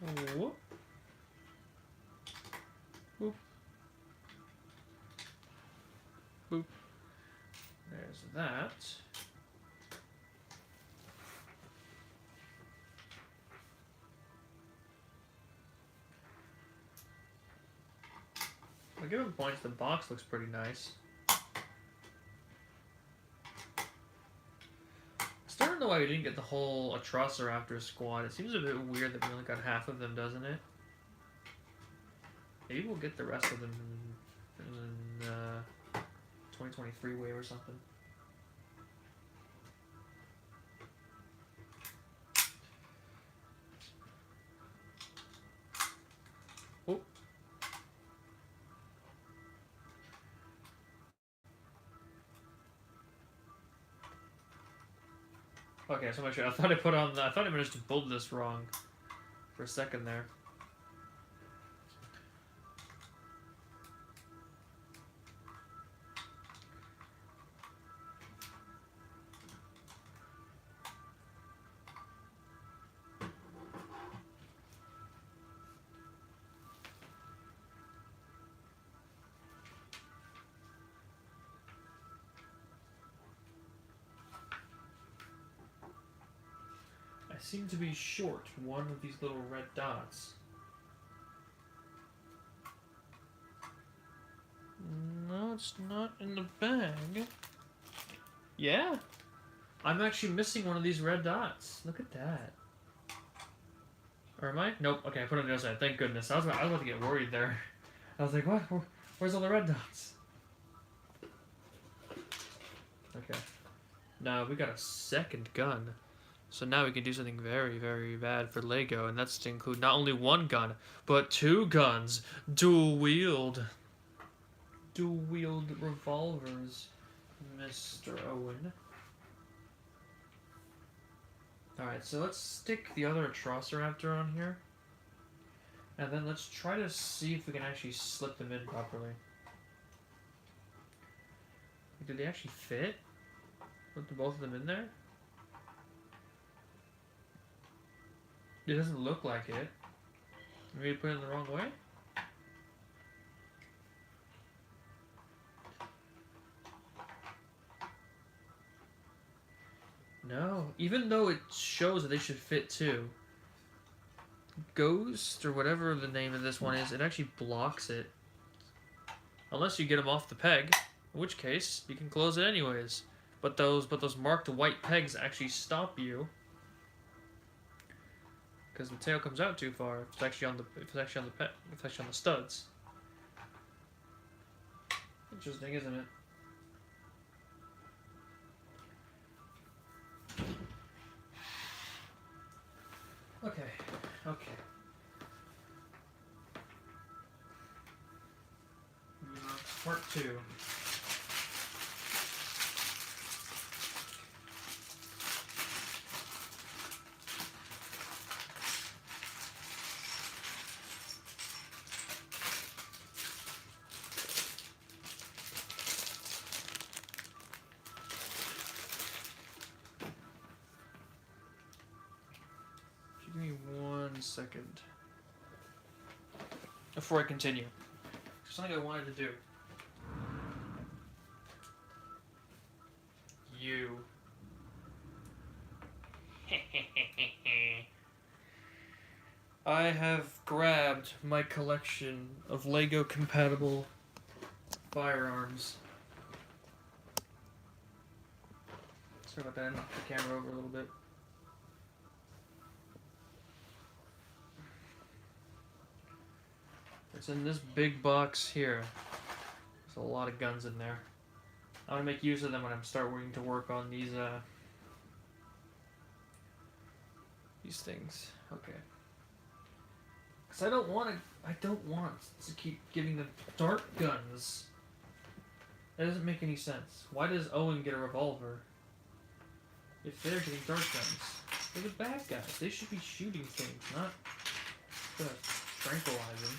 Whoop. Boop. Boop. There's that. I'll give him points. The box looks pretty nice. Still don't know why we didn't get the whole Atrociraptor squad. It seems a bit weird that we only got half of them, doesn't it? Maybe we'll get the rest of them in 2023 wave or something. Oh. Okay, so much. I thought I put on. I thought I managed to build this wrong for a second there. I seem to be short one of these little red dots. No, it's not in the bag. Yeah. I'm actually missing one of these red dots. Look at that. Or am I? Nope. Okay, I put it on the other side. Thank goodness. I was about to get worried there. I was like, what? Where's all the red dots? Okay. Now we got a second gun. So now we can do something very, very bad for LEGO, and that's to include not only one gun, but two guns. Dual wield revolvers, Mr. Owen. Alright, so let's stick the other Atrociraptor on here. And then let's try to see if we can actually slip them in properly. Did they actually fit? Put both of them in there? It doesn't look like it. Maybe put it in the wrong way? No. Even though it shows that they should fit too. Ghost, or whatever the name of this one is, it actually blocks it. Unless you get them off the peg. In which case, you can close it anyways. But those marked white pegs actually stop you. Because the tail comes out too far. It's actually on the studs. Interesting, isn't it? Okay. Part 2. Give me 1 second before I continue. Something I wanted to do. You. I have grabbed my collection of LEGO compatible firearms. Sorry about that, I knocked the camera over a little bit. It's in this big box here. There's a lot of guns in there. I'm gonna make use of them when I'm starting to work on these things. Okay. Cause I don't want to keep giving them dart guns. That doesn't make any sense. Why does Owen get a revolver if they're getting dart guns? They're the bad guys. They should be shooting things, not tranquilizing.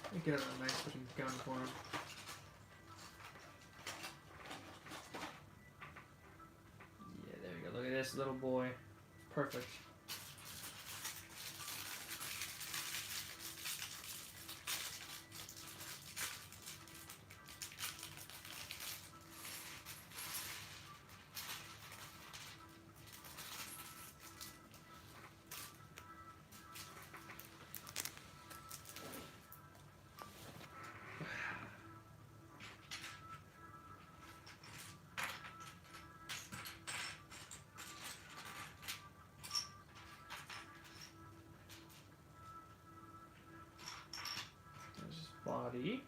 Let me get a nice looking gun for him. nice little boy. Perfect. There's his body.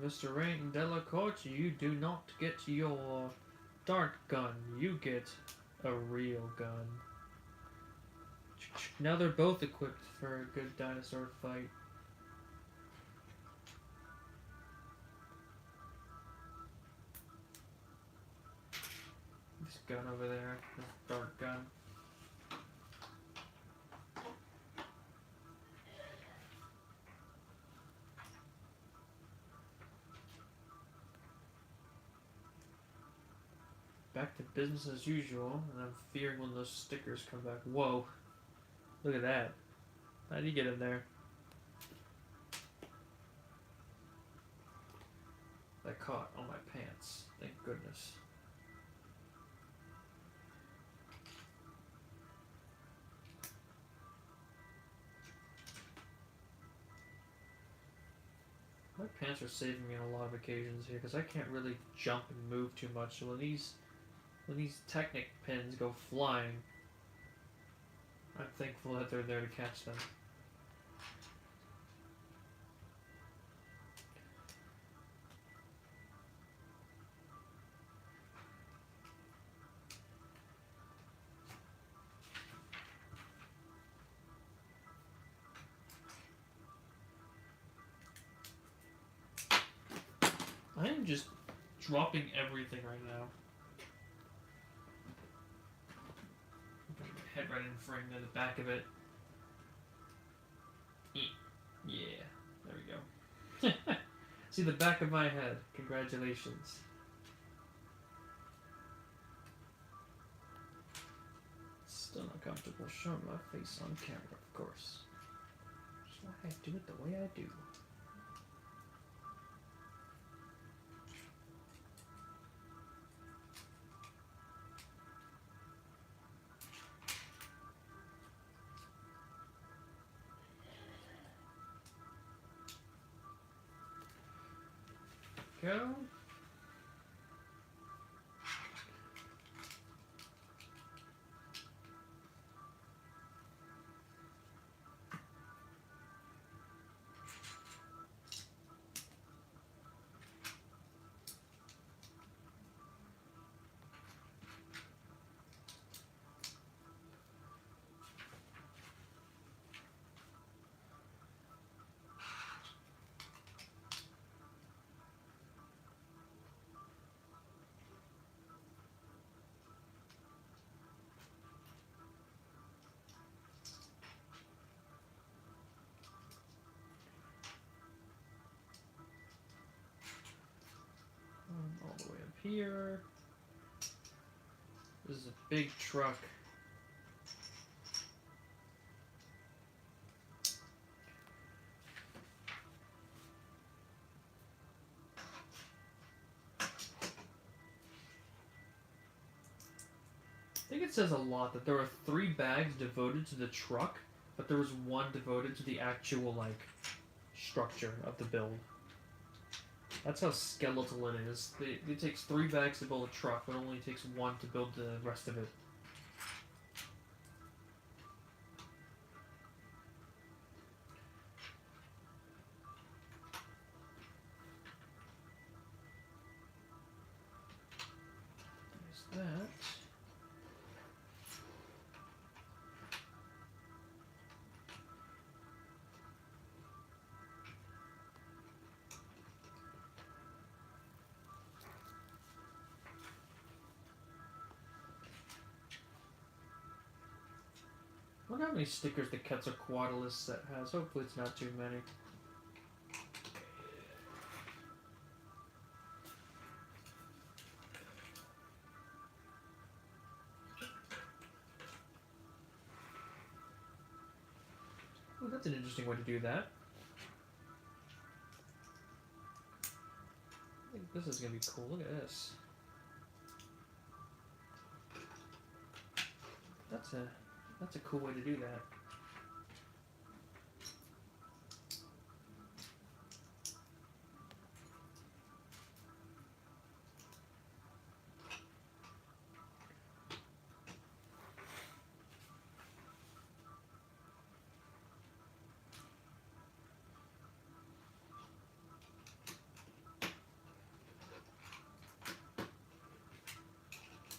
Mr. Rain Delacourt, you do not get your dart gun. You get a real gun. Now they're both equipped for a good dinosaur fight. This gun over there, this dart gun. Back to business as usual, and I'm fearing when those stickers come back. Whoa. Look at that. How did you get in there? That caught on my pants. Thank goodness. My pants are saving me on a lot of occasions here, because I can't really jump and move too much. So when these Technic pins go flying, I'm thankful that they're there to catch them. I am just dropping everything right now. Head right in frame near the back of it. Yeah, there we go. See the back of my head. Congratulations. Still not comfortable showing my face on camera, of course. That's why I do it the way I do. Go. All the way up here. This is a big truck. I think it says a lot that there are 3 bags devoted to the truck, but there was 1 devoted to the actual, like, structure of the build. That's how skeletal it is. It takes 3 bags to build a truck, but only takes 1 to build the rest of it. There's that. I wonder how many stickers the Quetzalcoatlus set has. Hopefully it's not too many. That's an interesting way to do that. I think this is gonna be cool. Look at this. That's a cool way to do that.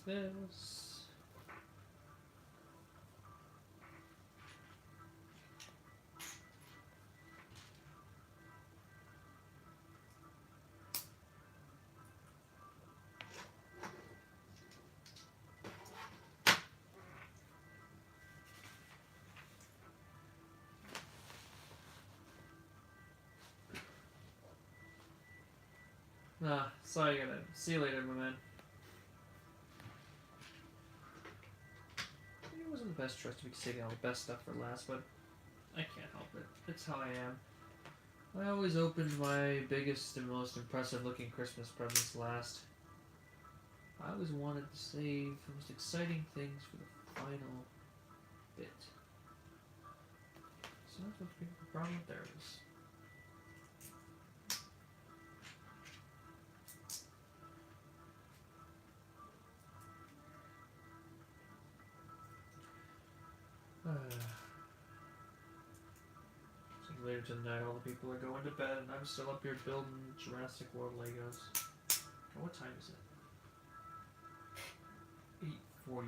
This. Nah, sorry, I gotta see you later, my man. It wasn't the best choice to be saving all the best stuff for last, but I can't help it. It's how I am. I always opened my biggest and most impressive looking Christmas presents last. I always wanted to save the most exciting things for the final bit. So that's what the problem with there is. So later tonight, all the people are going to bed, and I'm still up here building Jurassic World Legos. Oh, what time is it? 8:45.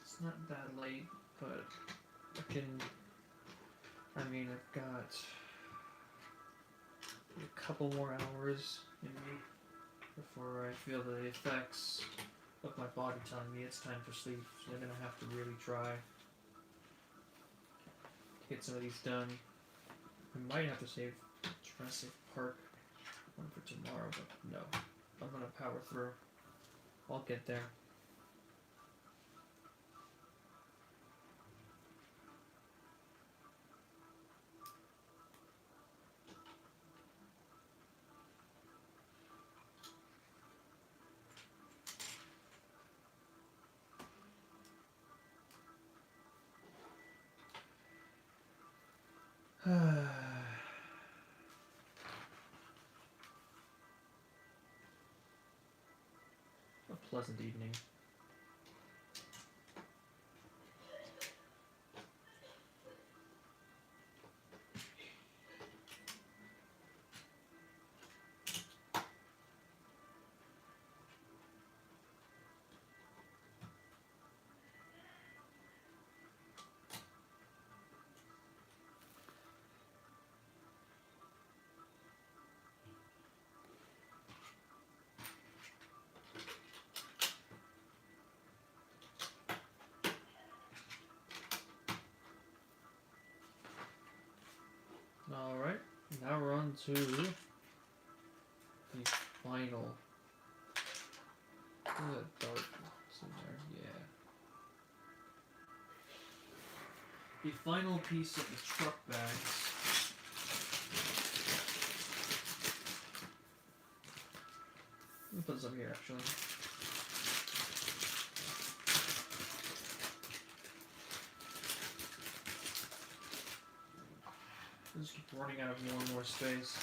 It's not that late, but I've got a couple more hours in me before I feel the effects of my body telling me it's time for sleep. So I'm gonna have to really try to get some of these done. I might have to save Jurassic Park one for tomorrow, but no. I'm gonna power through. I'll get there. A pleasant evening. Alright, now we're on to the final. Dark somewhere, yeah. The final piece of the truck bags. Let me put this up here actually. I just keep running out of more and more space.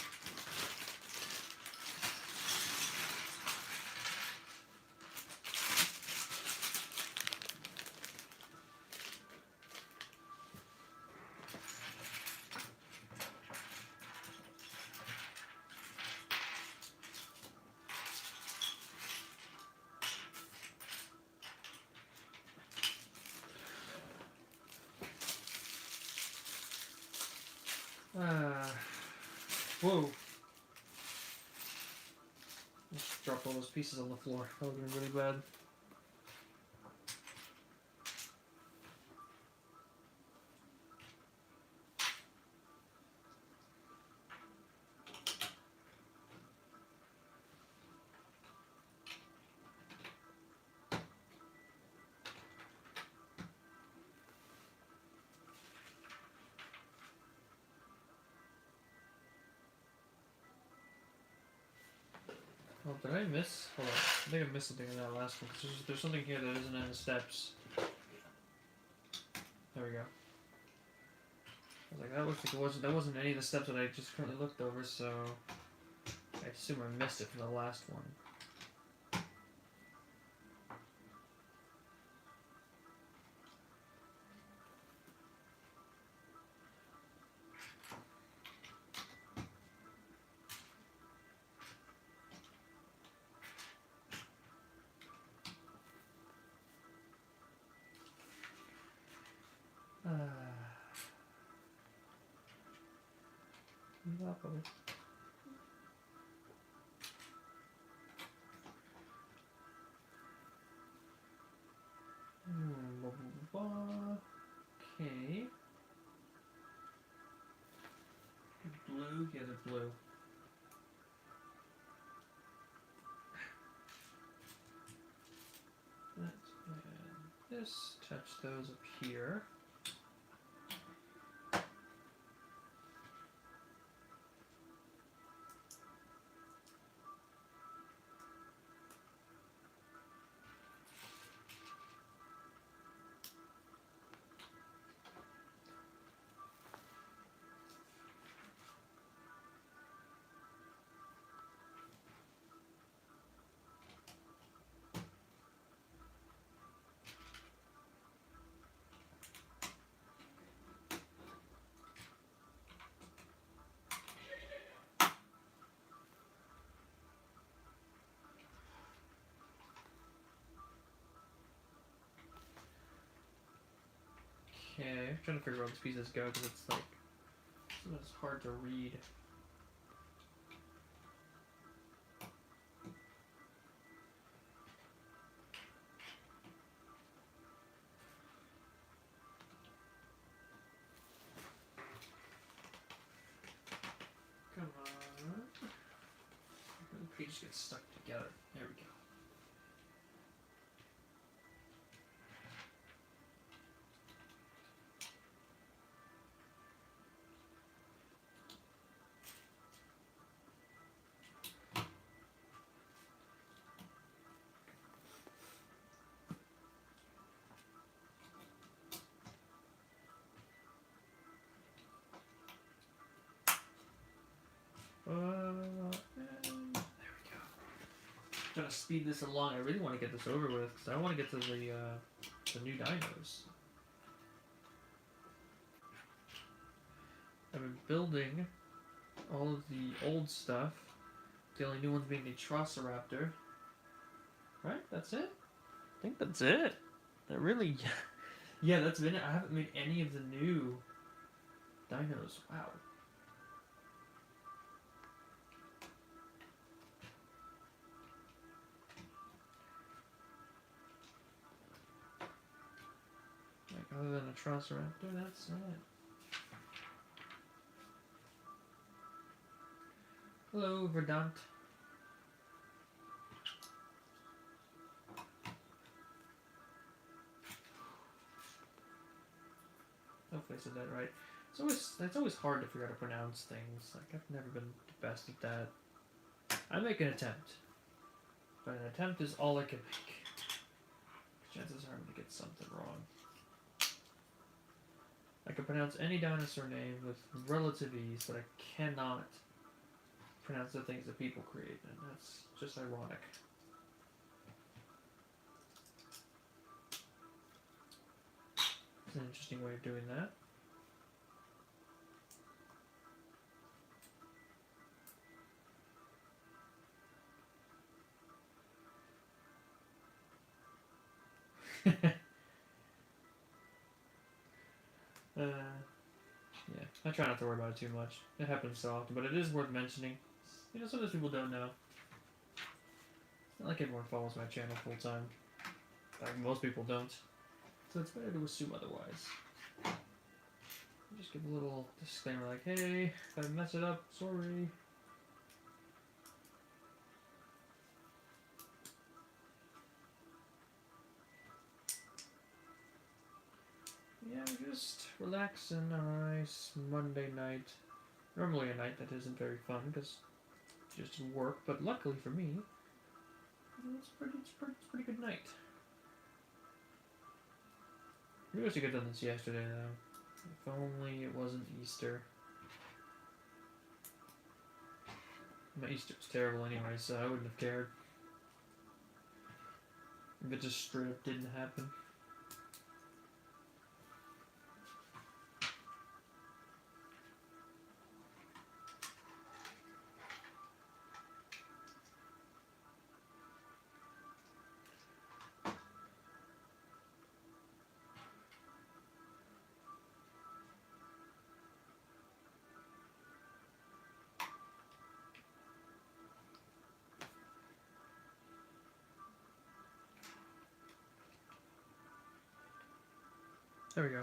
Whoa. Just dropped all those pieces on the floor. That would have been really bad. Oh, did I miss? Hold on. I think I missed something in that last one. 'Cause there's something here that isn't in the steps. There we go. I was like, that looks like that wasn't any of the steps that I just currently looked over, so I assume I missed it from the last one. Okay. Blue? Yeah, they're blue. This, touch those up here. Okay, I'm trying to figure out where these pieces go because it's like it's hard to read. Come on. The pages get stuck together. There we go. And there we go. Trying to speed this along. I really want to get this over with because I want to get to the new dinos. I've been building all of the old stuff. The only new ones being the Trossoraptor. Right? That's it? I think that's it. That really... yeah, that's been it. I haven't made any of the new dinos. Wow. Like, other than a Trossoraptor, that's it. Hello, Verdant. Hopefully I said that right. It's always hard to figure out how to pronounce things. Like, I've never been the best at that. I make an attempt. But an attempt is all I can make. Chances are I'm going to get something wrong. I can pronounce any dinosaur name with relative ease, but I cannot pronounce the things that people create, and that's just ironic. It's an interesting way of doing that. Yeah, I try not to worry about it too much. It happens so often, but it is worth mentioning. You know, sometimes people don't know. It's not like everyone follows my channel full time. Like, most people don't. So it's better to assume otherwise. Just give a little disclaimer like, hey, if I mess it up, sorry. Yeah, just relaxing on a nice Monday night. Normally a night that isn't very fun because just work, but luckily for me, It's pretty good night. We wish we could have done this yesterday, though. If only it wasn't Easter. My Easter was terrible anyway, so I wouldn't have cared. If it just straight up didn't happen. There we go.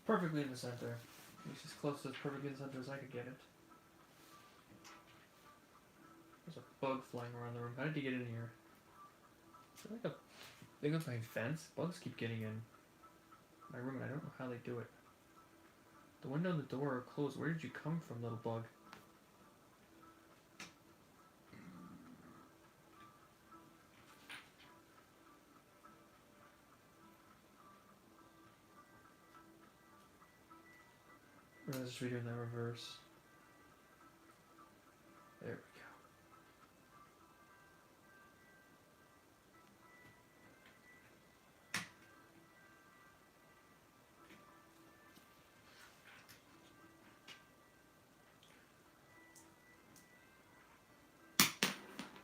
Perfectly in the center. At least as close to as perfectly in the center as I could get it. There's a bug flying around the room. How did he get in here? Is there like a big old fence? Bugs keep getting in my room and I don't know how they do it. The window and the door are closed. Where did you come from, little bug? Let's just redo in that reverse. There we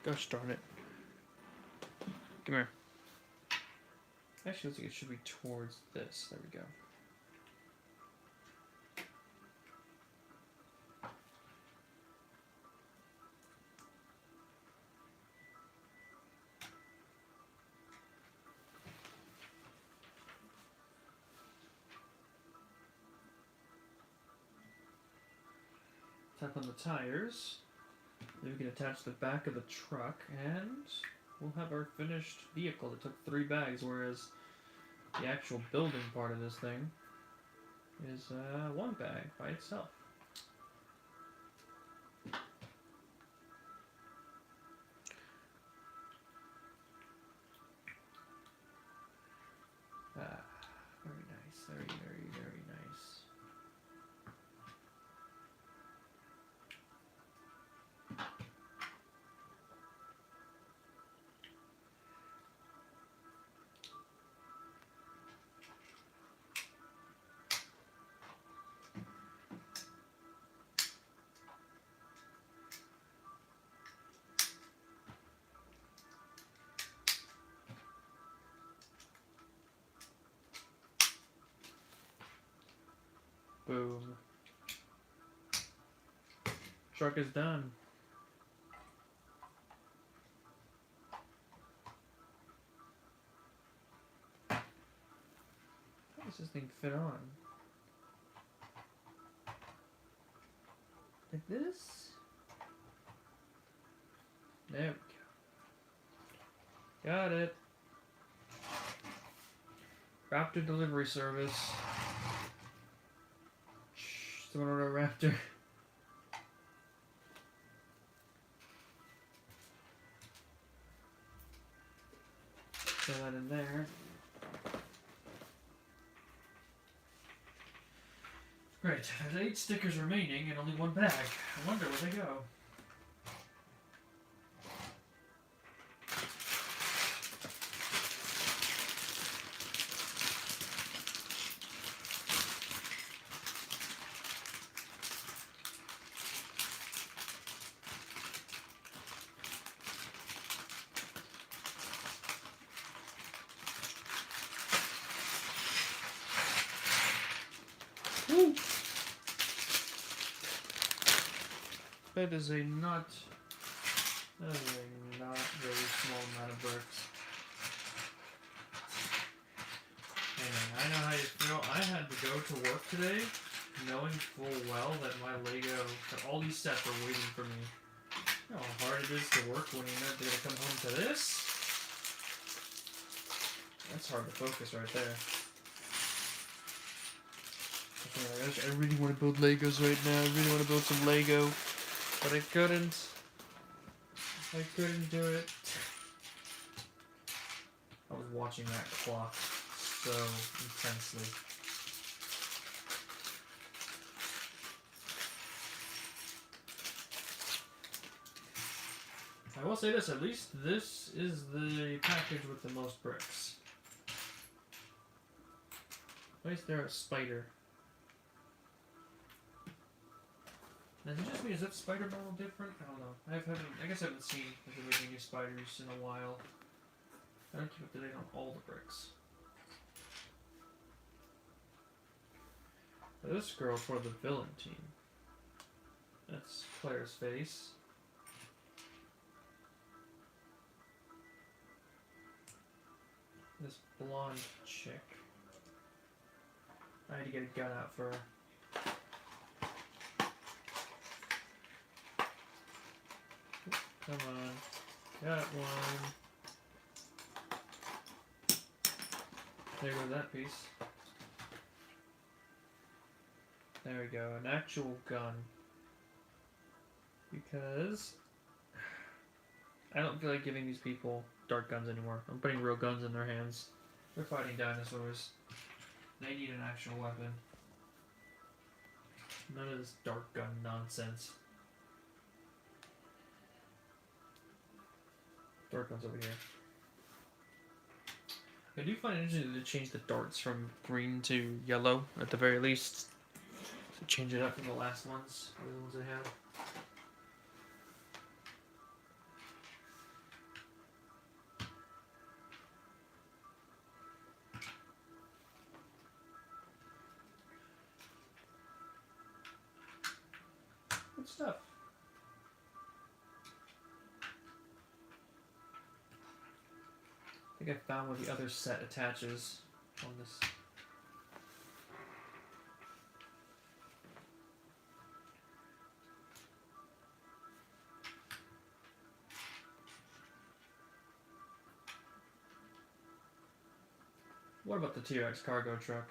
go. Gosh darn it. Come here. Actually, looks like it should be towards this. There we go. Tap on the tires. Then we can attach the back of the truck and we'll have our finished vehicle that took 3 bags, whereas the actual building part of this thing is 1 bag by itself. Very nice. Very, very, very nice. Boom. Truck is done. How does this thing fit on? Like this? There we go. Got it. Raptor delivery service. Someone order a Raptor. Throw that in there. Great. There's 8 stickers remaining and only 1 bag. I wonder where they go. That is a not very small amount of bricks. Hey man, I know how you feel. I had to go to work today knowing full well that that all these sets were waiting for me. You know how hard it is to work when you know they're gonna come home to this? That's hard to focus right there. I really want to build Legos right now. I really want to build some Lego. But I couldn't do it. I was watching that clock so intensely. I will say this, at least this is the package with the most bricks. Why is there a spider? Now, does it just mean, is that spider bottle different? I don't know. I guess I haven't seen like any spiders in a while. I don't keep up to date on all the bricks. Now, this girl for the villain team. That's Claire's face. This blonde chick. I had to get a gun out for her. Come on. Got one. There goes that piece. There we go. An actual gun. Because I don't feel like giving these people dart guns anymore. I'm putting real guns in their hands. They're fighting dinosaurs. They need an actual weapon. None of this dart gun nonsense. Dart guns over here. I do find it interesting to change the darts from green to yellow, at the very least. To change it up from the last ones, or the ones I had. Good stuff. I think I found where the other set attaches on this. What about the T-Rex cargo truck?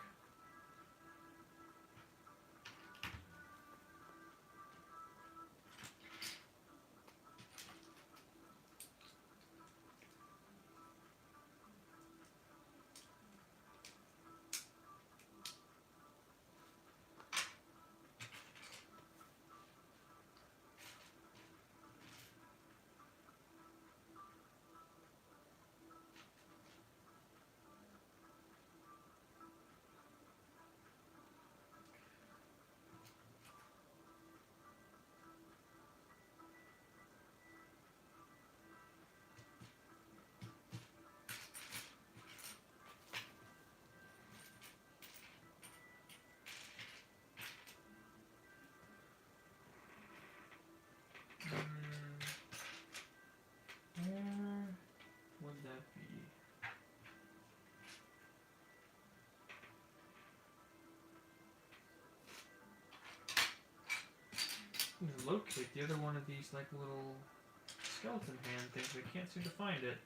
Where would that be? Locate the other one of these like little skeleton hand things. I can't seem to find it.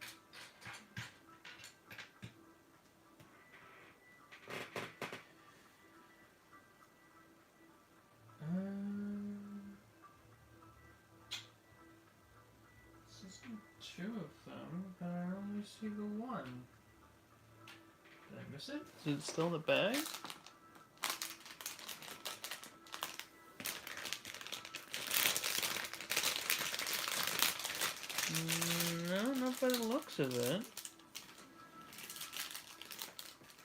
This is two of them, but I only see the one. Did I miss it? Is it still in the bag? No, not by the looks of it.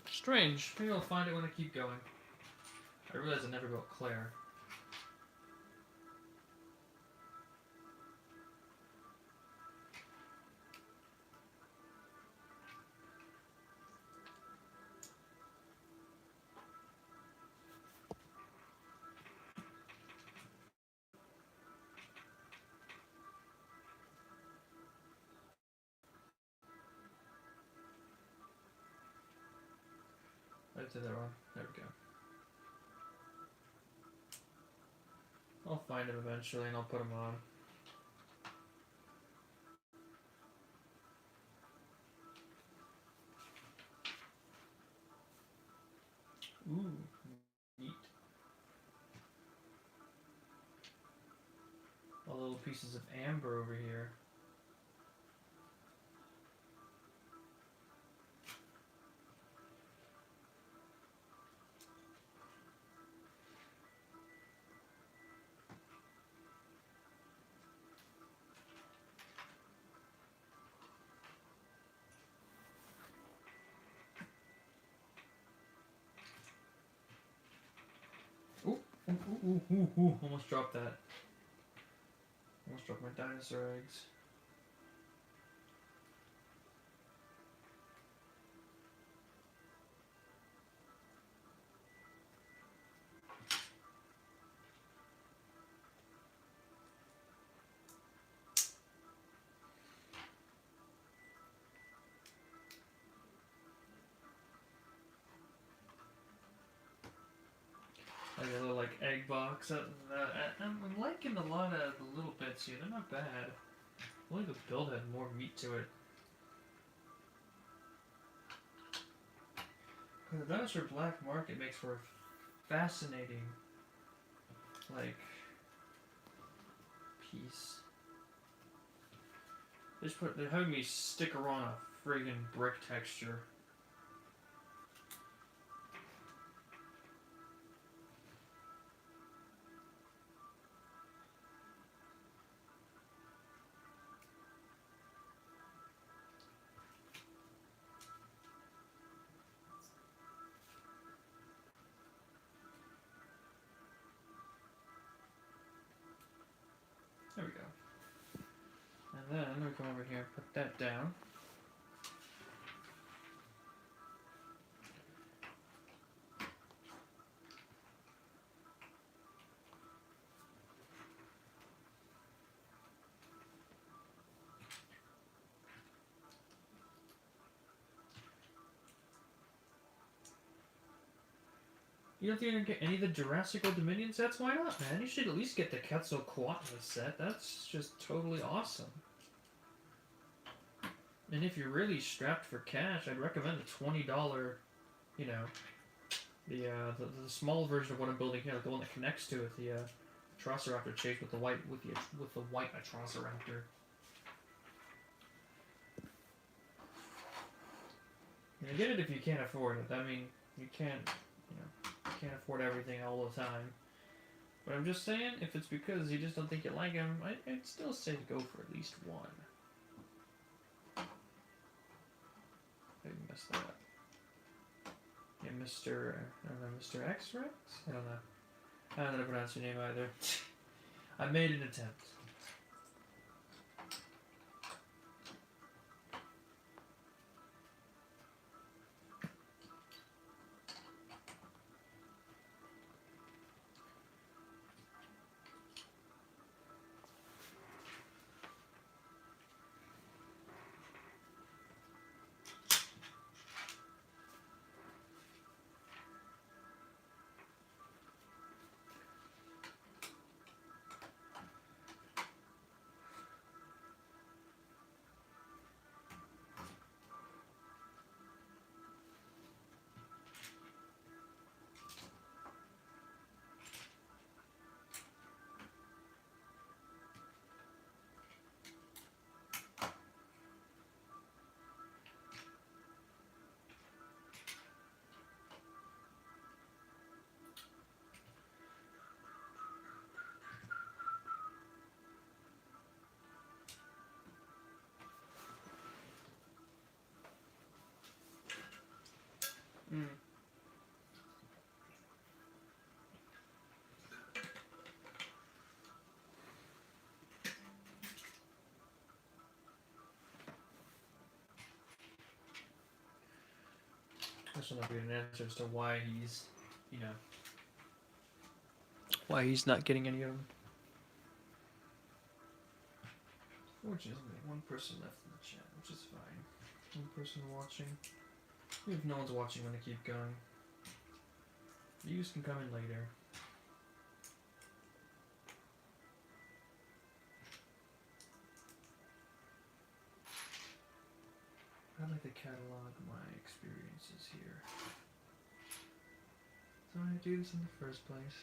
Strange. Maybe I'll find it when I keep going. I realize I never built Claire. I did that wrong. There we go. I'll find him eventually and I'll put him on. Ooh, neat. All little pieces of amber over here. Ooh, almost dropped that. Almost dropped my dinosaur eggs. Like a little like egg box. I'm liking a lot of the little bits here. They're not bad. I believe the build had more meat to it. The dinosaur black market makes for a fascinating, like, piece. They're having me stick around a friggin' brick texture. There we go. And then we come over here and put that down. You don't think you're gonna get any of the Jurassic or Dominion sets? Why not, man? You should at least get the Quetzalcoatl set. That's just totally awesome. And if you're really strapped for cash, I'd recommend the $20, you know, the small version of what I'm building here, like the one that connects to it, the Atrociraptor chase with the white Atrociraptor. You get it if you can't afford it. I mean, you can't afford everything all the time. But I'm just saying, if it's because you just don't think you like them, I'd still say to go for at least one. I messed that up. Yeah, Mr. X-Rex? I don't know. I don't know how to pronounce your name either. I made an attempt. Mm. That should not be an answer as to why he's, why he's not getting any of them. Fortunately, one person left in the chat, which is fine. One person watching. If no one's watching, I'm gonna keep going. Views can come in later. I'd like to catalog my experiences here. So I do this in the first place.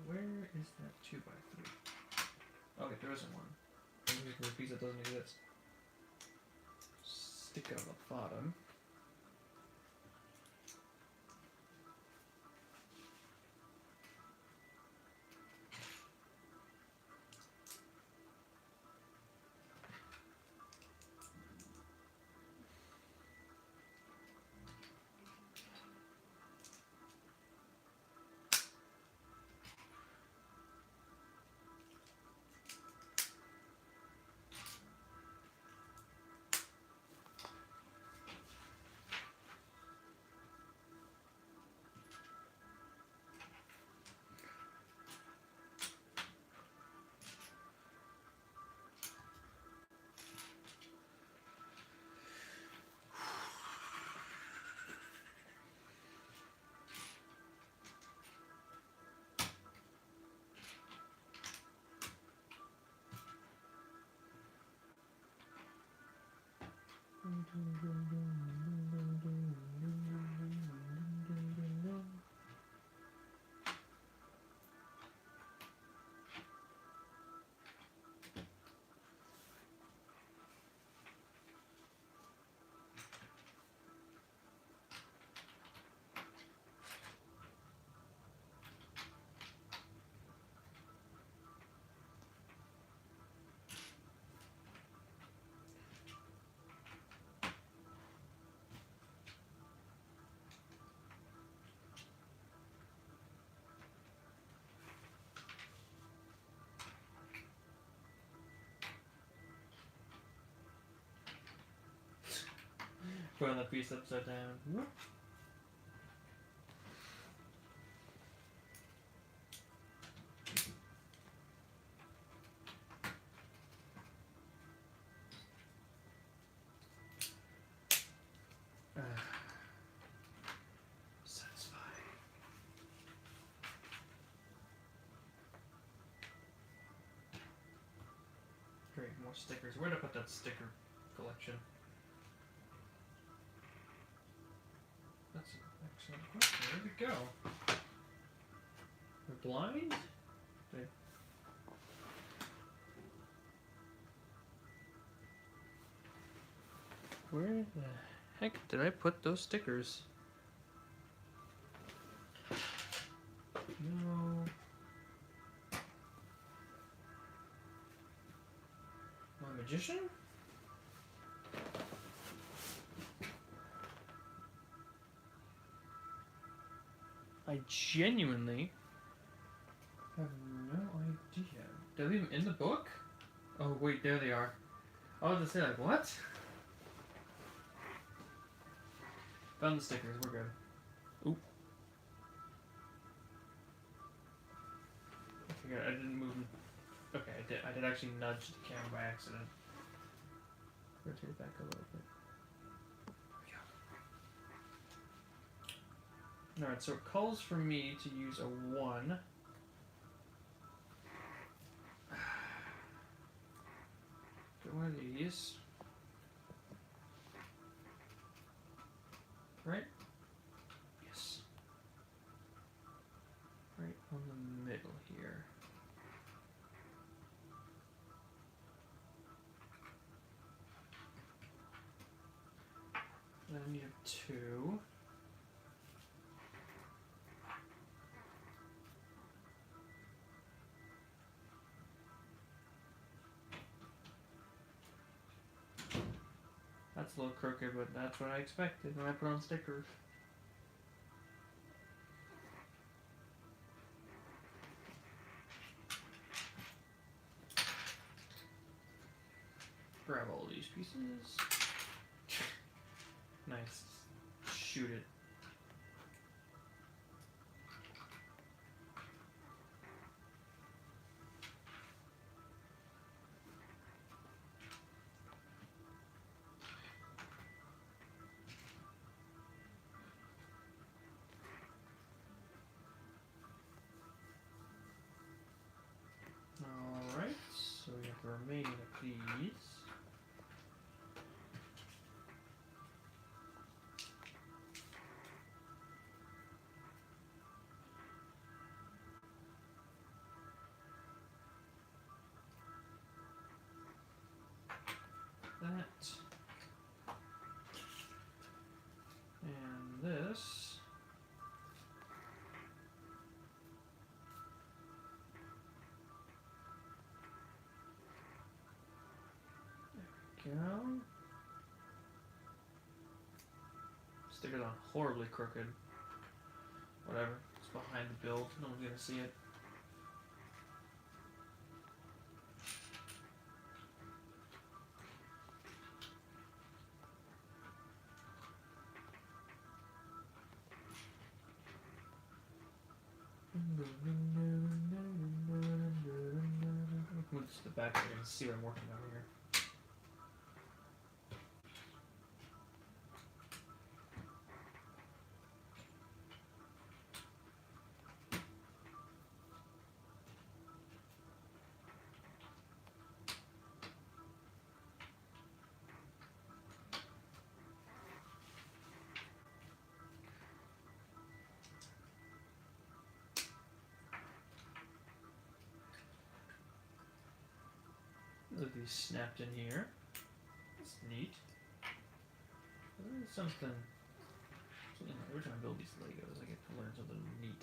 Where is that 2x3? Okay, there isn't one. Maybe for a piece that doesn't exist. Stick it on the bottom. Put on the piece upside down. Whoop. Satisfying. Great, more stickers. Where'd I put that sticker collection? That's an excellent question. Where'd it go? We're blind? Where the heck did I put those stickers? No. My magician? I genuinely have no idea. Did I leave them in the book? Oh wait, there they are. I was just say like, what? Found the stickers, we're good. Oop. I forgot, I didn't move them. Okay, I did actually nudge the camera by accident. Rotate it back a little bit. There we go. Alright, so it calls for me to use a 1. Get one of these. Right? Yes. Right on the middle here. Then I need a 2. That's a little crooked, but that's what I expected when I put on stickers. Grab all these pieces. Nice. Shoot it. Alright, so we have the remaining of these. That. And this. There we go. Stickers on horribly crooked. Whatever. It's behind the build. No one's gonna see it. Move this to the back so you can see what I'm working on here. Look, these snapped in here. That's neat. There's something. Every time I build these Legos, I get to learn something neat.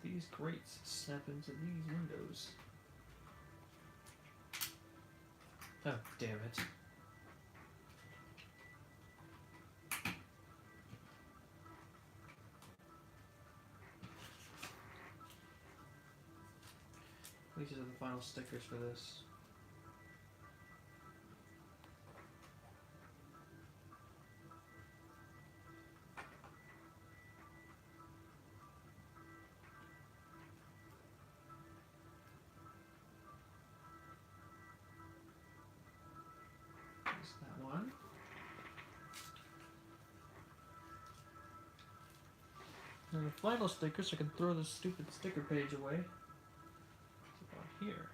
These grates snap into these windows. Oh, damn it. These are the final stickers for this. And the final sticker, so I can throw this stupid sticker page away. It's about here.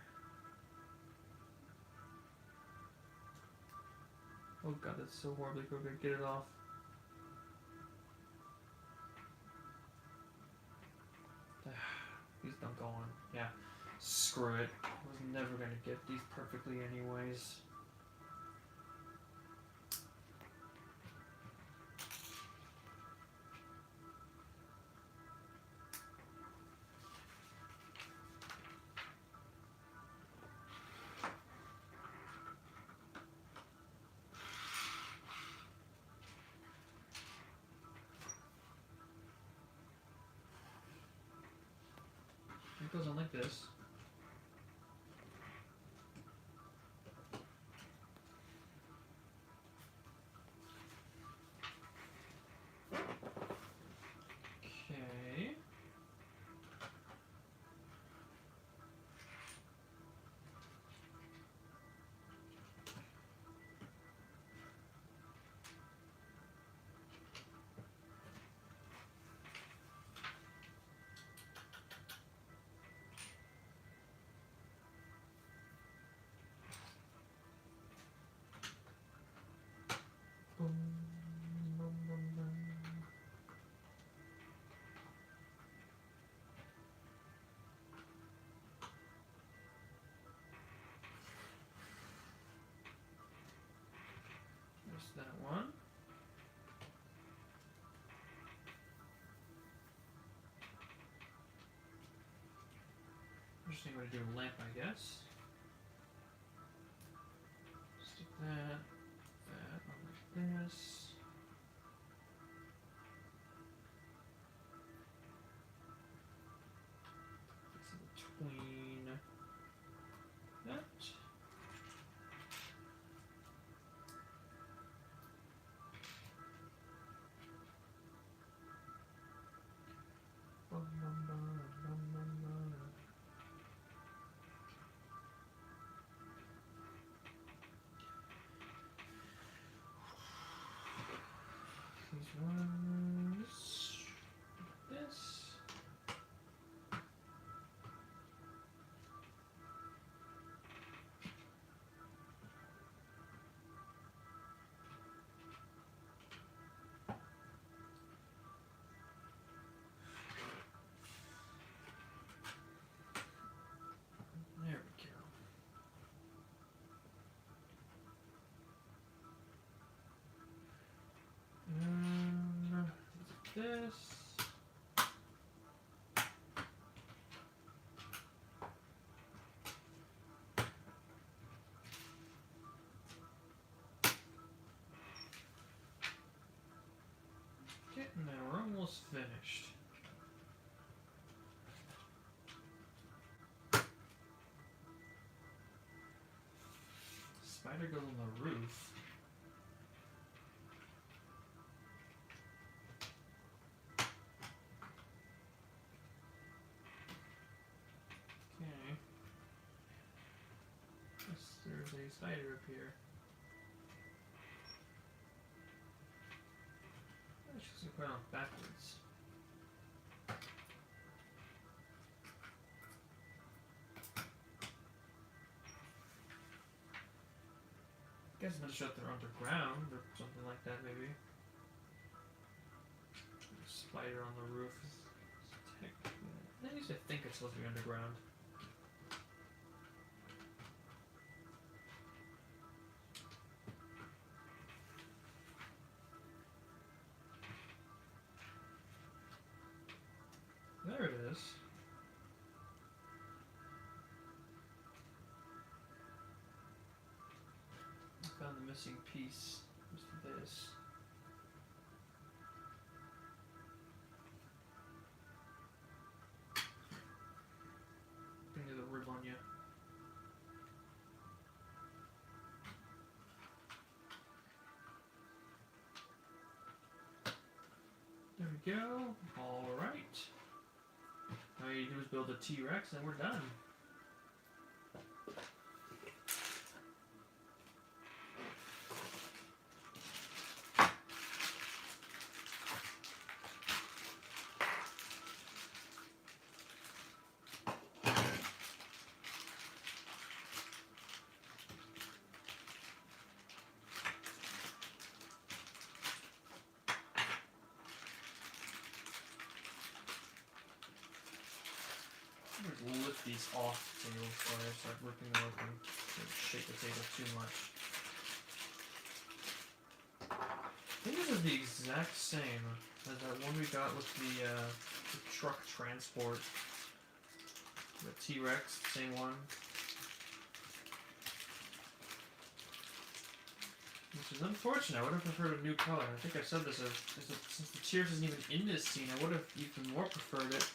Oh god, that's so horribly crooked. Get it off. He's not going. Yeah. Screw it. I was never gonna get these perfectly anyways. It goes on like this. Okay. Boom, boom, boom, boom. There's that one. Interesting way to do a lamp, I guess. Stick that on like this. It's in between that. Bum, bum, bum, bum, bum, bum. These ones. This. There we go. This. Okay, and then we're almost finished. Spider goes on the roof. Okay. Yes, there's a spider up here. I should put it on backwards. Guess I'm not sure if they're underground or something like that, maybe. Spider on the roof is technically. At least I think it's supposed to be underground. There it is. I found the missing piece. Just this. Bring the rib on you. There we go. All right. All you do is build a T-Rex and we're done. these off the table before I start ripping them open. Don't shake the table too much. I think this is the exact same as that one we got with the truck transport. The T-Rex, same one. Which is unfortunate. I would have preferred a new color. I think I said this, since the T-Rex isn't even in this scene, I would have even more preferred it.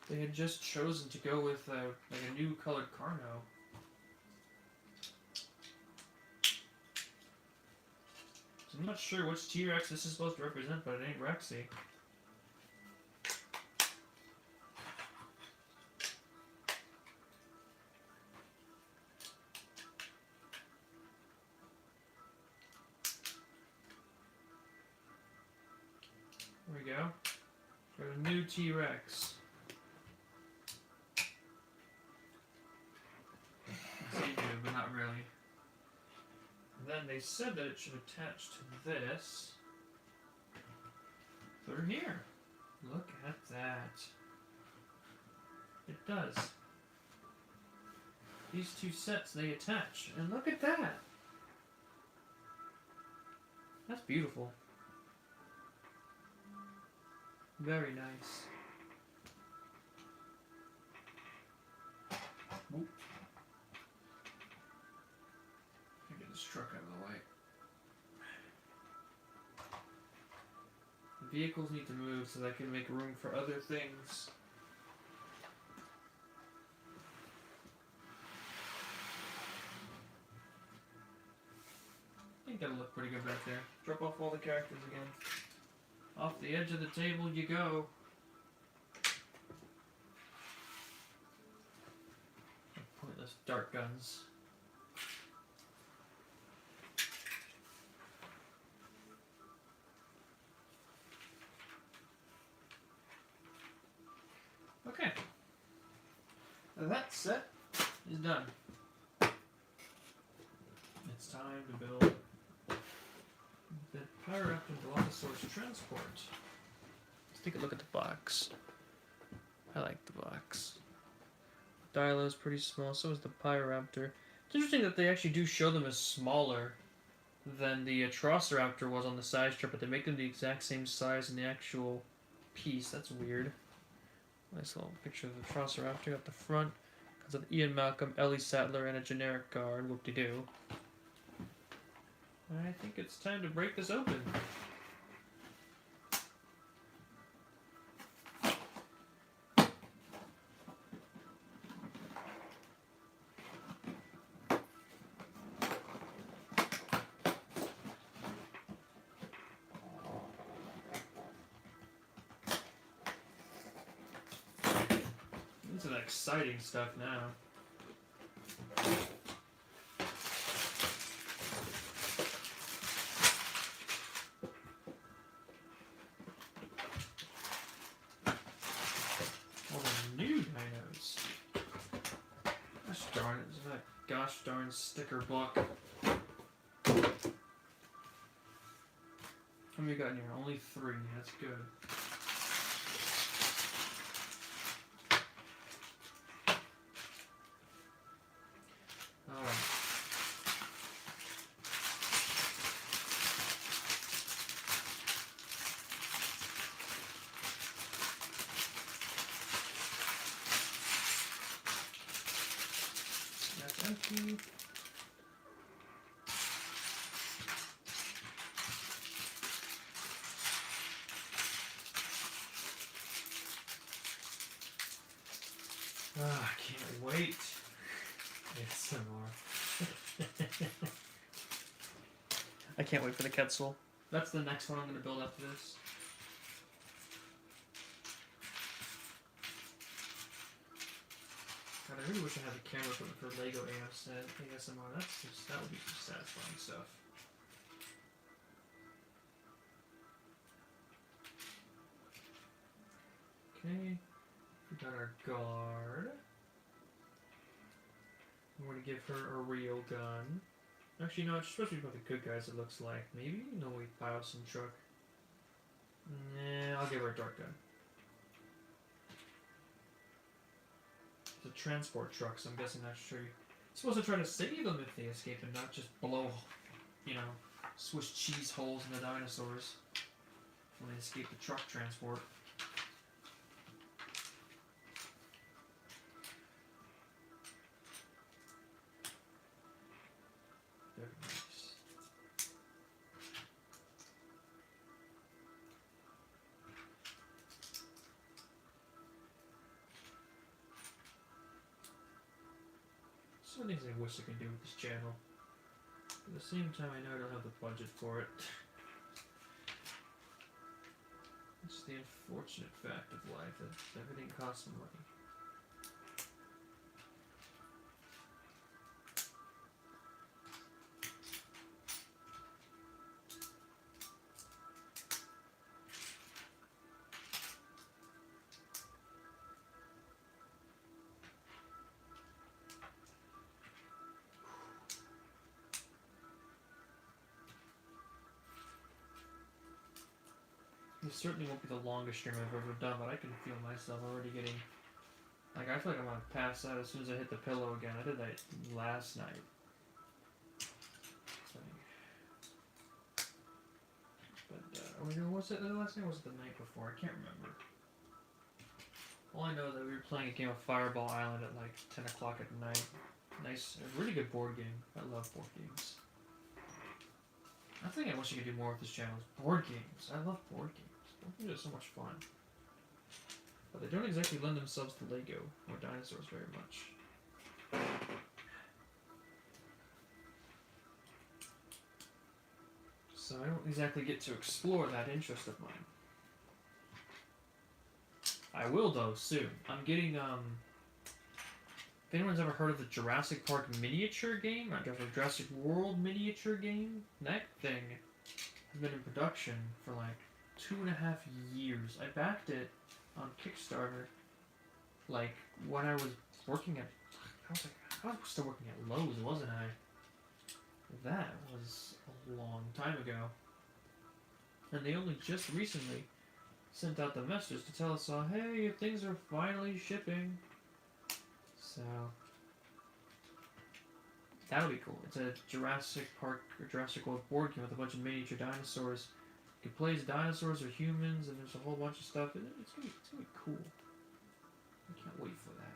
They had just chosen to go with like a new colored Carno. So I'm not sure which T-Rex this is supposed to represent, but it ain't Rexy. There we go. Got a new T-Rex. They do, but not really. And then they said that it should attach to this through here. Look at that. It does. These two sets, they attach. And look at that. That's beautiful. Very nice. Oop. Get this truck out of the way. The vehicles need to move so that I can make room for other things. I think that'll look pretty good back there. Drop off all the characters again. Off the edge of the table you go. Pointless dart guns. Okay. That set is done. It's time to build the Power Up and Mosasaur's transport. Let's take a look at the box. I like the box. Dilo is pretty small, so is the Pyroraptor. It's interesting that they actually do show them as smaller than the Atrociraptor was on the size chart, but they make them the exact same size in the actual piece. That's weird. Nice little picture of the Atrociraptor at the front. Because of Ian Malcolm, Ellie Sattler, and a generic guard. Whoop-de-doo. I think it's time to break this open. This is exciting stuff now. Darn it, it's that gosh darn sticker book. How many you got in here? Only 3, that's good. Alright. Empty. I can't wait. It's some more. I can't wait for the Quetzal. That's the next one I'm going to build after this. God, I really wish I had a camera for Lego ASMR. That would be some satisfying stuff. Okay, we got our guard. I'm going to give her a real gun. Actually, no, it's supposed to be about the good guys, it looks like. Maybe? No, wait, Biosyn truck. Nah, I'll give her a dark gun. The transport trucks, I'm guessing that's true. You're supposed to try to save them if they escape and not just blow, you know, Swiss cheese holes in the dinosaurs when they escape the truck transport. Very nice. Some things I wish I could do with this channel. At the same time, I know I don't have the budget for it. It's the unfortunate fact of life that everything costs money. This certainly won't be the longest stream I've ever done, but I can feel myself already getting... Like, I feel like I'm gonna pass out as soon as I hit the pillow again. I did that last night. But, was it the last night or was it the night before? I can't remember. All I know is that we were playing a game of Fireball Island at like 10 o'clock at night. Nice, a really good board game. I love board games. I think I wish I could do more with this channel. Board games. I love board games. Board games are so much fun. But they don't exactly lend themselves to Lego or dinosaurs very much. So I don't exactly get to explore that interest of mine. I will though, soon. I'm getting, if anyone's ever heard of the Jurassic Park miniature game, or Jurassic World miniature game, that thing has been in production for like 2.5 years. I backed it on Kickstarter, like, when I was working at, I was still working at Lowe's, wasn't I? That was a long time ago. And they only just recently sent out the message to tell us all, hey, your things are finally shipping. So, that'll be cool. It's a Jurassic Park or Jurassic World board game with a bunch of miniature dinosaurs. You can play as dinosaurs or humans, and there's a whole bunch of stuff. It's gonna be cool. I can't wait for that.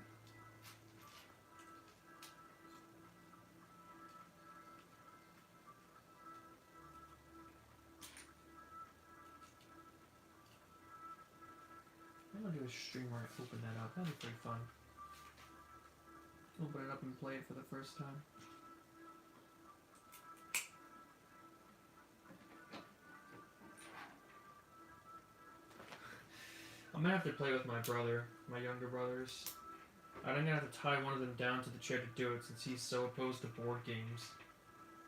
I'm gonna do a stream where I open that up. That'd be pretty fun. Open it up and play it for the first time. I'm gonna have to play with my brother, my younger brothers. I'm gonna have to tie one of them down to the chair to do it since he's so opposed to board games.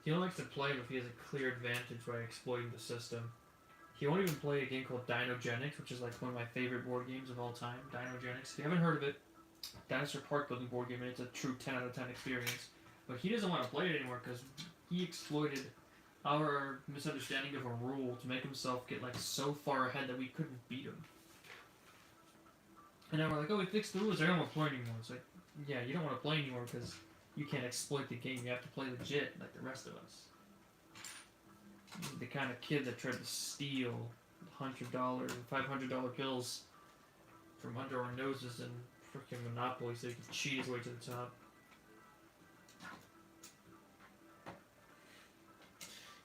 He only likes to play them if he has a clear advantage by exploiting the system. He won't even play a game called Dinogenix, which is like one of my favorite board games of all time. Dinogenix. If you haven't heard of it, Dinosaur Park building board game, and it's a true 10 out of 10 experience. But he doesn't want to play it anymore because he exploited our misunderstanding of a rule to make himself get like so far ahead that we couldn't beat him. And then we're like, oh, we fixed the rules. I don't want to play anymore. It's like, yeah, you don't want to play anymore because you can't exploit the game. You have to play legit like the rest of us. He's the kind of kid that tried to steal $100 and $500 bills from under our noses in freaking Monopoly so he could cheat his way to the top.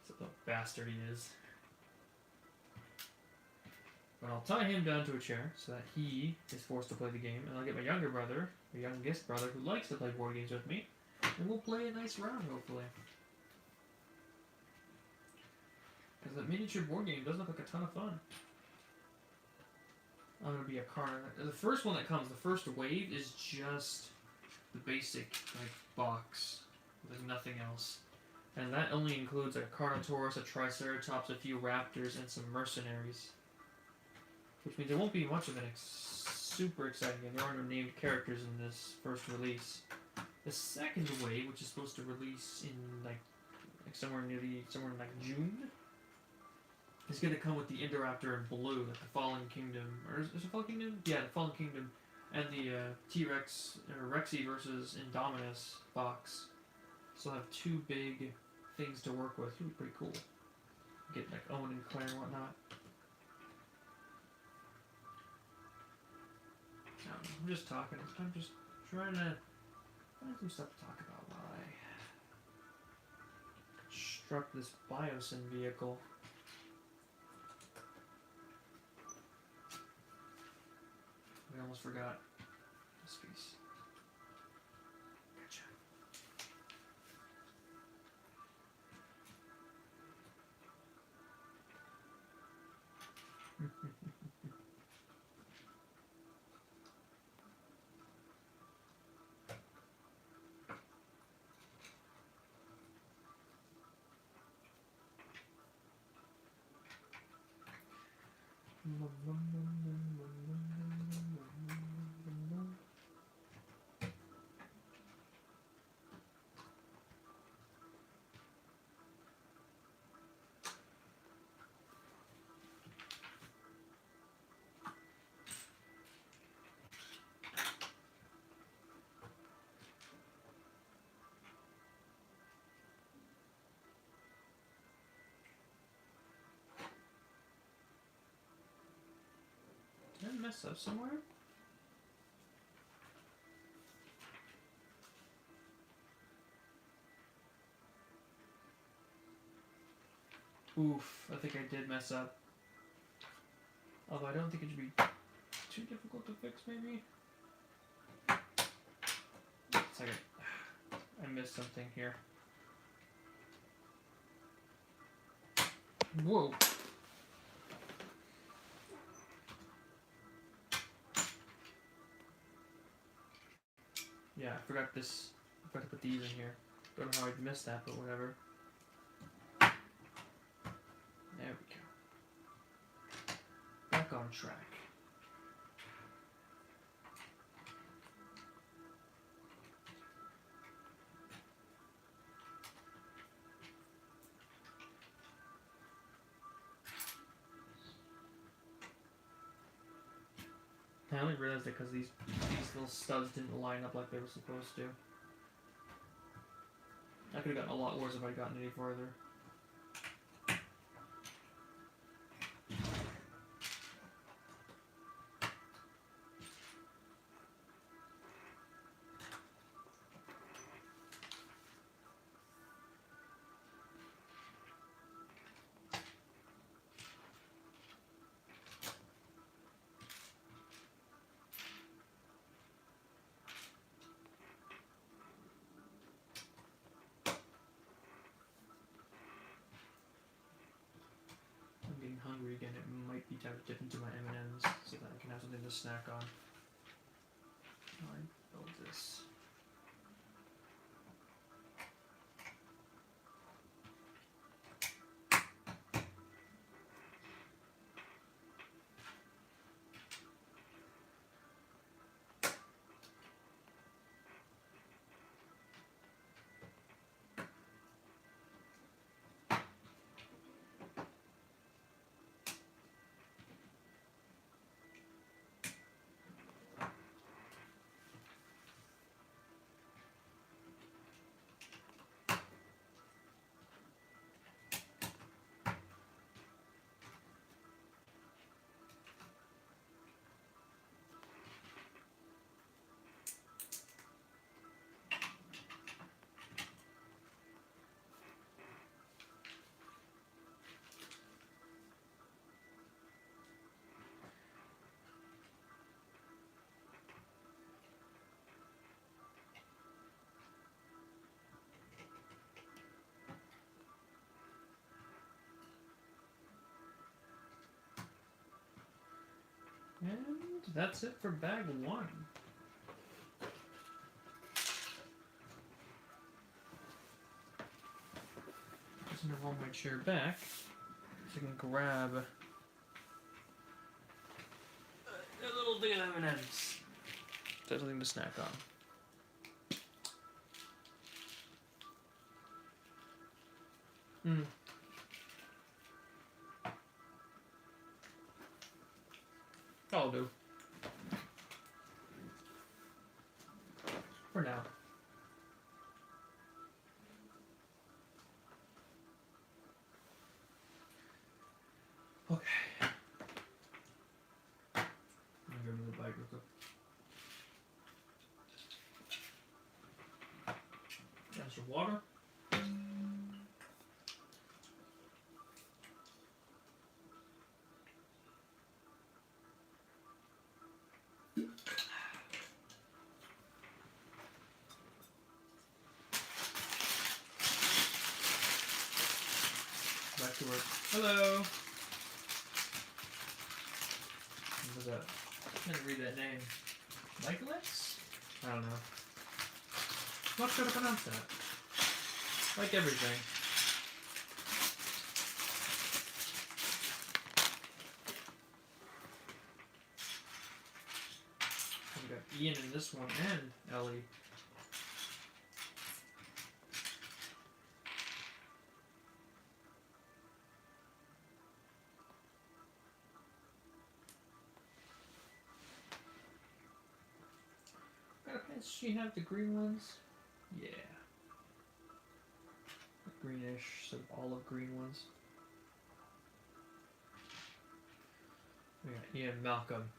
What the bastard he is. But I'll tie him down to a chair so that he is forced to play the game, and I'll get my younger brother, my youngest brother, who likes to play board games with me, and we'll play a nice round, hopefully. Because that miniature board game does look like a ton of fun. I'm going to be a card. The first one that comes, the first wave, is just the basic like box. There's nothing else. And that only includes a Carnotaurus, a Triceratops, a few Raptors, and some Mercenaries. Which means it won't be much of an super exciting game. There are no named characters in this first release. The second wave, which is supposed to release in like somewhere in like June, is going to come with the Indoraptor in blue, like the Fallen Kingdom, or is it Fallen Kingdom? Yeah, the Fallen Kingdom And the T-Rex or Rexy versus Indominus box. So I'll have two big things to work with. It'll be pretty cool. Get like Owen and Claire and whatnot. I'm just talking. I'm just trying to find some stuff to talk about while I construct this Biosyn vehicle. I almost forgot this piece. Gotcha. Did I mess up somewhere? Oof, I think I did mess up. Although I don't think it should be too difficult to fix, maybe? Second. I missed something here. Whoa! Yeah, I forgot this. I forgot to put these in here. Don't know how I missed that, but whatever. There we go. Back on track. I only realized it because these little studs didn't line up like they were supposed to. I could have gotten a lot worse if I'd gotten any farther. Hungry again, it might be time to dip into my M&Ms so that I can have something to snack on. Alright, build this. And that's it for bag one. Just gonna roll my chair back so I can grab a little thing of M&Ms. So something to snack on. I'll do. for now. Okay. I'm gonna go to the bike real quick. That's your water. Back to work. Hello. What was that? I can't read that name. Michaelix? I don't know. I'm not sure how to pronounce that. Like everything. We got Ian in this one and Ellie. Does she have the green ones? Yeah. The greenish, sort of olive green ones. We got Ian and Malcolm.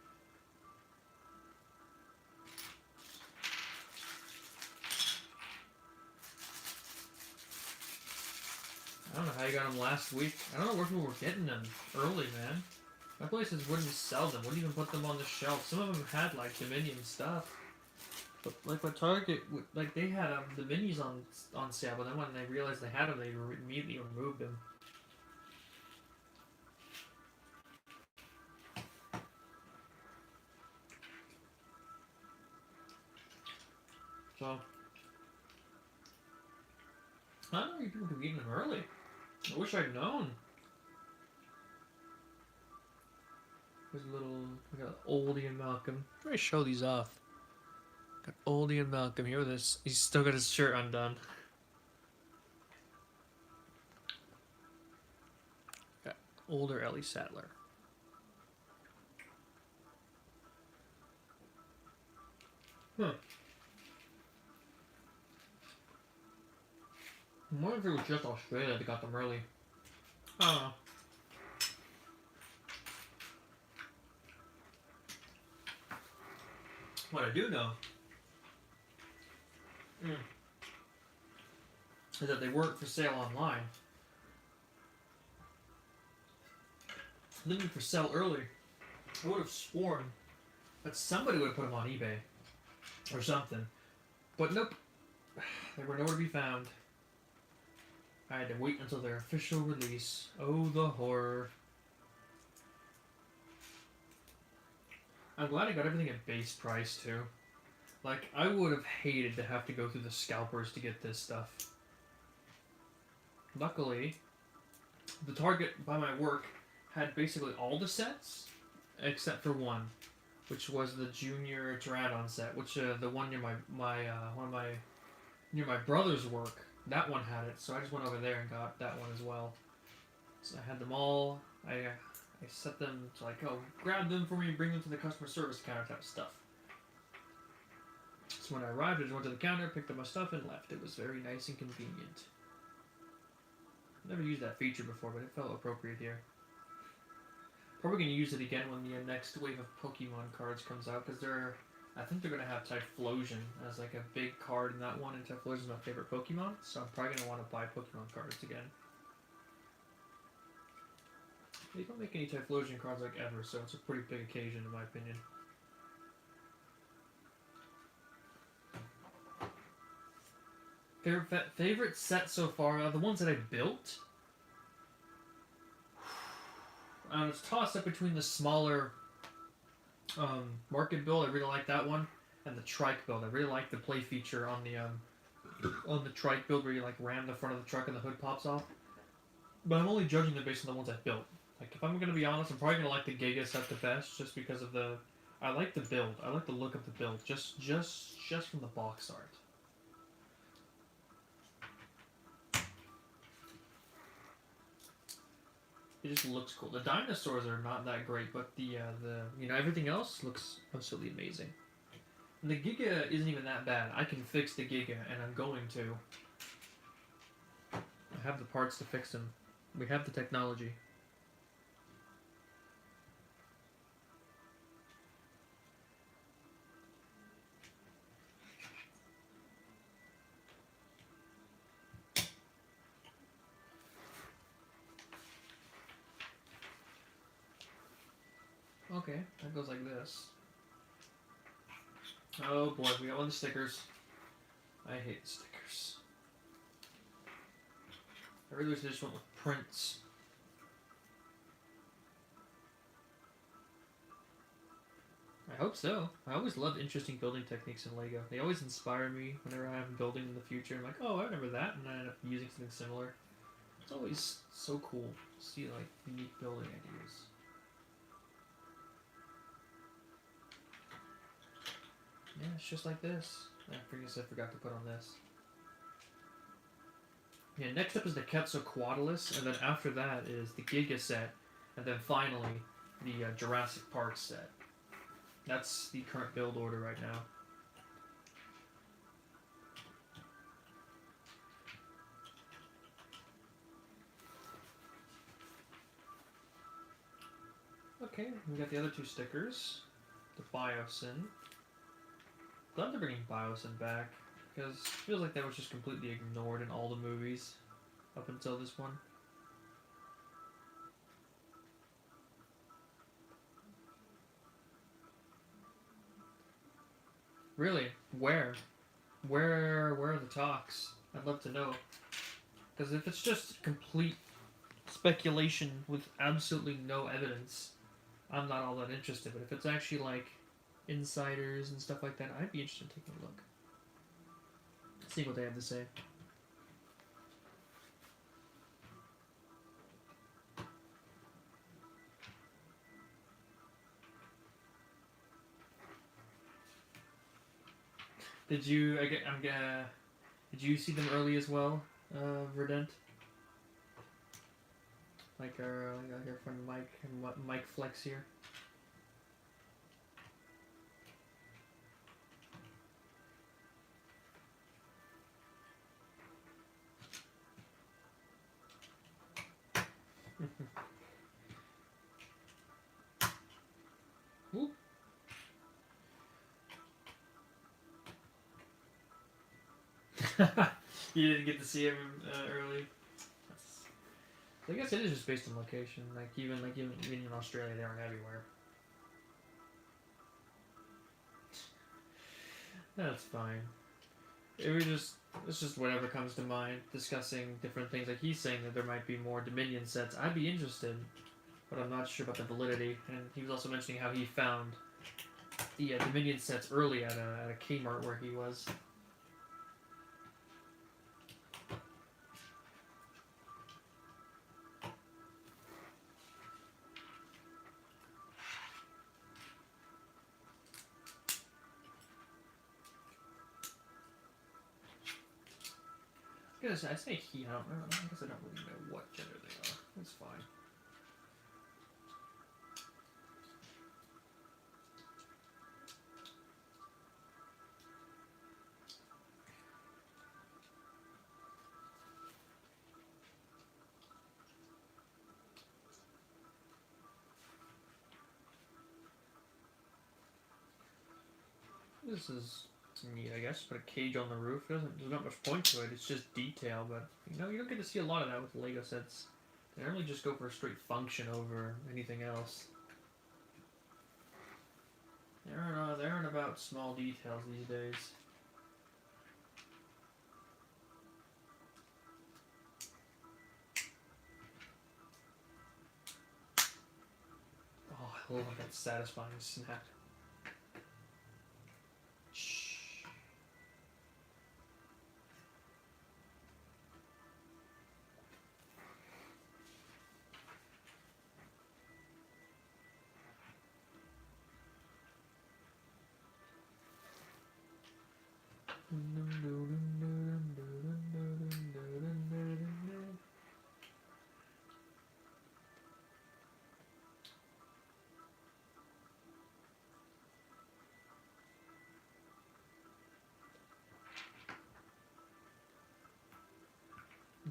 I don't know how you got them last week. I don't know where people were getting them early, man. My places wouldn't sell them, wouldn't even put them on the shelf. Some of them had like Dominion stuff. But like what Target, like they had the minis on sale, but then when they realized they had them, they immediately removed them. So I don't know if people could be eating them early. I wish I'd known. There's a little, we got Oldie and Malcolm. Let me show these off. Got Oldie and Malcolm here with this. He's still got his shirt undone. Got older Ellie Sattler. Huh. I wonder if it was just Australia that got them early. I don't know. What I do know is that they weren't for sale online. They were for sale early. I would have sworn that somebody would have put them on eBay or something. But nope. They were nowhere to be found. I had to wait until their official release. Oh, the horror. I'm glad I got everything at base price, too. Like, I would have hated to have to go through the scalpers to get this stuff. Luckily, the Target by my work had basically all the sets, except for one, which was the Junior Pteranodon set, which the one near near my brother's work, that one had it, so I just went over there and got that one as well. So I had them all. I set them to like, oh, grab them for me, bring them to the customer service counter type of stuff. So when I arrived, I just went to the counter, picked up my stuff, and left. It was very nice and convenient. Never used that feature before, but it felt appropriate here. Probably going to use it again when the next wave of Pokemon cards comes out, because I think they're going to have Typhlosion as like a big card in that one, and Typhlosion is my favorite Pokemon, so I'm probably going to want to buy Pokemon cards again. They don't make any Typhlosion cards like ever, so it's a pretty big occasion in my opinion. Favorite set so far, the ones that I built. It's tossed up between the smaller market build. I really like that one, and the Trike build. I really like the play feature on the Trike build where you like ram the front of the truck and the hood pops off. But I'm only judging them based on the ones I built. Like, if I'm gonna be honest, I'm probably gonna like the Giga set the best, just because of I like the build. I like the look of the build, just from the box art. It just looks cool. The dinosaurs are not that great, but the everything else looks absolutely amazing. And the Giga isn't even that bad. I can fix the Giga, and I'm going to. I have the parts to fix him. We have the technology. Okay, that goes like this. Oh boy, we got one of the stickers. I hate stickers. I really wish they just went with prints. I hope so. I always loved interesting building techniques in Lego. They always inspire me whenever I'm building in the future. I'm like, oh, I remember that, and I end up using something similar. It's always so cool to see like unique building ideas. Yeah, it's just like this. I forgot to put on this. Yeah, next up is the Quetzalcoatlus, and then after that is the Giga set, and then finally the Jurassic Park set. That's the current build order right now. Okay, we got the other two stickers. The Biosyn. Glad they're bringing Biosyn back, because it feels like that was just completely ignored in all the movies up until this one. Really? Where? Where are the talks? I'd love to know. Because if it's just complete speculation with absolutely no evidence, I'm not all that interested. But if it's actually like insiders and stuff like that, I'd be interested in taking a look. See what they have to say. Did you? Did you see them early as well, Verdant? Like our friend Mike Flex here. Ooh. You didn't get to see him early. I guess it is just based on location. Even in Australia, they aren't everywhere. That's fine. It's just whatever comes to mind. Discussing different things. Like he's saying that there might be more Dominion sets. I'd be interested, but I'm not sure about the validity. And he was also mentioning how he found the Dominion sets early at a Kmart where he was. I say he. I guess I don't really know what gender they are. That's fine. This is neat, I guess. Put a cage on the roof. There's not much point to it. It's just detail, but you don't get to see a lot of that with Lego sets. They normally just go for a straight function over anything else. They aren't about small details these days. Oh, I love that satisfying snap.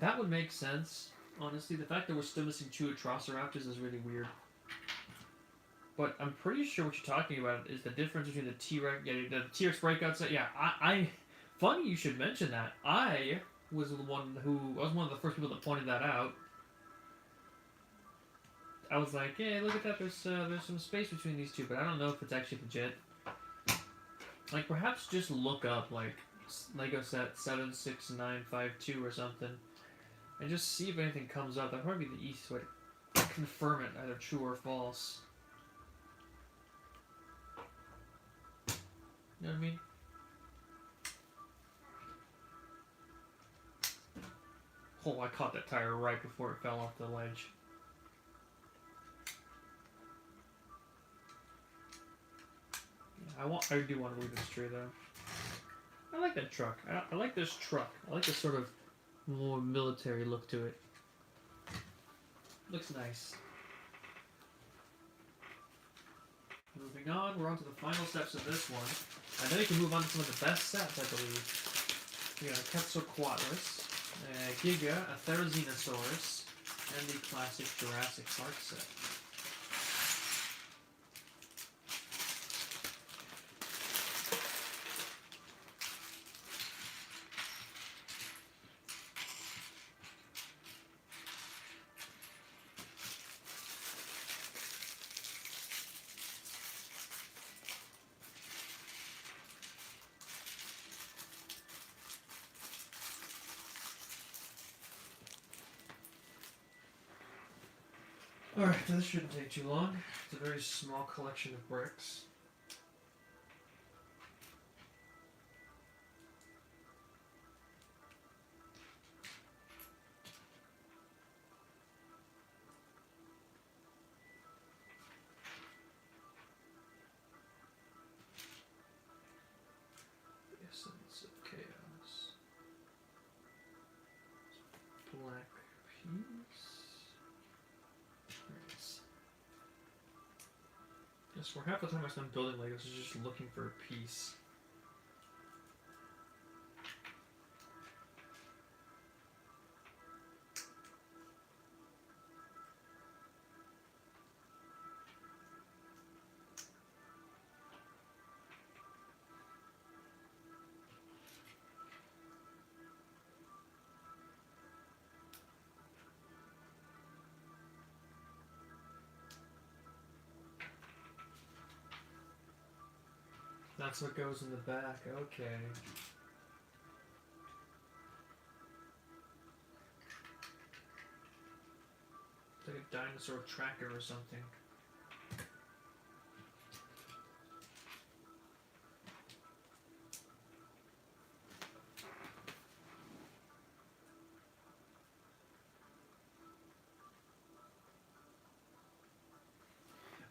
That would make sense. Honestly, the fact that we're still missing 2 Atrociraptors is really weird. But I'm pretty sure what you're talking about is the difference between the T-Rex, the T-Rex breakout set. Yeah, funny you should mention that. I was one of the first people that pointed that out. I was like, hey, look at that. There's some space between these two, but I don't know if it's actually legit. Like, perhaps just look up like Lego set 76952 or something, and just see if anything comes up. That'd probably be the easiest way to confirm it, either true or false. You know what I mean? Oh, I caught that tire right before it fell off the ledge. Yeah, I do want to leave this tree though. I like that truck. I like this truck. I like this sort of more military look to it. Looks nice. Moving on, we're on to the final steps of this one. And then we can move on to some of the best sets, I believe. We got a Quetzalcoatlus, a Giga, a Therizinosaurus, and the classic Jurassic Park set. Alright, this shouldn't take too long. It's a very small collection of bricks. The Essence of Chaos. Black Peace. Yes, for half the time I spend building Legos is just looking for a piece. That's what goes in the back, okay. It's like a dinosaur tracker or something.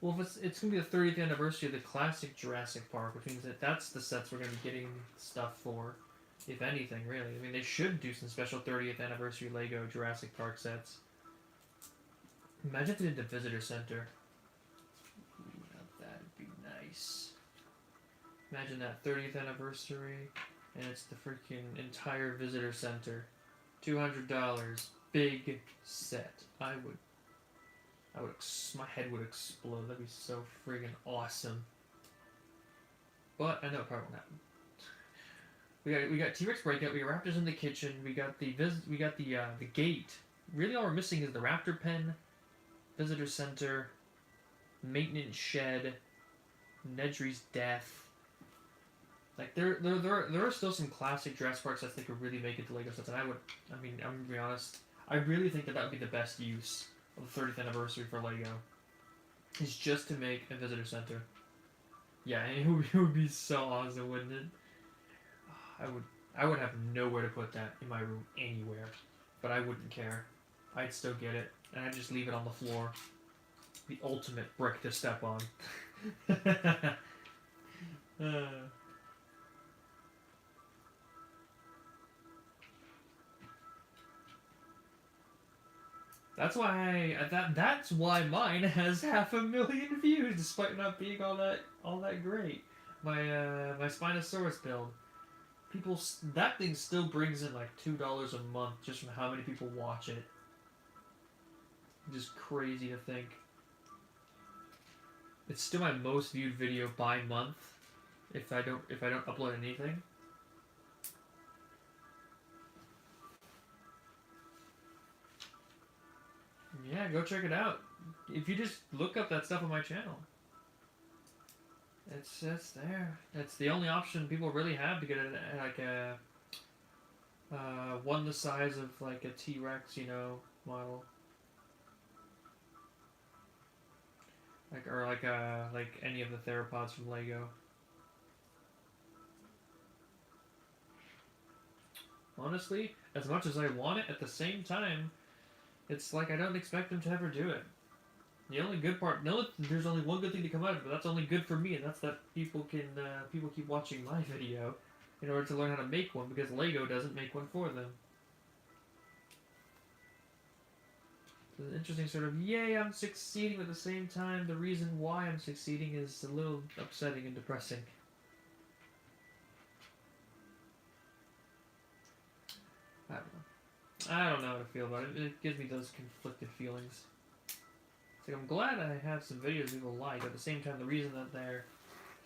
Well, if it's going to be the 30th anniversary of the classic Jurassic Park, which means that that's the sets we're going to be getting stuff for, if anything, really. I mean, they should do some special 30th anniversary Lego Jurassic Park sets. Imagine if they did the Visitor Center. Ooh, now that'd be nice. Imagine that 30th anniversary, and it's the freaking entire Visitor Center. $200, big set. My head would explode. That'd be so friggin' awesome. But I know it probably won't happen. We got T-Rex breakout. We got raptors in the kitchen. We got the gate. Really, all we're missing is the raptor pen, visitor center, maintenance shed, Nedry's death. Like there are still some classic Jurassic Park sets that could really make it to Lego sets, and I'm gonna be honest. I really think that would be the best use of the 30th anniversary for Lego, is just to make a visitor center. Yeah, and it would be so awesome, wouldn't it? I would have nowhere to put that in my room anywhere, but I wouldn't care. I'd still get it, and I'd just leave it on the floor. The ultimate brick to step on. That's why mine has 500,000 views, despite not being all that great. My Spinosaurus build. that thing still brings in like $2 a month just from how many people watch it. Just crazy to think. It's still my most viewed video by month if I don't upload anything. Yeah, go check it out. If you just look up that stuff on my channel. It's just there. It's the only option people really have to get like a one the size of like a T-Rex, you know, model. Like any of the theropods from Lego. Honestly, as much as I want it, at the same time, it's like I don't expect them to ever do it. The only good part, no, there's only one good thing to come out of it, but that's only good for me, and that's that people keep watching my video in order to learn how to make one, because Lego doesn't make one for them. So it's an interesting sort of, yay, I'm succeeding, but at the same time, the reason why I'm succeeding is a little upsetting and depressing. I don't know how to feel about it. It gives me those conflicted feelings. It's like I'm glad I have some videos people like, but at the same time the reason that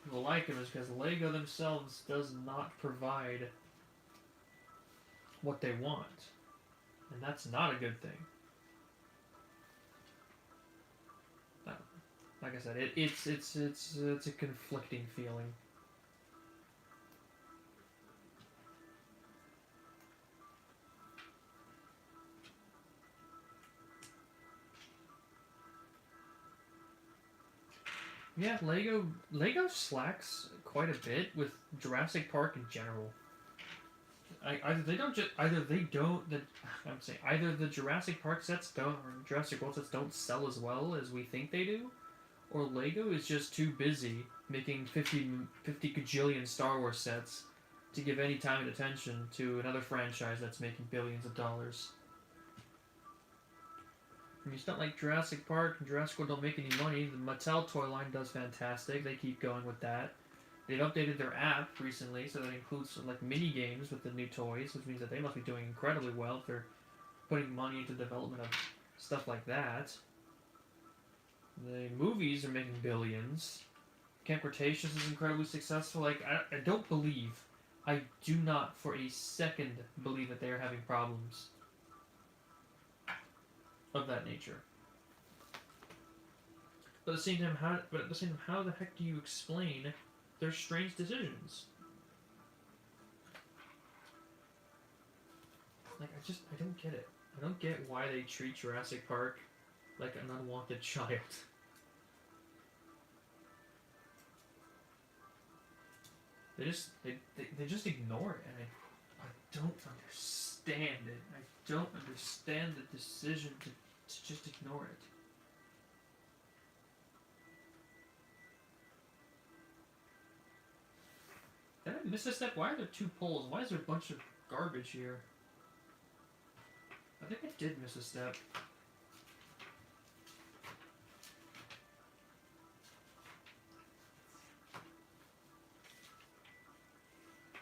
people like them is because Lego themselves does not provide what they want. And that's not a good thing. Like I said, it's a conflicting feeling. Yeah, Lego slacks quite a bit with Jurassic Park in general. Either the Jurassic Park sets don't, or Jurassic World sets don't sell as well as we think they do, or Lego is just too busy making 50 gajillion Star Wars sets to give any time and attention to another franchise that's making billions of dollars. I mean, it's not like Jurassic Park and Jurassic World don't make any money. The Mattel toy line does fantastic. They keep going with that. They've updated their app recently, so that includes like mini games with the new toys, which means that they must be doing incredibly well if they're putting money into development of stuff like that. The movies are making billions. Camp Cretaceous is incredibly successful. Like, I don't believe, I do not for a second believe that they are having problems of that nature. But at the same time, how the heck do you explain their strange decisions? Like, I don't get it. I don't get why they treat Jurassic Park like an unwanted child. They just ignore it, and I don't understand it. I don't understand the decision to just ignore it. Did I miss a step? Why are there two poles? Why is there a bunch of garbage here? I think I did miss a step.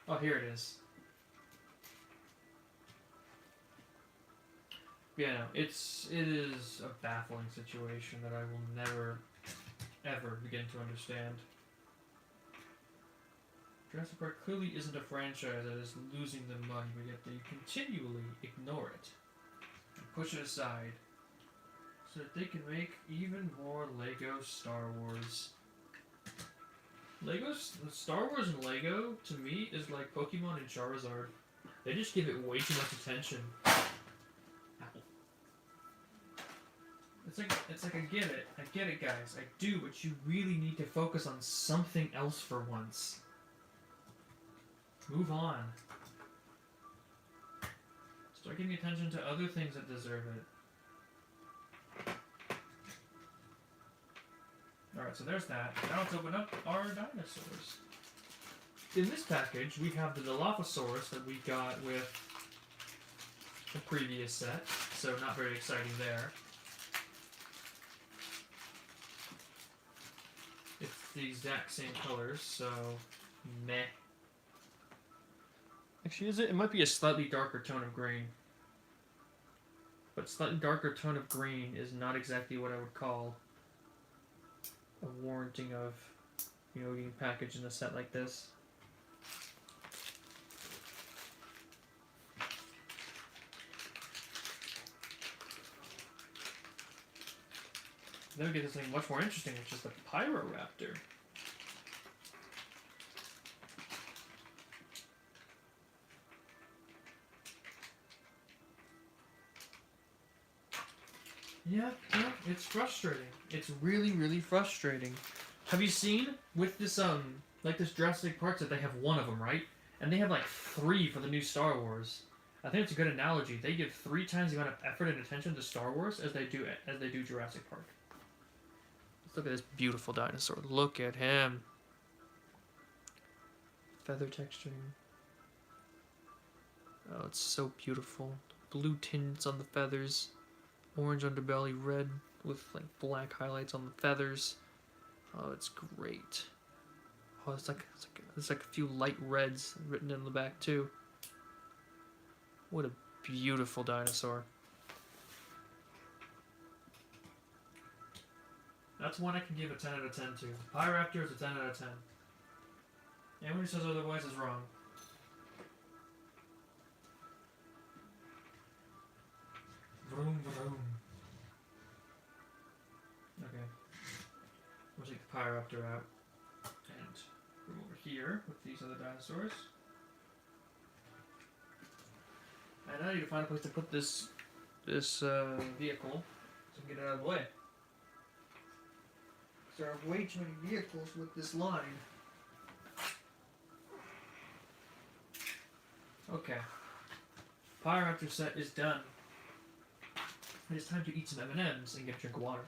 Oh, here it is. Yeah, no, it is a baffling situation that I will never, ever begin to understand. Jurassic Park clearly isn't a franchise that is losing them money, but yet they continually ignore it and push it aside so that they can make even more Lego Star Wars. Star Wars and Lego, to me, is like Pokemon and Charizard. They just give it way too much attention. It's like I get it, guys. I do, but you really need to focus on something else for once. Move on. Start giving attention to other things that deserve it. Alright, so there's that. Now let's open up our dinosaurs. In this package, we have the Dilophosaurus that we got with the previous set, so not very exciting there. It's the exact same colors, so meh. Actually, is it? It might be a slightly darker tone of green. But slightly darker tone of green is not exactly what I would call a warranting of, being packaged in a set like this. Then we get to something much more interesting, which is the Pyroraptor. Yeah, it's frustrating. It's really, really frustrating. Have you seen with this like this Jurassic Park set? They have one of them, right? And they have like 3 for the new Star Wars. I think it's a good analogy. They give 3 times the amount of effort and attention to Star Wars as they do Jurassic Park. Let's look at this beautiful dinosaur. Look at him. Feather texturing. Oh, it's so beautiful. Blue tints on the feathers. Orange underbelly, red with like black highlights on the feathers. Oh, it's great. Oh, it's like a few light reds written in the back too. What a beautiful dinosaur. That's one I can give a 10 out of 10 to. Pyroraptor is a 10 out of 10. Anyone who says otherwise is wrong. Vroom, vroom. Okay. We'll take the Pyroraptor out. And come over here with these other dinosaurs. And I need to find a place to put this vehicle so I can get it out of the way. There are way too many vehicles with this line. Okay. Pyroraptor set is done. It is time to eat some M&Ms and get a drink of water.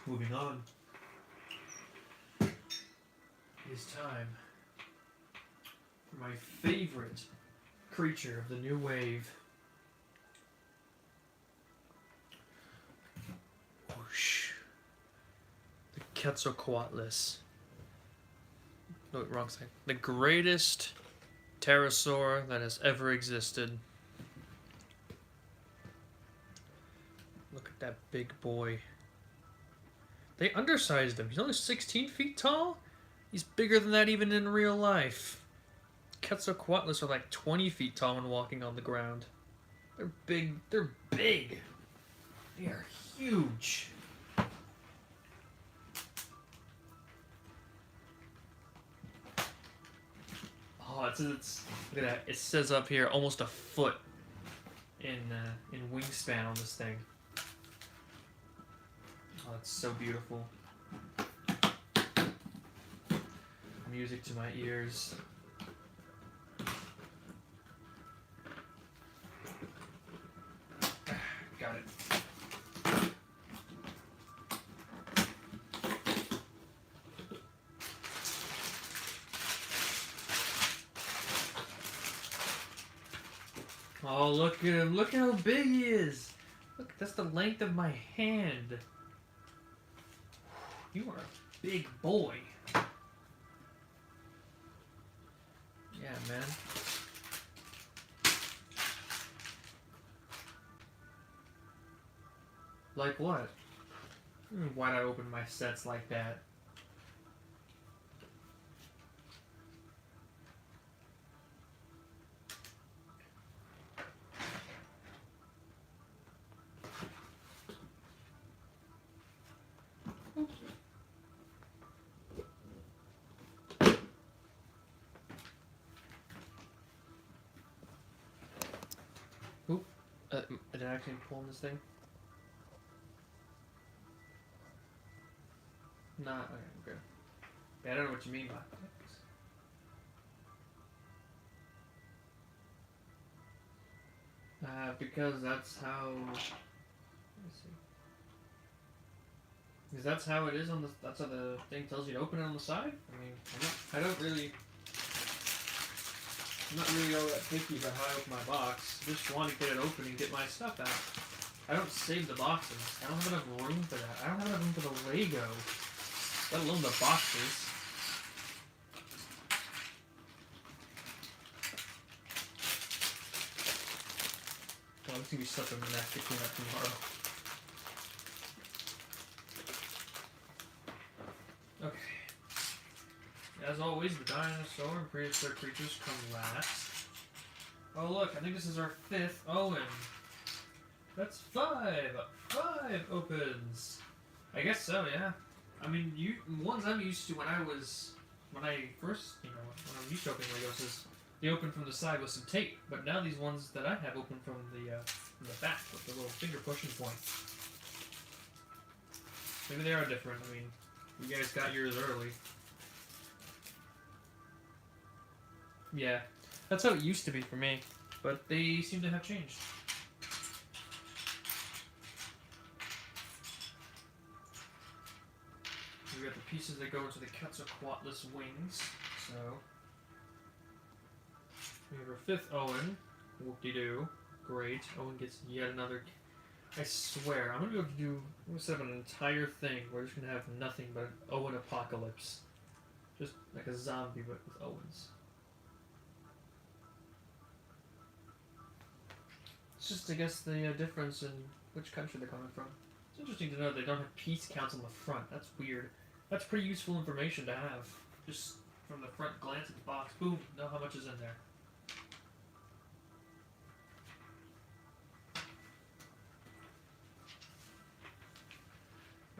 Moving on. It is time for my favorite creature of the new wave. Whoosh. The Quetzalcoatlus. No, wrong side. The greatest pterosaur that has ever existed. Look at that big boy. They undersized him. He's only 16 feet tall? He's bigger than that even in real life. Quetzalcoatlus are like 20 feet tall when walking on the ground. They're big. They're big. They are huge. Oh, it's look at that. It says up here almost a foot in wingspan on this thing. Oh, it's so beautiful. Music to my ears. Got it. Oh, look at him. Look how big he is. Look, that's the length of my hand. You are a big boy. Yeah, man. Like what? Why'd I open my sets like that? Did I actually pull on this thing? Nah, okay, good. Yeah, I don't know what you mean by that. Because that's how... Let me see. Because that's how it is on the... That's how the thing tells you to open it on the side? I mean, I don't really... I'm not really all that picky about how I open my box. Just want to get it open and get my stuff out. I don't save the boxes. I don't have enough room for that. I don't have enough room for the Lego, let alone the boxes. Oh, there's gonna be stuff in the mess to clean up tomorrow. Okay. As always, the dinosaur and prehistoric creatures come last. Oh look, I think this is our 5th Owen. That's 5! 5 opens! I guess so, yeah. I mean, ones I'm used to when I first, when I'm used to opening Legos is they open from the side with some tape, but now these ones that I have open from the back with the little finger pushing point. Maybe they are different. I mean, you guys got yours early. Yeah, that's how it used to be for me, but they seem to have changed. We got the pieces that go into the Quetzalcoatlus wings, so we have our 5th Owen. Whoop-de-doo. Great. Owen gets yet another. I swear, I'm gonna be able to do. I'm gonna set up an entire thing where we're just gonna have nothing but an Owen apocalypse, just like a zombie but with Owens. It's just, I guess, the difference in which country they're coming from. It's interesting to know they don't have peace counts on the front. That's weird. That's pretty useful information to have. Just from the front glance at the box, boom, know how much is in there.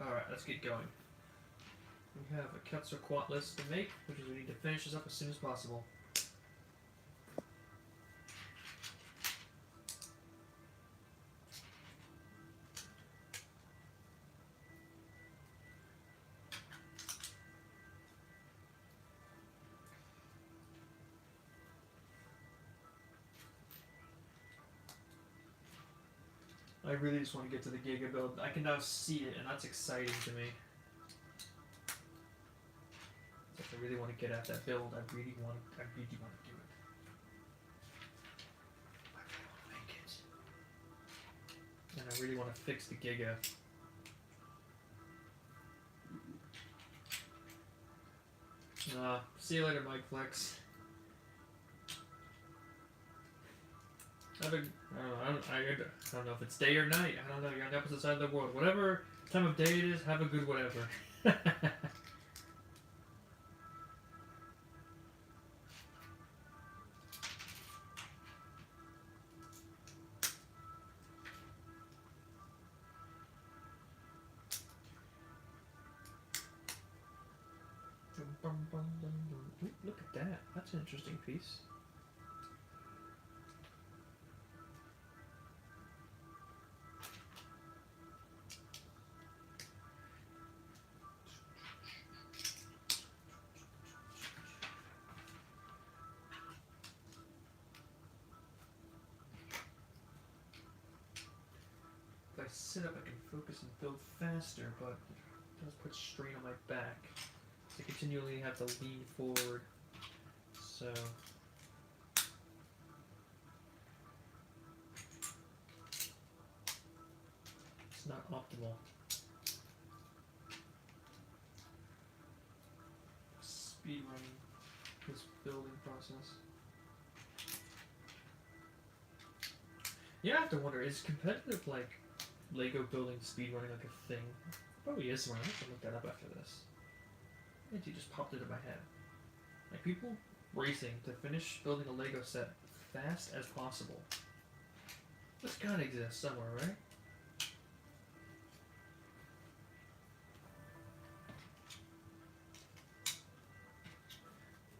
Alright, let's get going. We have a Quetzalcoatlus to make, which is we need to finish this up as soon as possible. I really just want to get to the Giga build. I can now see it, and that's exciting to me. If I really want to get at that build, I really want to do it. I really want to make it. And I really want to fix the Giga. See you later, Mike Flex. I don't know if it's day or night. I don't know. You're on the opposite side of the world. Whatever time of day it is, have a good whatever. Ooh, look at that. That's an interesting piece. If I sit up, I can focus and build faster, but it does put strain on my back. I continually have to lean forward, so it's not optimal. Speed running this building process. Yeah, I have to wonder, is competitive like Lego building speed running like a thing? Probably is somewhere. I have to look that up after this. It just popped into my head. Like people racing to finish building a Lego set fast as possible. This gotta exist somewhere, right?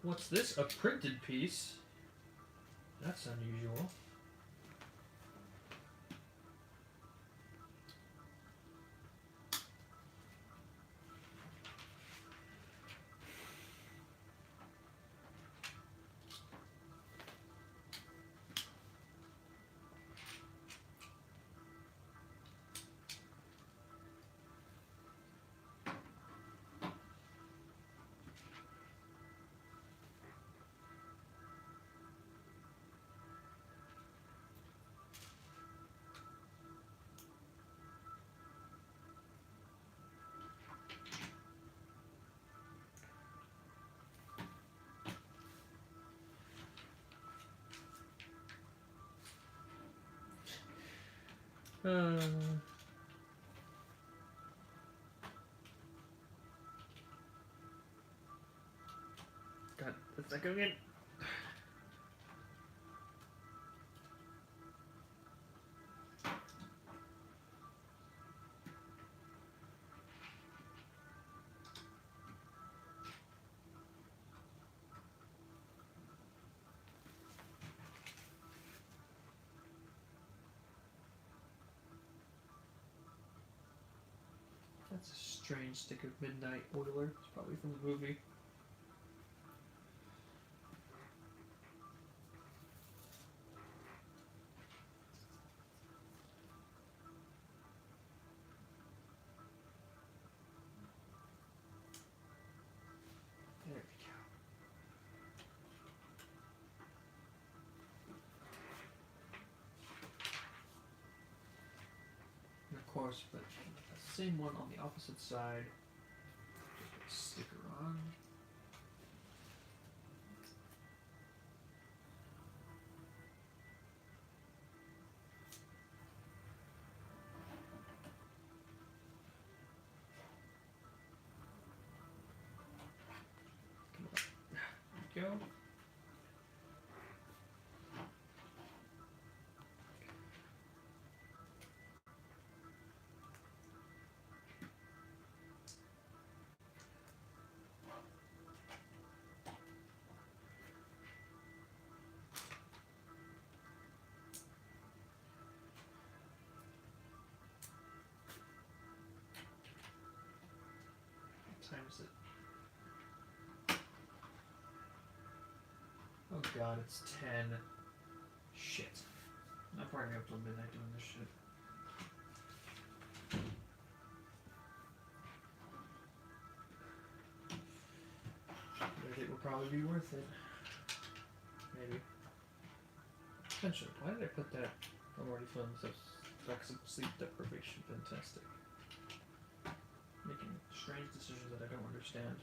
What's this? A printed piece? That's unusual. God, that's not going in. That's a strange stick of Midnight Oiler. It's probably from the movie. There we go. And of course, but the same one on the opposite side. Just put a sticker on. There we go. What time is it? Oh god, it's 10. Shit. I'm probably up till midnight doing this shit. But it will probably be worth it. Maybe. Potentially. Why did I put that? I'm already feeling effects of sleep deprivation. Fantastic. Making strange decisions that I don't understand.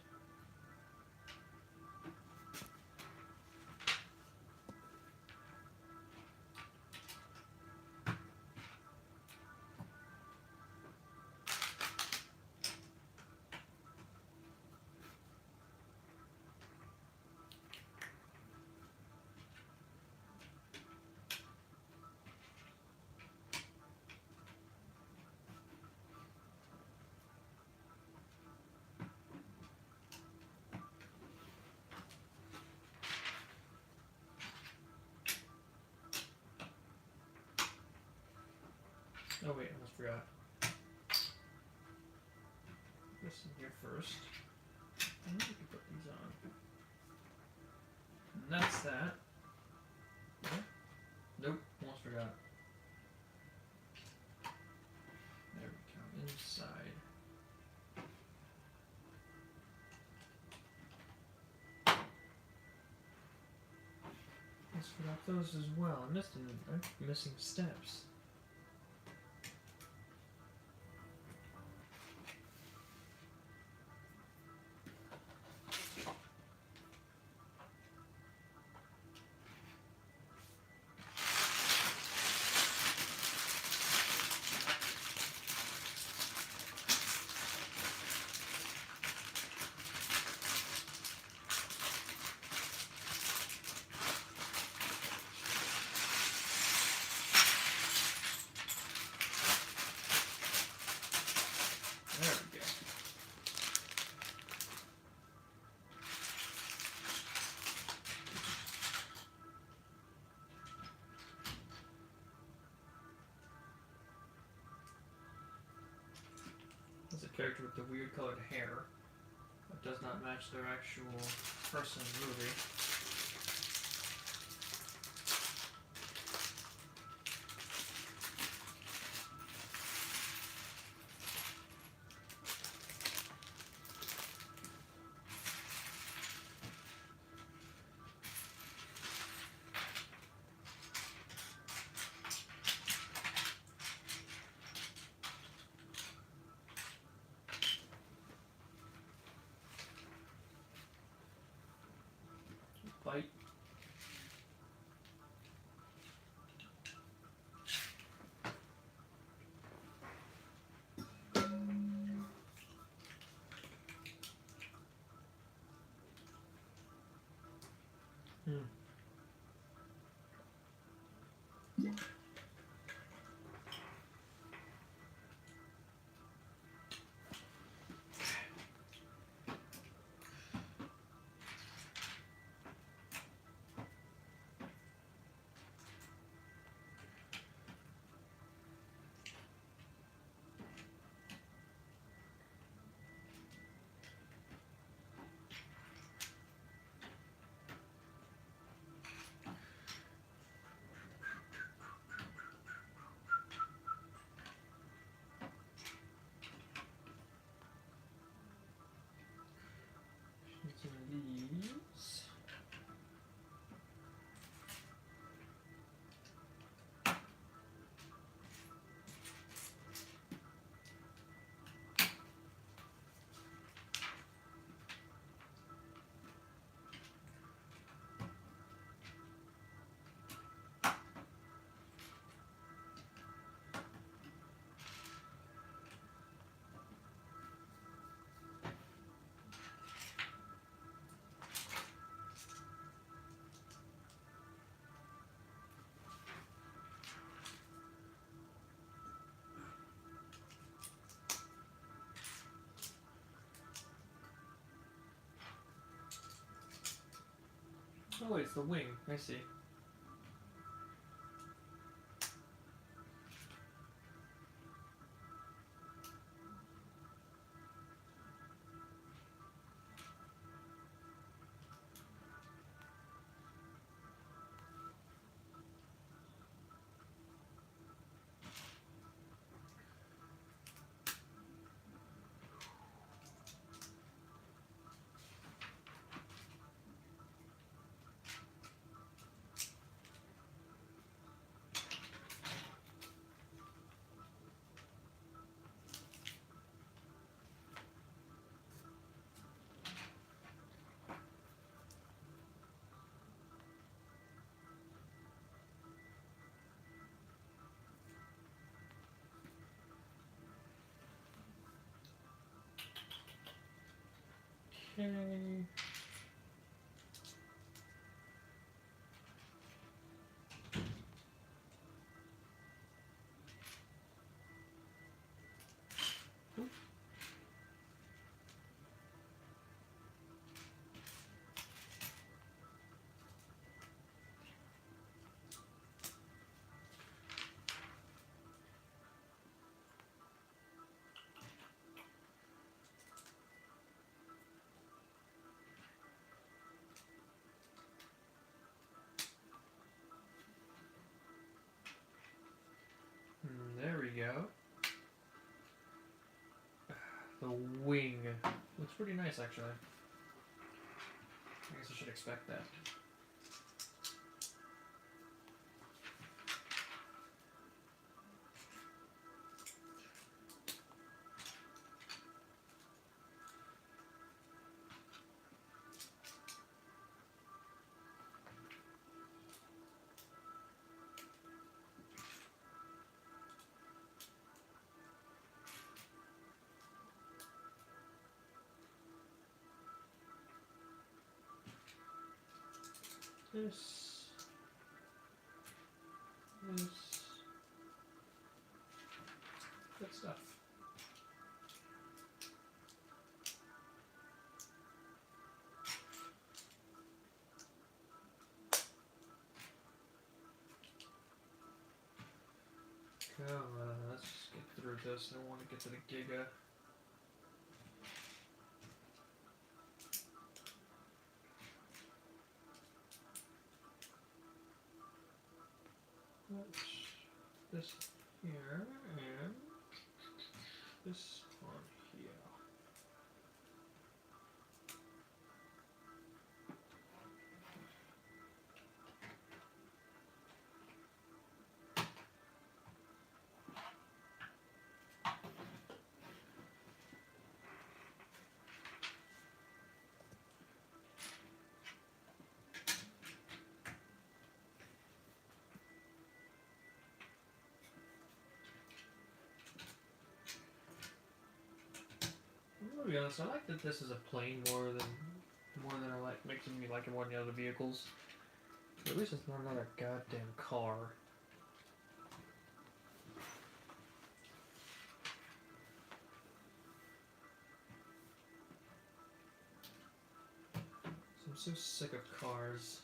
Oh wait, I almost forgot. This in here first. And then we can put these on. And that's that. Yeah. Nope, almost forgot. There we go, inside. Almost forgot those as well. I'm missing steps. There we go. There's a character with the weird colored hair that does not match their actual person in the movie. Some of these. Oh wait, it's the wing. I see. Okay. There we go. The wing looks pretty nice, actually. I guess I should expect that. This. Good stuff. Come on, let's just get through this. I don't want to get to the Giga. This here and this one here. To be honest, I like that this is a plane more than I like makes me like it more than the other vehicles. At least it's not another goddamn car. I'm so sick of cars.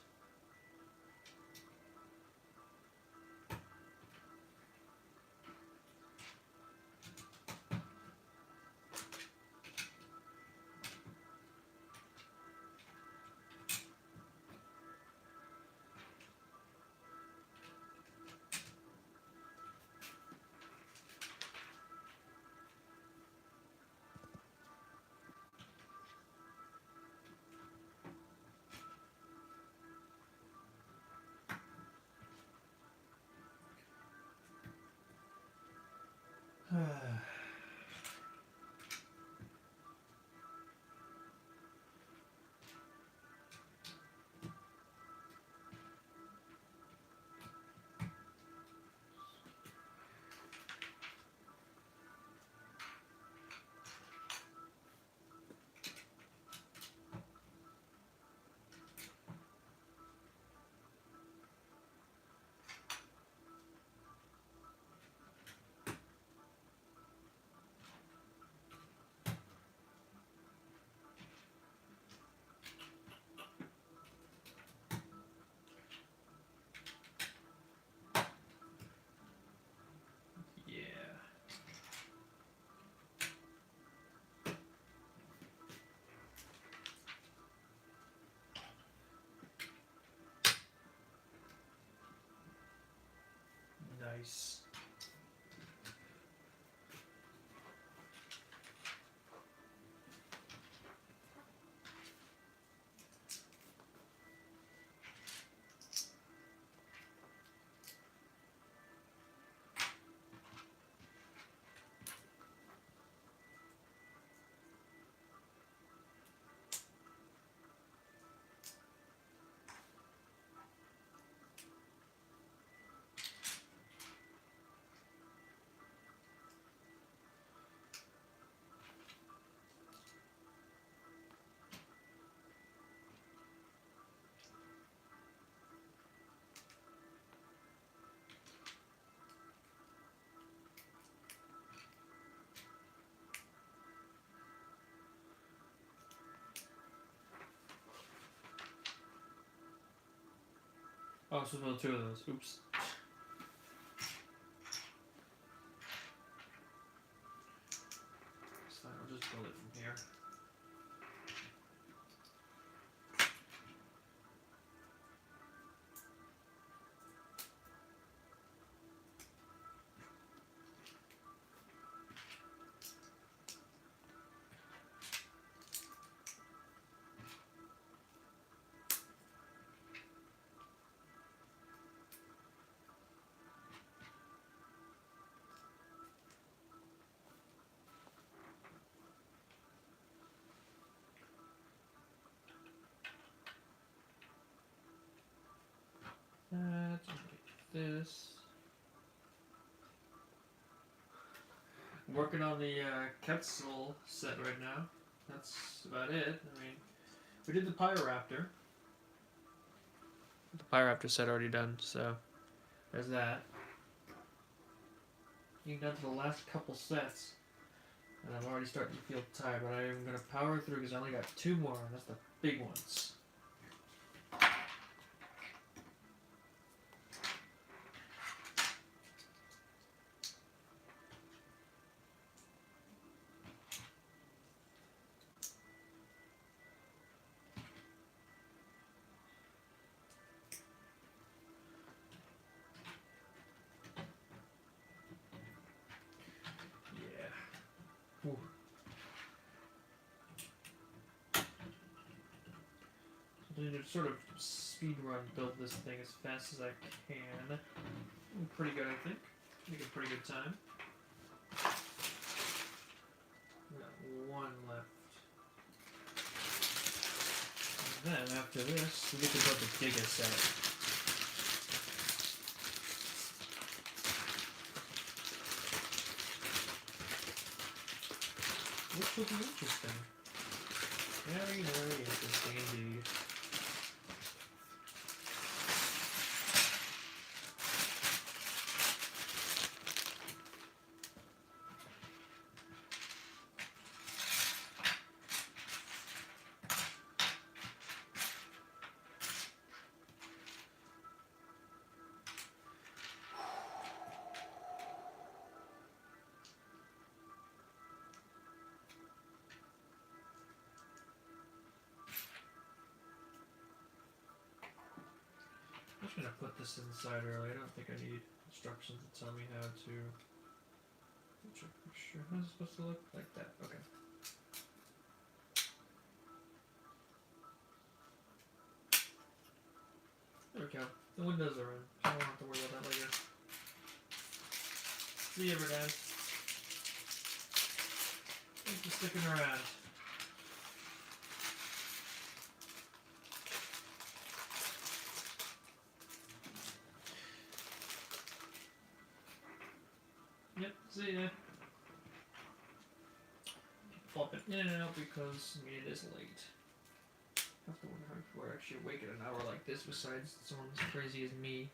Yeah. Nice. Oh, so build two of those. Oops. It's fine, I'll just build it from here. Let's make this. I'm working on the Quetzal set right now. That's about it. I mean, we did the Pyroraptor. The Pyroraptor set already done, so there's that. Getting down to the last couple sets, and I'm already starting to feel tired, but I am going to power through because I only got two more, and that's the big ones. Ooh. I'm going to sort of speed run build this thing as fast as I can. Pretty good, I think. Make a pretty good time. Got one left. And then after this, we get to build the Giga set. Which will be interesting. Very, very interesting indeed. just gonna put this inside early. I don't think I need instructions to tell me how to. Check for sure. How's it supposed to look? Like that. Okay. There we go. The windows are in, so I don't have to worry about that later. See you, Dad. Thanks for sticking around. Yep, see ya. Flop it in and out because it is late. I have to wonder how people are actually awake at an hour like this besides someone as crazy as me.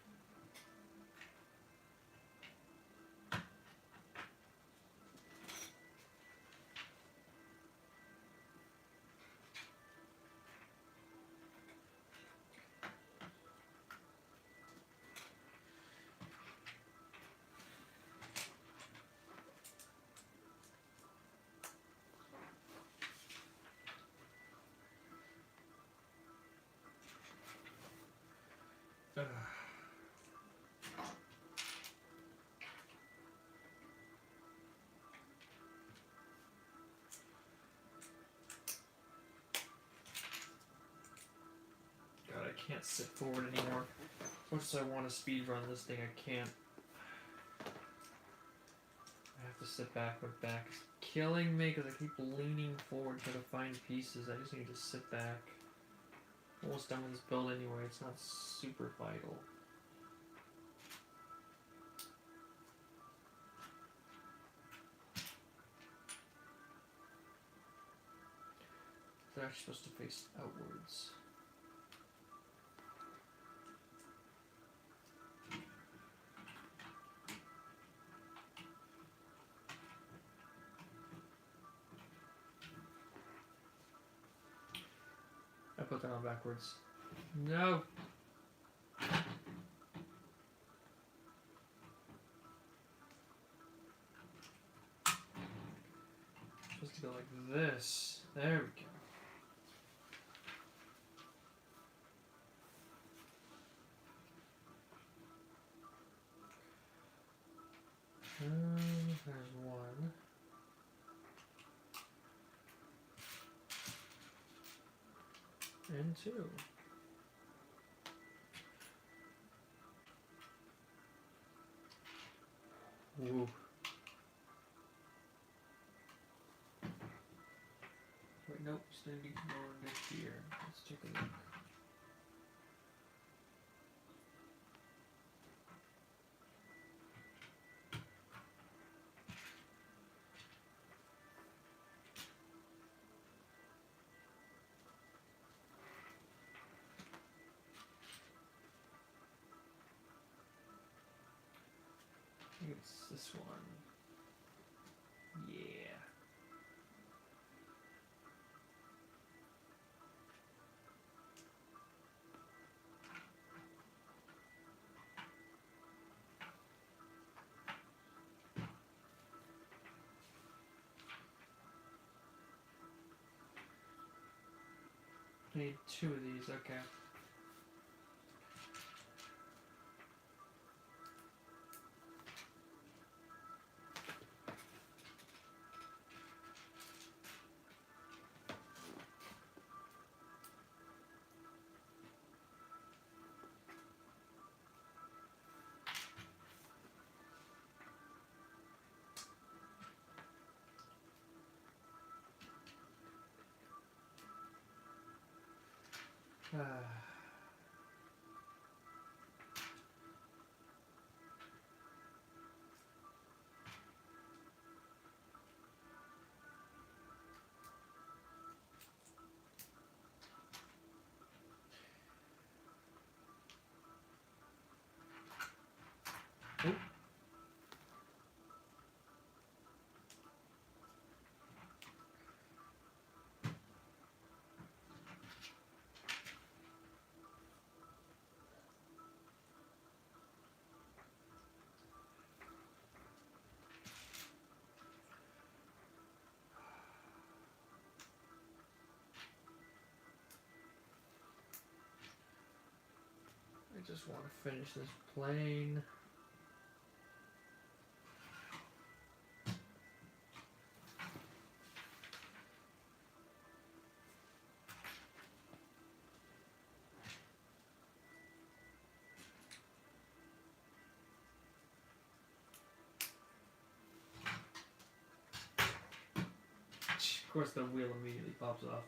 God, I can't sit forward anymore. As much as I want to speed run this thing, I can't. I have to sit back. My back is killing me because I keep leaning forward trying to find pieces. I just need to sit back. Almost done with this build anyway. It's not super vital. They're actually supposed to face outwards. I put that on backwards. No! Supposed to go like this. There we go. There's one. And two. Ooh. Wait, nope, still need to go into here. Let's take a look. I think it's this one. Yeah. I need two of these, okay. Oh. just want to finish this plane. Of course, the wheel immediately pops off.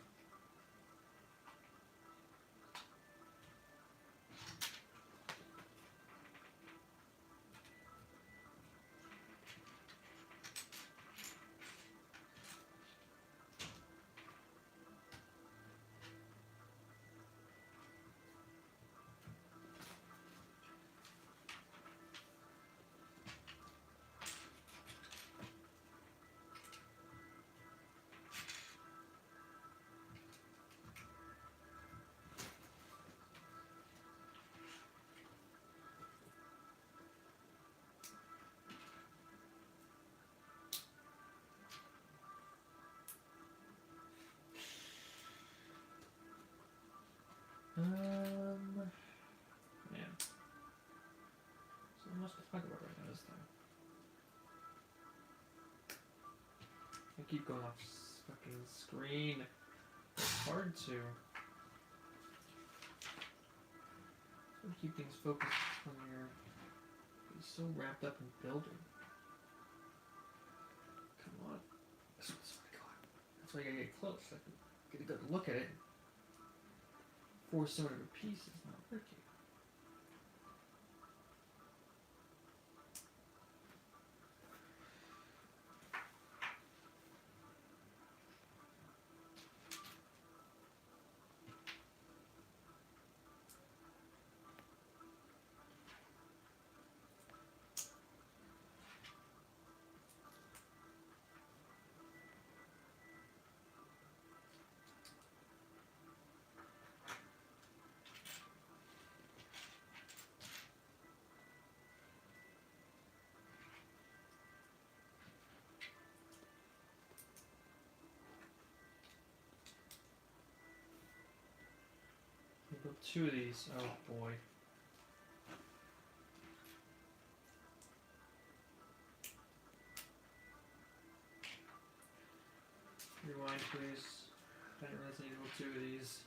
Man. So much to talk about right now this time. I keep going off this fucking screen. It's hard to. So keep things focused when you're so wrapped up in building. Come on. This one's so God. That's why I gotta get close. I can get a good look at it. Force some of the pieces not working. Build 2 of these. Oh boy. Rewind, please. I didn't realize I need to build 2 of these.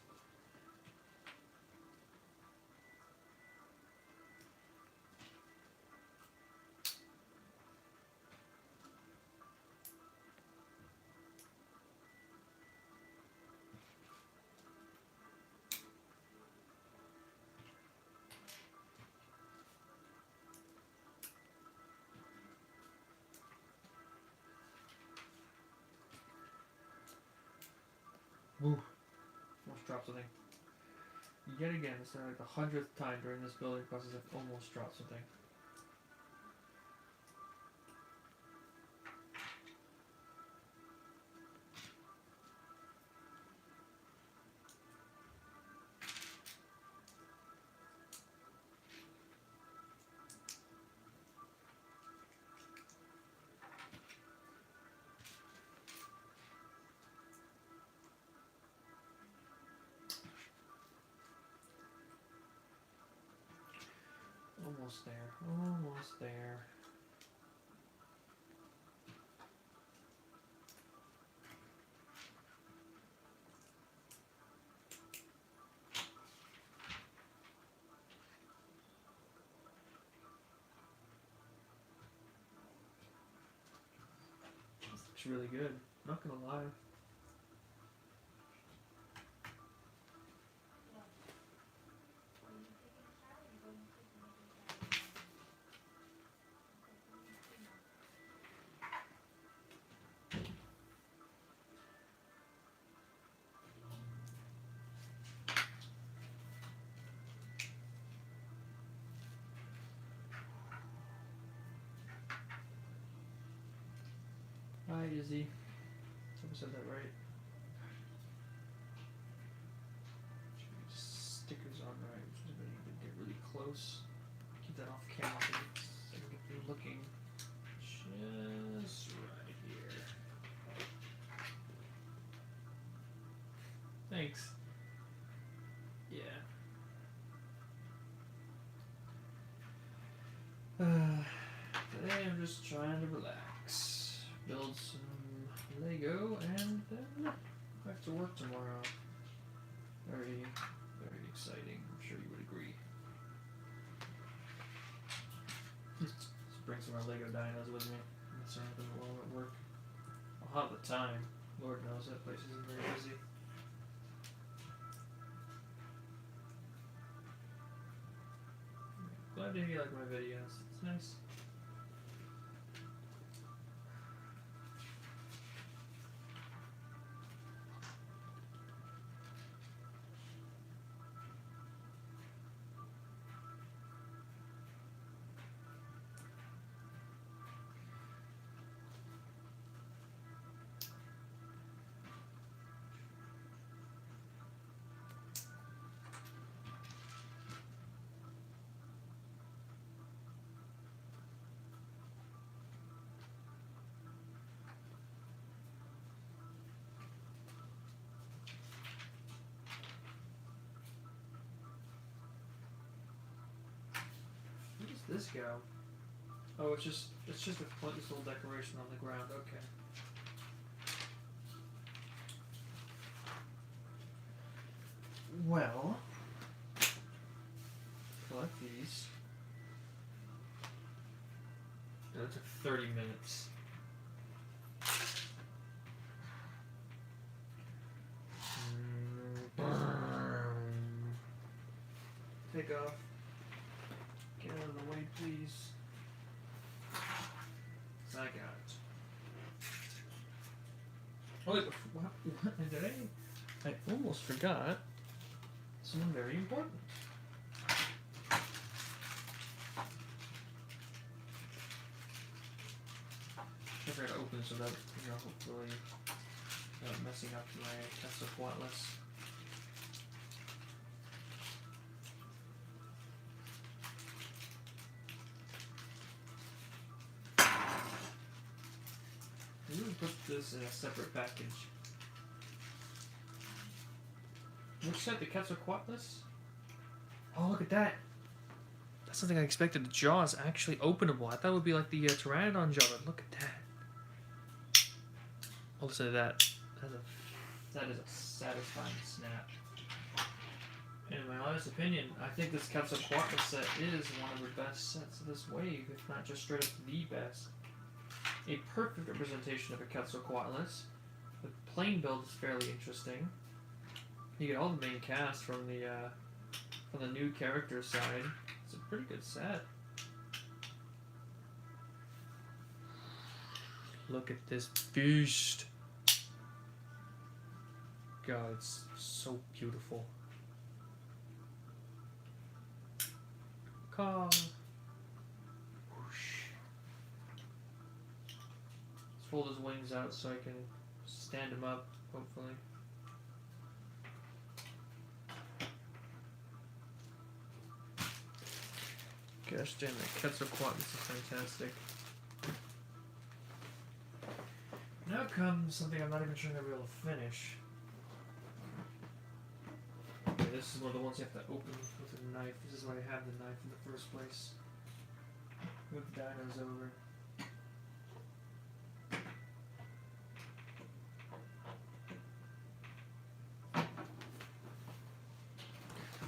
Woo. Almost dropped something. Yet again, this is like the 100th time during this building process I've almost dropped something. Almost there. Almost there. This looks really good. Not gonna lie. Hi, Izzy. Hope I said that right. Stickers on right. I'm gonna get really close. Keep that off camera so I can get you looking. Just right here. Thanks. Yeah. just trying to relax, build some Lego, and then back to work tomorrow. Very, very exciting. I'm sure you would agree. Just bring some more Lego dinos with me. Mess around with them while I'm at work. I'll have the time. Lord knows that place isn't very busy. Glad to hear you like my videos. It's nice. This go? Oh, it's just a pointless little decoration on the ground. Okay. Well, collect these. That took 30 minutes. Take off. Get out of the way, please. I got it. Oh wait, what did I almost forgot something very important. I forgot to open so that, hopefully not messing up my Quetzalcoatlus. I'm going to put this in a separate package. Which set? The Quetzalcoatlus? Oh, look at that! That's something I expected. The jaw is actually openable. I thought it would be like the Pteranodon jaw, but look at that. Oh, listen to that. That is a satisfying snap. In my honest opinion, I think this Quetzalcoatlus set is one of the best sets of this wave, if not just straight up the best. A perfect representation of a Quetzalcoatlus. The plain build is fairly interesting. You get all the main cast from the new character side. It's a pretty good set. Look at this beast. God, it's so beautiful. Caw. Whoosh. Let's fold his wings out so I can stand him up, hopefully. Gosh damn, that Quetzalcoatlus is fantastic. Now comes something I'm not even sure I'm going to be able to finish. Okay, this is one of the ones you have to open with a knife. This is why I have the knife in the first place. Move the dinos over. I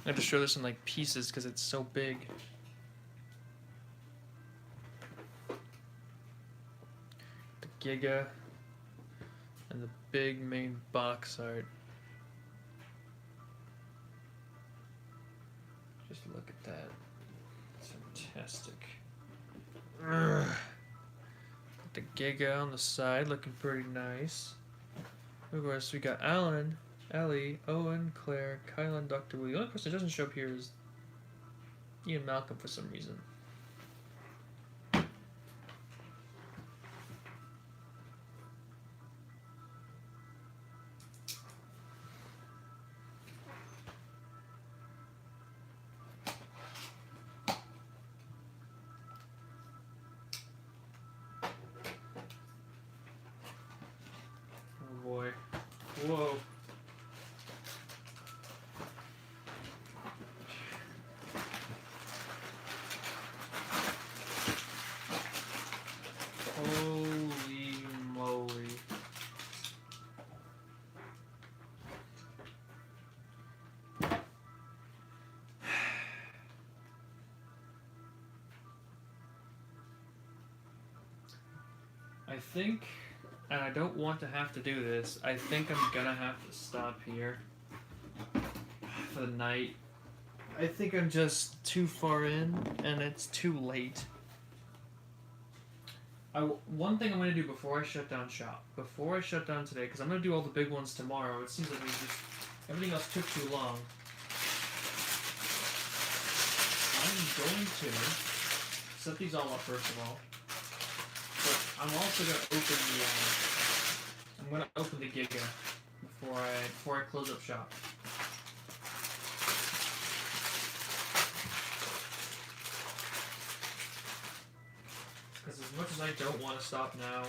have to show this in like pieces because it's so big. The Giga and the big main box art. Just look at that. It's fantastic. Got the Giga on the side looking pretty nice. Of course, we got Alan, Ellie, Owen, Claire, Kyle, and Dr. Willie. The only person that doesn't show up here is Ian Malcolm for some reason. Oh boy. Whoa. I think, and I don't want to have to do this, I think I'm gonna have to stop here for the night. I think I'm just too far in, and it's too late. One thing I'm going to do before I shut down shop, before I shut down today, because I'm going to do all the big ones tomorrow. It seems like everything else took too long. I'm going to set these all up first of all. But I'm also going to open the Giga before I close up shop. Because as much as I don't want to stop now,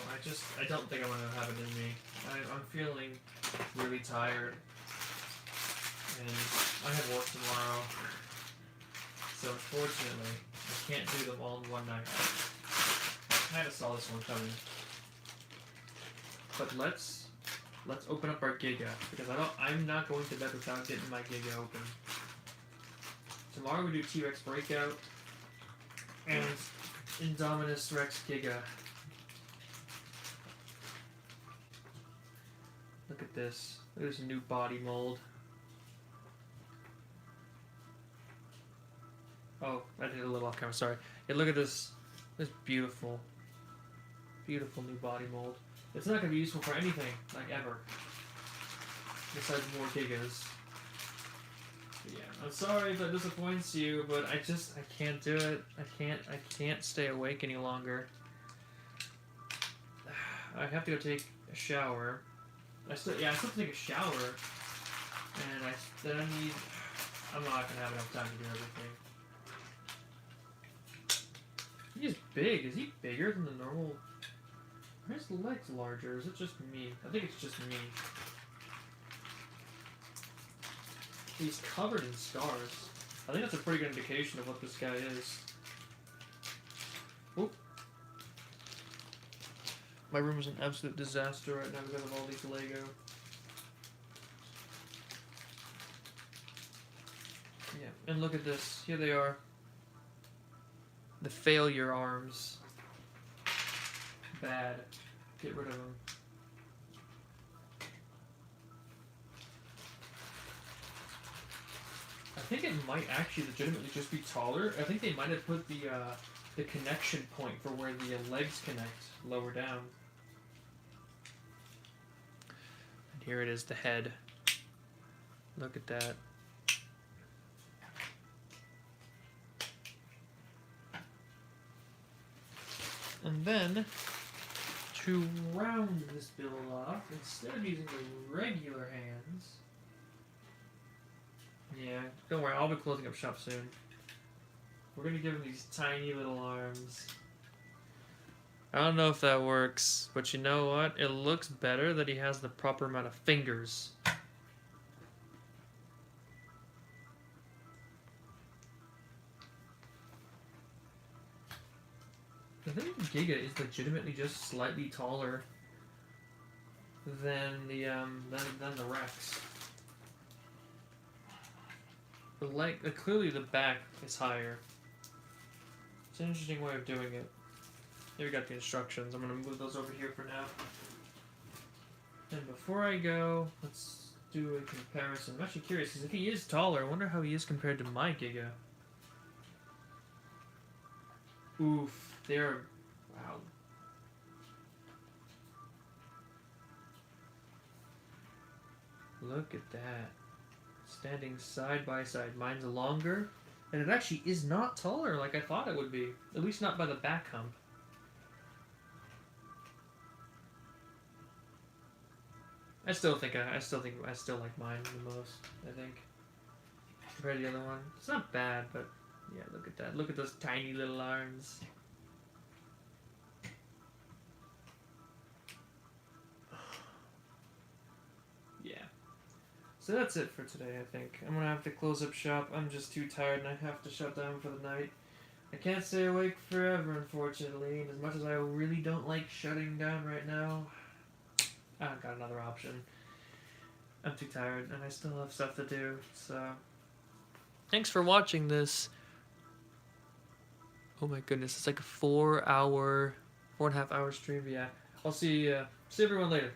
I don't think I'm going to have it in me. I'm feeling really tired. And I have work tomorrow. So unfortunately, I can't do them all in one night. I kind of saw this one coming. But let's open up our Giga. Because I'm not going to bed without getting my Giga open. Tomorrow we do T-Rex Breakout. And Indominus Rex Giga. Look at this. There's a new body mold. Oh, I did a little off camera, sorry. Yeah, look at this. This beautiful, beautiful new body mold. It's not going to be useful for anything, like ever. Besides more Gigas. Yeah, I'm sorry if that disappoints you, but I can't do it. I can't stay awake any longer. I have to go take a shower. I still have to take a shower, and I'm not gonna have enough time to do everything. He's big. Is he bigger than the normal? Are his legs larger? Is it just me? I think it's just me. He's covered in scars. I think that's a pretty good indication of what this guy is. Oop. My room is an absolute disaster right now because of all these Lego. Yeah, and look at this. Here they are. The failure arms. Bad. Get rid of them. I think it might actually legitimately just be taller. I think they might have put the connection point for where the legs connect lower down. And here it is, the head. Look at that. And then, to round this build off, instead of using the regular hands... Yeah, don't worry, I'll be closing up shop soon. We're gonna give him these tiny little arms. I don't know if that works, but you know what? It looks better that he has the proper amount of fingers. I think Giga is legitimately just slightly taller than the Rex. The leg, clearly the back is higher. It's an interesting way of doing it. Here we got the instructions. I'm gonna move those over here for now. And before I go, let's do a comparison. I'm actually curious, because if he is taller, I wonder how he is compared to my Giga. Oof, they're... wow. Look at that. Standing side by side. Mine's longer, and it actually is not taller like I thought it would be. At least not by the back hump. I still like mine the most, I think. Compared to the other one. It's not bad, but yeah, look at that. Look at those tiny little arms. Yeah. So that's it for today, I think. I'm gonna have to close up shop. I'm just too tired and I have to shut down for the night. I can't stay awake forever, unfortunately, and as much as I really don't like shutting down right now, I haven't got another option. I'm too tired and I still have stuff to do, so... Thanks for watching this. Oh my goodness, it's like a 4.5 hour stream, yeah. I'll see everyone later.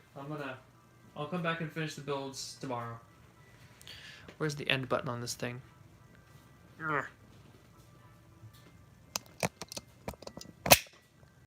I'll come back and finish the builds tomorrow. Where's the end button on this thing? Ugh.